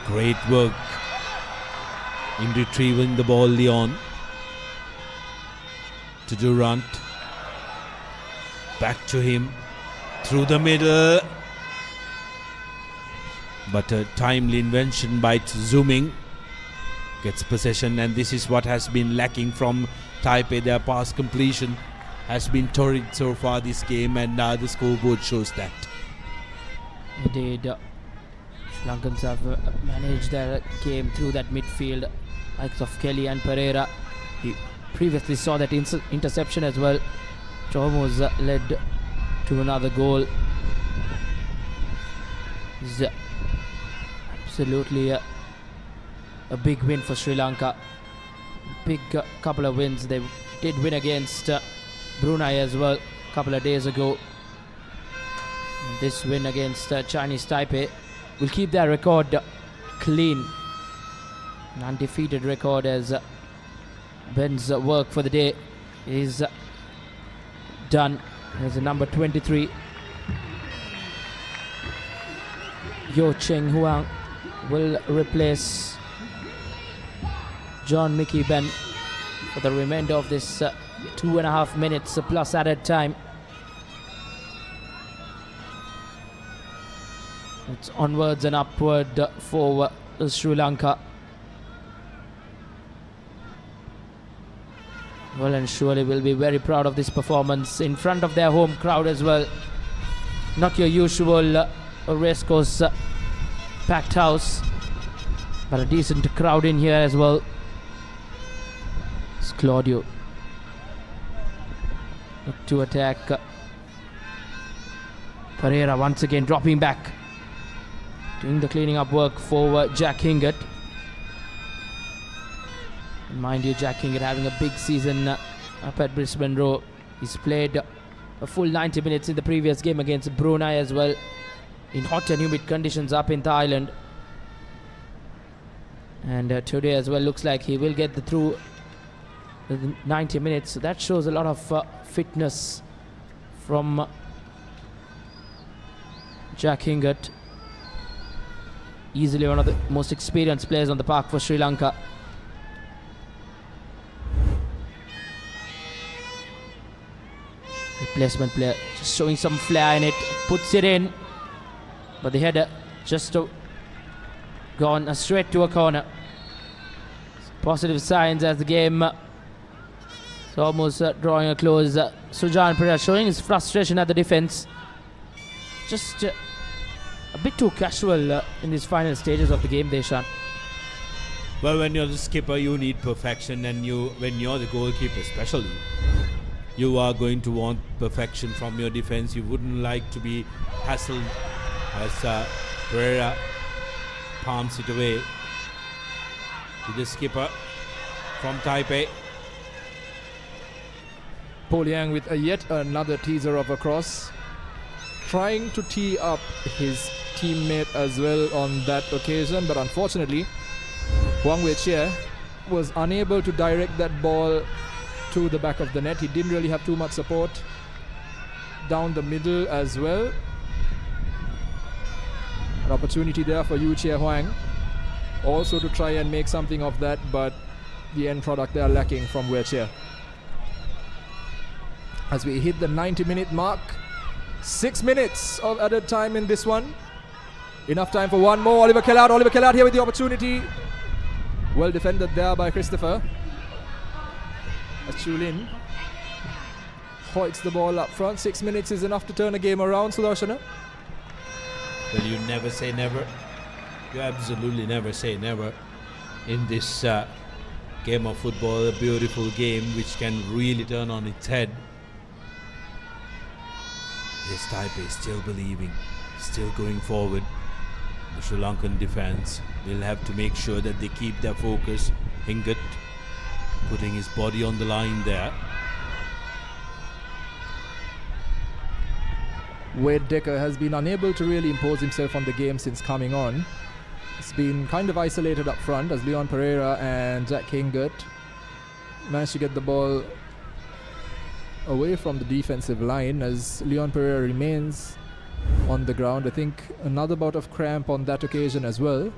Speaker 16: Great work in retrieving the ball, Leon. To Durant. Back to him. Through the middle. But a timely invention by Zooming. Gets possession, and this is what has been lacking from Taipei. Their pass completion has been torrid so far this game, and the scoreboard shows that.
Speaker 18: Indeed. Sri Lankans have managed their game through that midfield, likes of Kelly and Pereira. We previously saw that interception as well, which almost led to another goal. It's absolutely a big win for Sri Lanka. Big couple of wins. They did win against Brunei as well a couple of days ago. And this win against Chinese Taipei will keep their record clean. An undefeated record, as Ben's work for the day is done. As a number 23, Yo Cheng Huang will replace John Mickey Ben for the remainder of this 2.5 minutes plus added time. It's onwards and upward for Sri Lanka. Well and surely will be very proud of this performance in front of their home crowd as well. Not your usual racecourse packed house, but a decent crowd in here as well. It's Claudio. Look to attack. Pereira once again dropping back. Doing the cleaning up work for Jack Hingett. And mind you, Jack Hingett having a big season up at Brisbane Roar. He's played a full 90 minutes in the previous game against Brunei as well, in hot and humid conditions up in Thailand. And today as well looks like he will get through the 90 minutes. So that shows a lot of fitness from Jack Hingett. Easily one of the most experienced players on the park for Sri Lanka. Replacement player just showing some flair in it, puts it in, but the header just gone straight to a corner. Positive signs as the game is almost drawing a close. Sujan Pereira showing his frustration at the defense. Just a a bit too casual in these final stages of the game, Deshan.
Speaker 19: Well, when you're the skipper, you need perfection, and when you're the goalkeeper especially, you are going to want perfection from your defense. You wouldn't like to be hassled as Pereira palms it away to the skipper from Taipei.
Speaker 15: Paul Yang with yet another teaser of a cross, trying to tee up his teammate as well on that occasion, but unfortunately Huang Wei-chia was unable to direct that ball to the back of the net. He didn't really have too much support down the middle as well. An opportunity there for Yu Chia Huang also to try and make something of that, but the end product there lacking from Wei-chia. As we hit the 90-minute mark, 6 minutes of added time in this one. Enough time for one more. Oliver Kellard here with the opportunity. Well defended there by Christopher. As Chulin hoiks the ball up front. 6 minutes is enough to turn a game around, Sudarshana.
Speaker 19: Well, you never say never. You absolutely never say never in this game of football. A beautiful game which can really turn on its head. Yes, Taipei still believing, still going forward. The Sri Lankan defense will have to make sure that they keep their focus. Hingat putting his body on the line there.
Speaker 15: Wade Decker has been unable to really impose himself on the game since coming on. He's been kind of isolated up front as Leon Pereira and Jack Hingat managed to get the ball away from the defensive line as Leon Pereira remains on the ground. I think another bout of cramp on that occasion as well.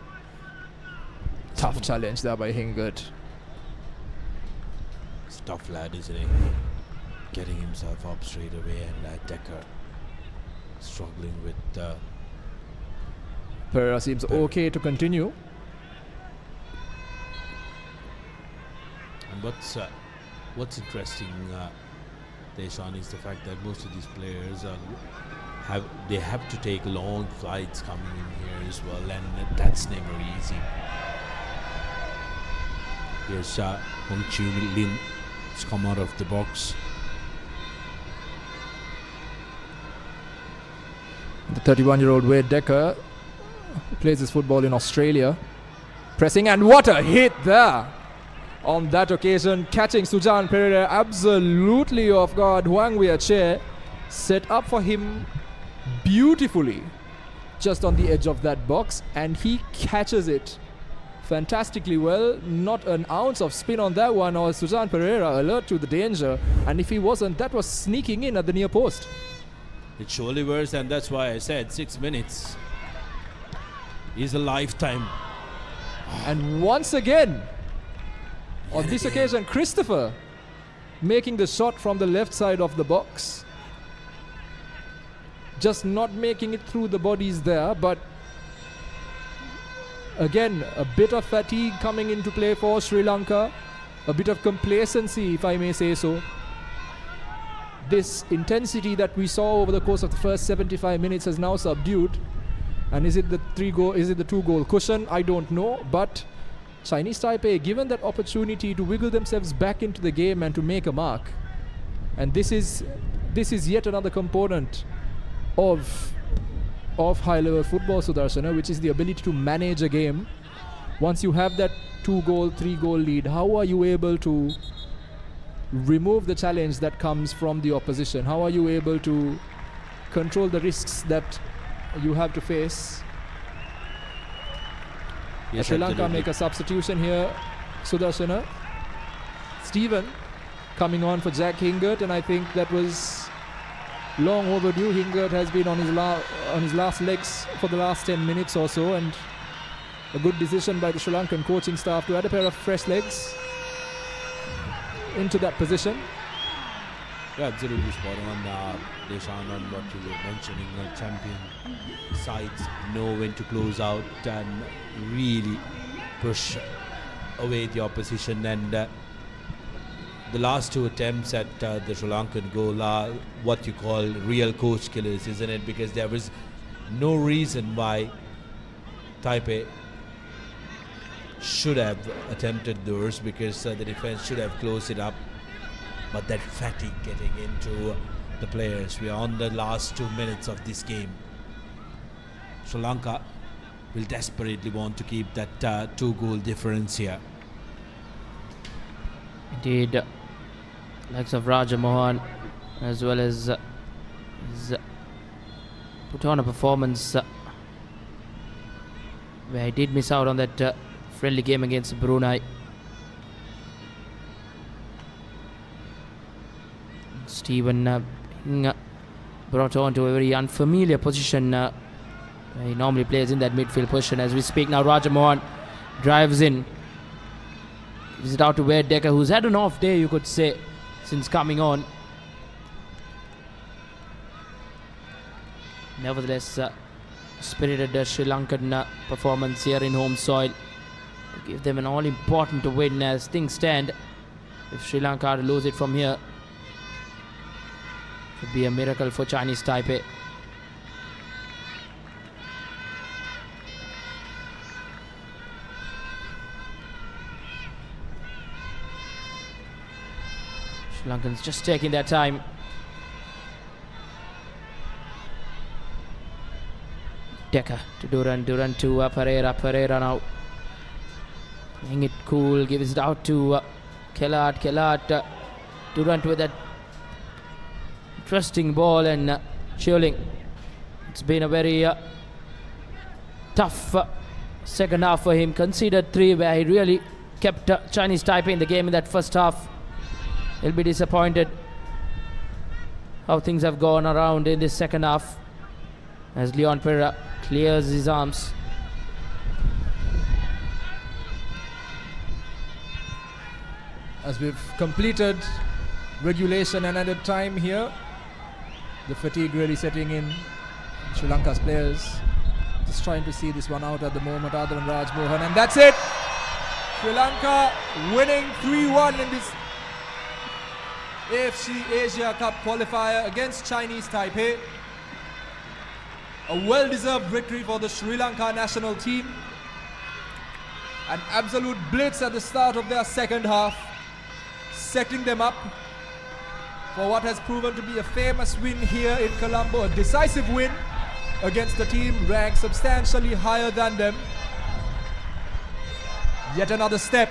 Speaker 15: Tough challenge there by Hingat.
Speaker 19: It's a tough lad, isn't he? Getting himself up straight away, and Decker struggling with
Speaker 15: Pereira seems okay to continue.
Speaker 19: And what's interesting, Deshan, is the fact that most of these players have to take long flights coming in here as well, and that's never easy. Here's Hong Chiu Lin. It's come out of the box.
Speaker 15: The 31-year-old Wade Decker plays his football in Australia. Pressing, and what a hit there! On that occasion, catching Sujan Pereira absolutely off guard. Huang Wei-chia set up for him beautifully just on the edge of that box, and he catches it fantastically well. Not an ounce of spin on that one, or Sujan Pereira alert to the danger, and if he wasn't, that was sneaking in at the near post.
Speaker 19: It surely was, and that's why I said 6 minutes is a lifetime.
Speaker 15: And once again, on this occasion, Christopher making the shot from the left side of the box. Just not making it through the bodies there, but again, a bit of fatigue coming into play for Sri Lanka. A bit of complacency, if I may say so. This intensity that we saw over the course of the first 75 minutes has now subdued. And is it the 2-goal cushion? I don't know, but Chinese Taipei given that opportunity to wiggle themselves back into the game and to make a mark. And this is yet another component of high-level football, Sudarshana, which is the ability to manage a game. Once you have that 2-goal, 3-goal lead, how are you able to remove the challenge that comes from the opposition? How are you able to control the risks that you have to face?
Speaker 19: Yes,
Speaker 15: Sri Lanka
Speaker 19: absolutely.
Speaker 15: make a substitution here, Sudarshana. Stephen coming on for Jack Hingat, and I think that was long overdue. Hingat has been on his last legs for the last 10 minutes or so, and a good decision by the Sri Lankan coaching staff to add a pair of fresh legs into that position.
Speaker 19: Yeah, absolutely spot on, Deshan, on what you were mentioning. Champion sides know when to close out and really push away the opposition. And the last two attempts at the Sri Lankan goal are what you call real coach killers, isn't it? Because there was
Speaker 16: no reason why Taipei should have attempted those, because the defense should have closed it up. But that fatigue getting into the players. We are on the last 2 minutes of this game. Sri Lanka will desperately want to keep that 2-goal difference here.
Speaker 18: Indeed, likes of Raja Mohan, as well as put on a performance where he did miss out on that friendly game against Brunei. Stephen being brought on to a very unfamiliar position. He normally plays in that midfield position. As we speak now, Raja Mohan drives in. Gives it out to Wade Decker, who's had an off day, you could say, since coming on. Nevertheless, spirited Sri Lankan performance here in home soil to give them an all-important win as things stand. If Sri Lanka are to lose it from here, it would be a miracle for Chinese Taipei. Sri Lankans just taking their time. Decker to Duran, Duran to Pereira now. Playing it cool, gives it out to Kellard, Durant with that interesting ball and Chioling. It's been a very tough second half for him. Conceded 3 where he really kept Chinese Taipei in the game in that first half. He'll be disappointed how things have gone around in this second half as Leon Pereira clears his arms.
Speaker 15: As we've completed regulation and added time here, the fatigue really setting in Sri Lanka's players. Just trying to see this one out at the moment, other than Raj Mohan, and that's it. Sri Lanka winning 3-1 in this AFC Asia Cup qualifier against Chinese Taipei. A well-deserved victory for the Sri Lanka national team. An absolute blitz at the start of their second half, setting them up for what has proven to be a famous win here in Colombo, a decisive win against a team ranked substantially higher than them. Yet another step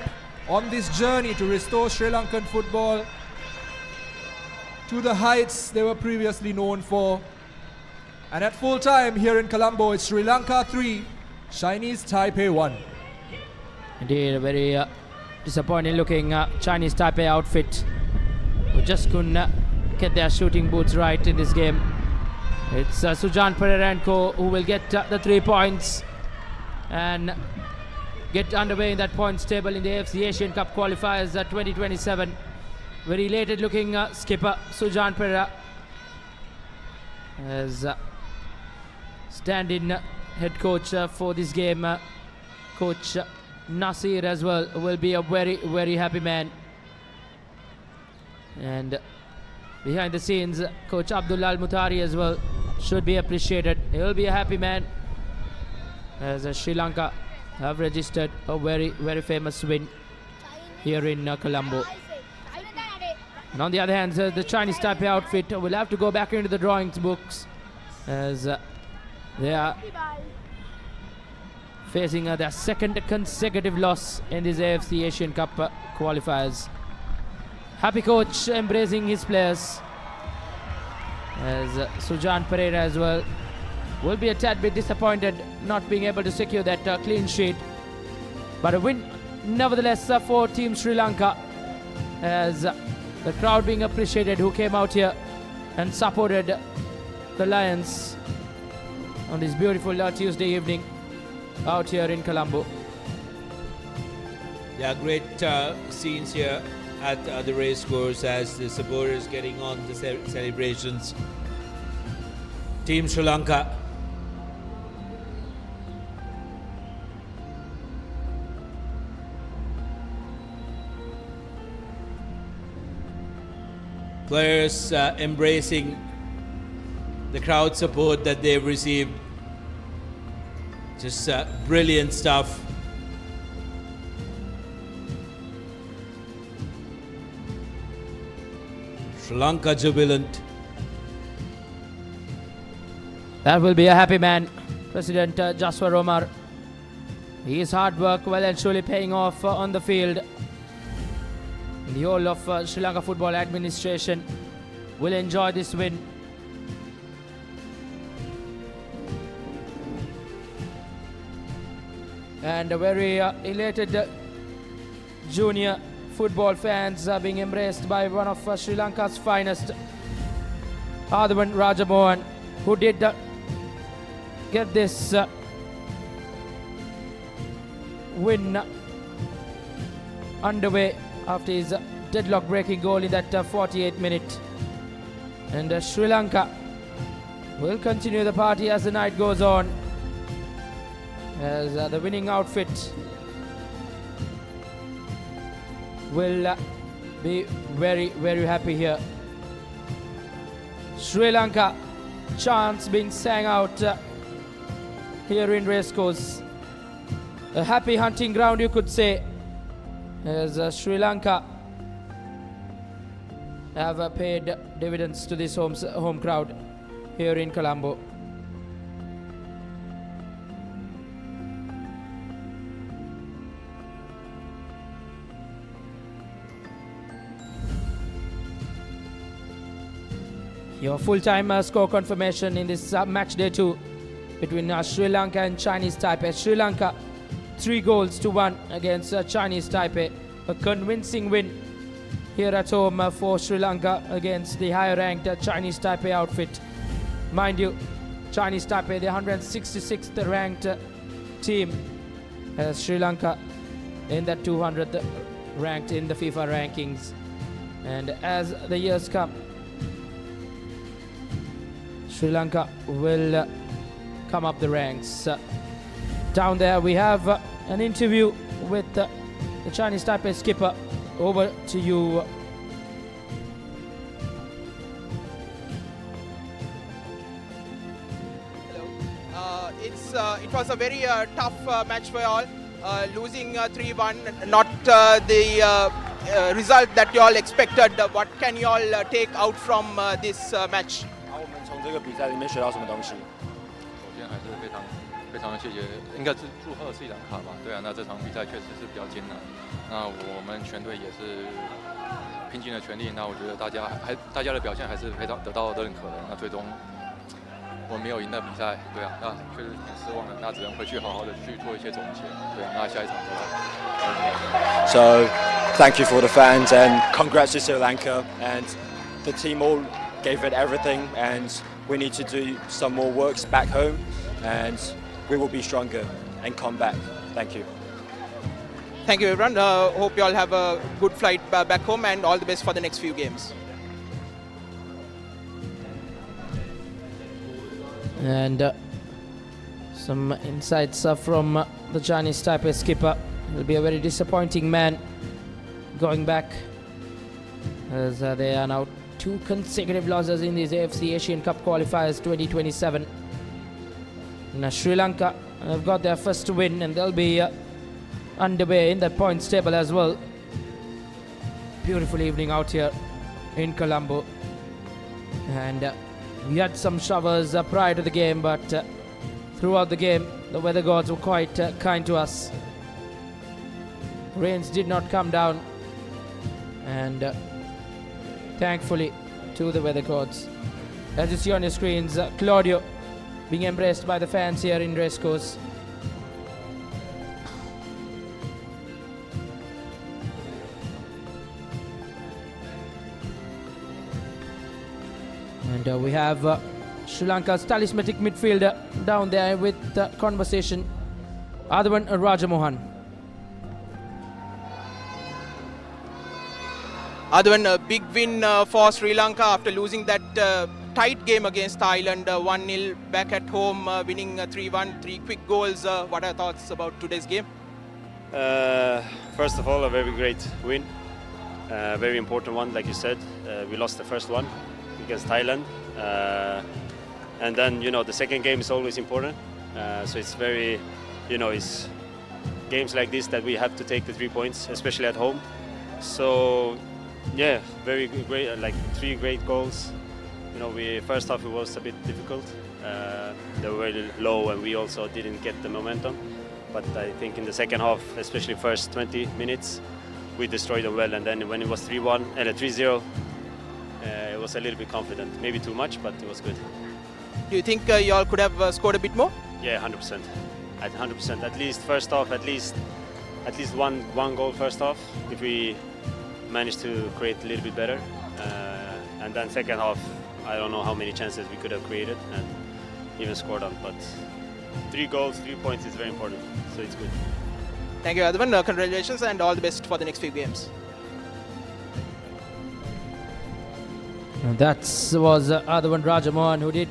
Speaker 15: on this journey to restore Sri Lankan football to the heights they were previously known for. And at full time here in Colombo, it's Sri Lanka 3, Chinese Taipei 1.
Speaker 18: Indeed, a very disappointing looking Chinese Taipei outfit, who just couldn't get their shooting boots right in this game. It's Sujan Pererenko who will get the 3 points and get underway in that points table in the AFC Asian Cup qualifiers 2027. Very elated looking skipper Sujan Pereira, as stand-in head coach for this game, Coach Nasir as well will be a very happy man. And behind the scenes, Coach Abdullah Al-Mutari as well should be appreciated. He will be a happy man, as Sri Lanka have registered a very famous win here in Colombo. And on the other hand, the Chinese Taipei outfit will have to go back into the drawing books, as they are facing their second consecutive loss in this AFC Asian Cup qualifiers. Happy coach embracing his players, as Sujan Pereira as well will be a tad bit disappointed not being able to secure that clean sheet. But a win nevertheless for Team Sri Lanka, as the crowd being appreciated who came out here and supported the Lions on this beautiful Tuesday evening out here in Colombo.
Speaker 16: Yeah, great scenes here at the race course as the supporters getting on the celebrations. Team Sri Lanka players embracing the crowd support that they've received Just brilliant stuff. Sri Lanka jubilant.
Speaker 18: That will be a happy man, President Jaswar Omar. His hard work well and truly paying off on the field. The whole of Sri Lanka football administration will enjoy this win. And a very elated junior football fans are being embraced by one of Sri Lanka's finest, Adhavan Rajamohan, who did get this win underway after his deadlock breaking goal in that 48th minute. And Sri Lanka will continue the party as the night goes on, as the winning outfit will be very, very happy here. Sri Lanka chants being sang out here in Racecourse. A happy hunting ground, you could say, as Sri Lanka have paid dividends to this home crowd here in Colombo. Your full-time score confirmation in this match day 2 between Sri Lanka and Chinese Taipei. Sri Lanka 3-1 against Chinese Taipei. A convincing win here at home for Sri Lanka against the higher-ranked Chinese Taipei outfit. Mind you, Chinese Taipei, the 166th ranked team, as Sri Lanka in that 200th ranked in the FIFA rankings. And as the years come, Sri Lanka will come up the ranks. Down there we have an interview with the Chinese Taipei skipper. Over to you.
Speaker 20: Hello. It was a very tough match for all. Losing 3-1, not the result that you all expected. What can you all take out from this match?
Speaker 21: 从这个比赛里面学到什么东西？
Speaker 22: 首先还是非常的谢谢，应该是祝贺斯里兰卡吧。对啊，那这场比赛确实是比较艰难。那我们全队也是拼尽了全力。那我觉得大家的表现还是非常得到认可的。那最终我们没有赢的比赛，对啊，那确实挺失望的。那只能回去好好的去做一些总结。对啊，那下一场再来。
Speaker 21: So thank you for the fans and congrats to Sri Lanka and the team all gave it everything, and we need to do some more works back home, and we will be stronger and come back. Thank you.
Speaker 20: Thank you, everyone. Hope you all have a good flight back home, and all the best for the next few games.
Speaker 18: And some insights from the Chinese Taipei skipper. He'll be a very disappointing man going back, as they are now 2 consecutive losses in these AFC Asian Cup Qualifiers 2027. Now Sri Lanka have got their first win, and they'll be underway in the points table as well. Beautiful evening out here in Colombo, and we had some showers prior to the game, but throughout the game the weather gods were quite kind to us. Rains did not come down, and thankfully to the weather gods. As you see on your screens, Claudio being embraced by the fans here in Racecourse. And we have Sri Lanka's talismanic midfielder down there with the conversation, Adhavan Rajamohan.
Speaker 20: Adhavan, a big win for Sri Lanka after losing that tight game against Thailand, 1-0 back at home, winning 3-1, 3 quick goals. What are your thoughts about today's game?
Speaker 23: First of all, a very great win, very important one, like you said. We lost the first one against Thailand, and then the second game is always important. So it's very, it's games like this that we have to take the 3 points, especially at home. So yeah, very great, like 3 great goals. First half it was a bit difficult. They were very low and we also didn't get the momentum. But I think in the second half, especially first 20 minutes, we destroyed them well. And then when it was 3-1 and 3-0, it was a little bit confident. Maybe too much, but it was good.
Speaker 20: Do you think you all could have scored a bit more?
Speaker 23: Yeah, 100%. At 100%. At least first half, at least one goal first half. If we managed to create a little bit better, and then second half, I don't know how many chances we could have created and even scored on. But 3 goals, 3 points is very important. So it's good.
Speaker 20: Thank you, Adhavan. Congratulations and all the best for the next few games.
Speaker 18: That was Adhavan Rajamohan who did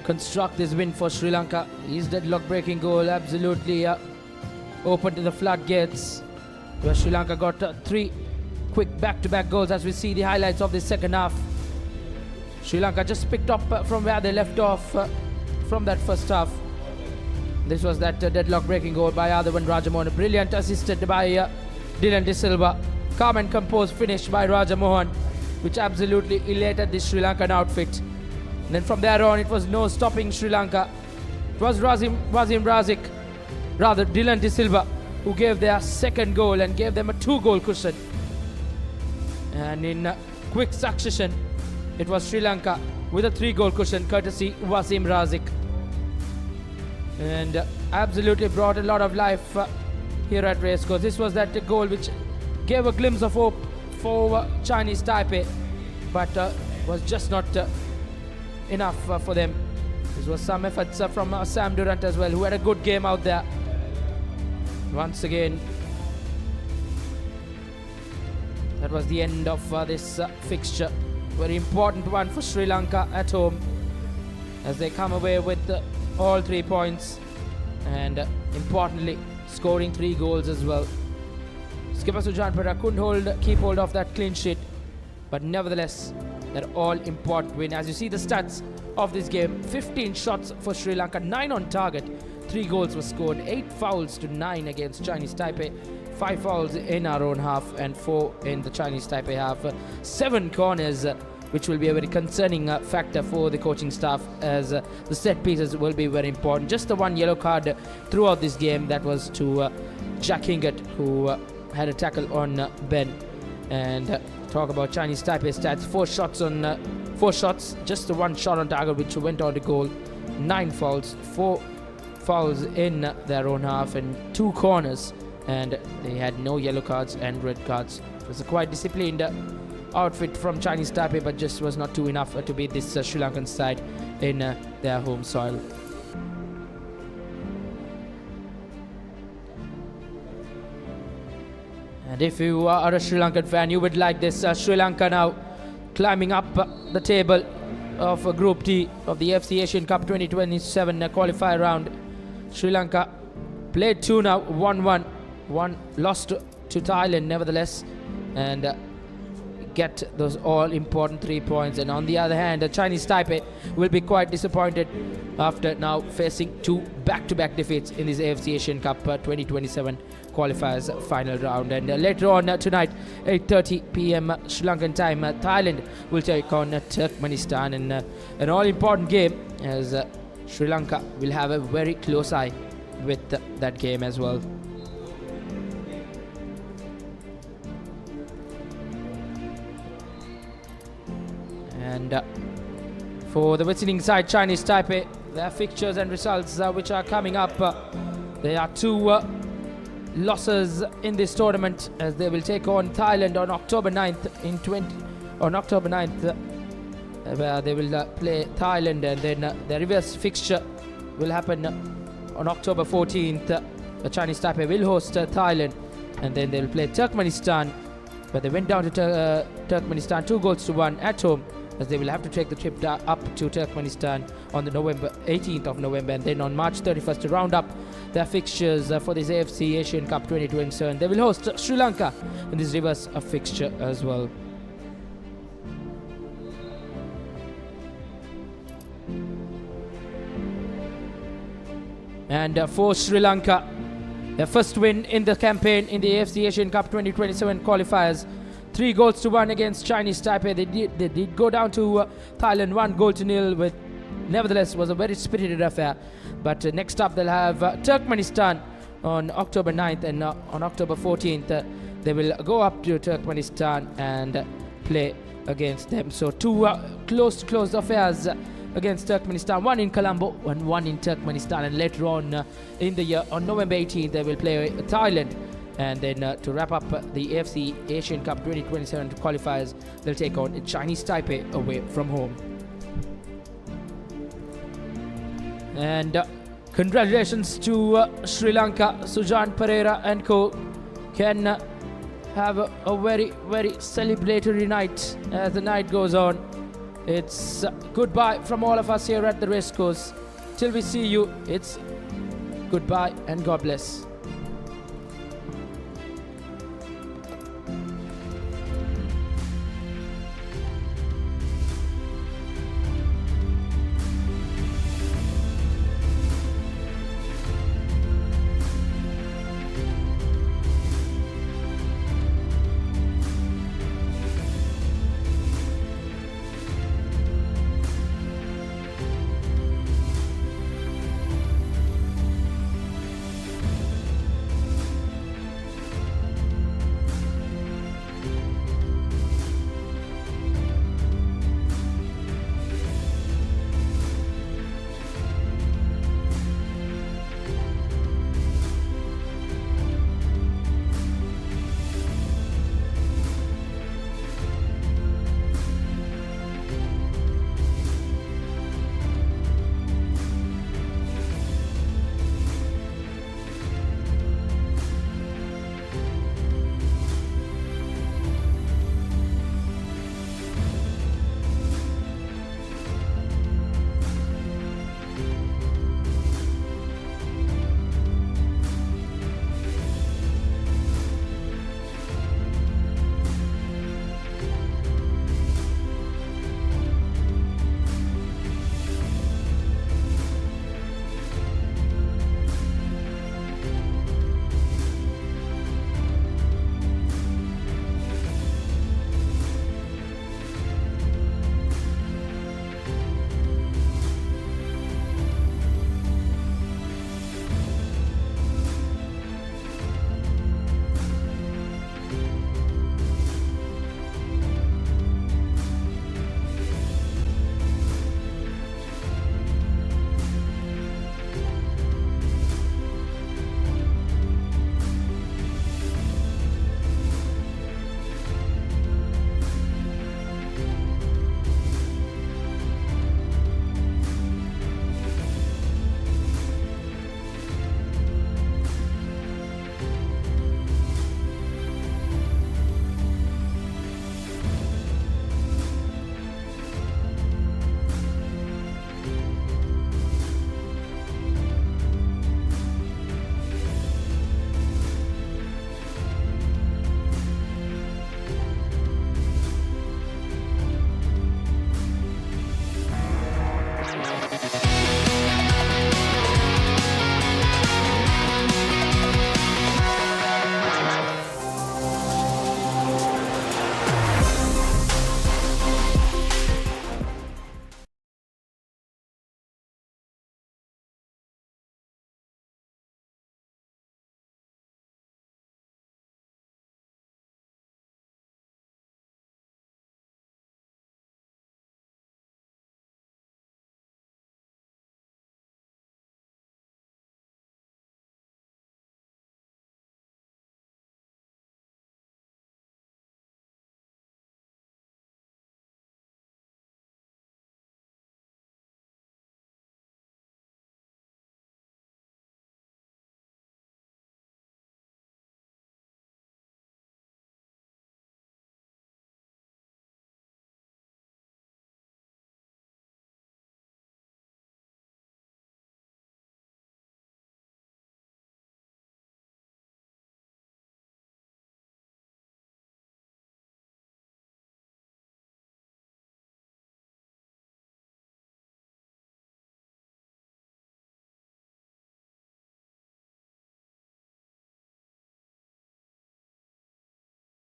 Speaker 18: construct this win for Sri Lanka. His deadlock breaking goal absolutely opened the floodgates, where Sri Lanka got 3 quick back-to-back goals. As we see the highlights of the second half, Sri Lanka just picked up from where they left off from that first half. This was that deadlock breaking goal by Adhavan Rajamohan, brilliant, assisted by Dylan De Silva. Calm and composed finish by Rajamohan, which absolutely elated the Sri Lankan outfit. And then from there on, it was no stopping Sri Lanka. It was Dylan De Silva, who gave their second goal and gave them a 2-goal cushion. And in quick succession, it was Sri Lanka with a 3-goal cushion, courtesy Wasim Razik. And absolutely brought a lot of life here at Racecourse. This was that goal which gave a glimpse of hope for Chinese Taipei, but was just not enough for them. This was some efforts from Sam Durrant as well, who had a good game out there. Once again, that was the end of this fixture. Very important one for Sri Lanka at home, as they come away with all 3 points, and importantly scoring 3 goals as well. Skipper Sujan Pera couldn't keep hold of that clean sheet, but nevertheless, that all important win. As you see the stats of this game, 15 shots for Sri Lanka, 9 on target, 3 goals were scored, 8 fouls to 9 against Chinese Taipei, 5 fouls in our own half and 4 in the Chinese Taipei half, 7 corners, which will be a very concerning factor for the coaching staff, as the set pieces will be very important. Just the 1 yellow card throughout this game, that was to Jack Hingett, who had a tackle on Ben. And talk about Chinese Taipei stats, 4 shots, just the 1 shot on target which went on to goal, 9 fouls, 4 fouls in their own half and 2 corners, and they had no yellow cards and red cards. It was a quite disciplined outfit from Chinese Taipei, but just was not too enough to beat this Sri Lankan side in their home soil. And if you are a Sri Lankan fan, you would like this Sri Lanka now climbing up the table of Group D of the FC Asian Cup 2027 qualifier round. Sri Lanka played 2 now, 1-1. 1 lost to Thailand nevertheless, and get those all important 3 points. And on the other hand, the Chinese Taipei will be quite disappointed after now facing 2 back-to-back defeats in this AFC Asian Cup 2027 qualifiers final round. And later on tonight, 8:30 p.m. Sri Lankan time, Thailand will take on Turkmenistan in an all-important game, as Sri Lanka will have a very close eye with that game as well. And for the visiting side, Chinese Taipei, their fixtures and results which are coming up, there are 2 losses in this tournament, as they will take on Thailand on October 9th where they will play Thailand, and then the reverse fixture will happen on October 14th. The Chinese Taipei will host Thailand, and then they will play Turkmenistan, but they went down to Turkmenistan 2-1 at home, as they will have to take the trip up to Turkmenistan on the 18th of November, and then on March 31st to round up their fixtures for this AFC Asian Cup 2027. They will host Sri Lanka in this reverse fixture as well. And for Sri Lanka, their first win in the campaign in the AFC Asian Cup 2027 qualifiers. 3-1 against Chinese Taipei. They did go down to Thailand 1-0, with nevertheless was a very spirited affair. But next up they'll have Turkmenistan on October 9th, and on October 14th they will go up to Turkmenistan and play against them. So two close affairs against Turkmenistan, one in Colombo and one in Turkmenistan, and later on in the year, on November 18th, they will play Thailand. And then to wrap up the AFC Asian Cup 2027 qualifiers, they'll take on Chinese Taipei away from home. And congratulations to Sri Lanka. Sujan Pereira and co can have a very, very celebratory night as the night goes on. It's goodbye from all of us here at the race course. Till we see you, it's goodbye and God bless.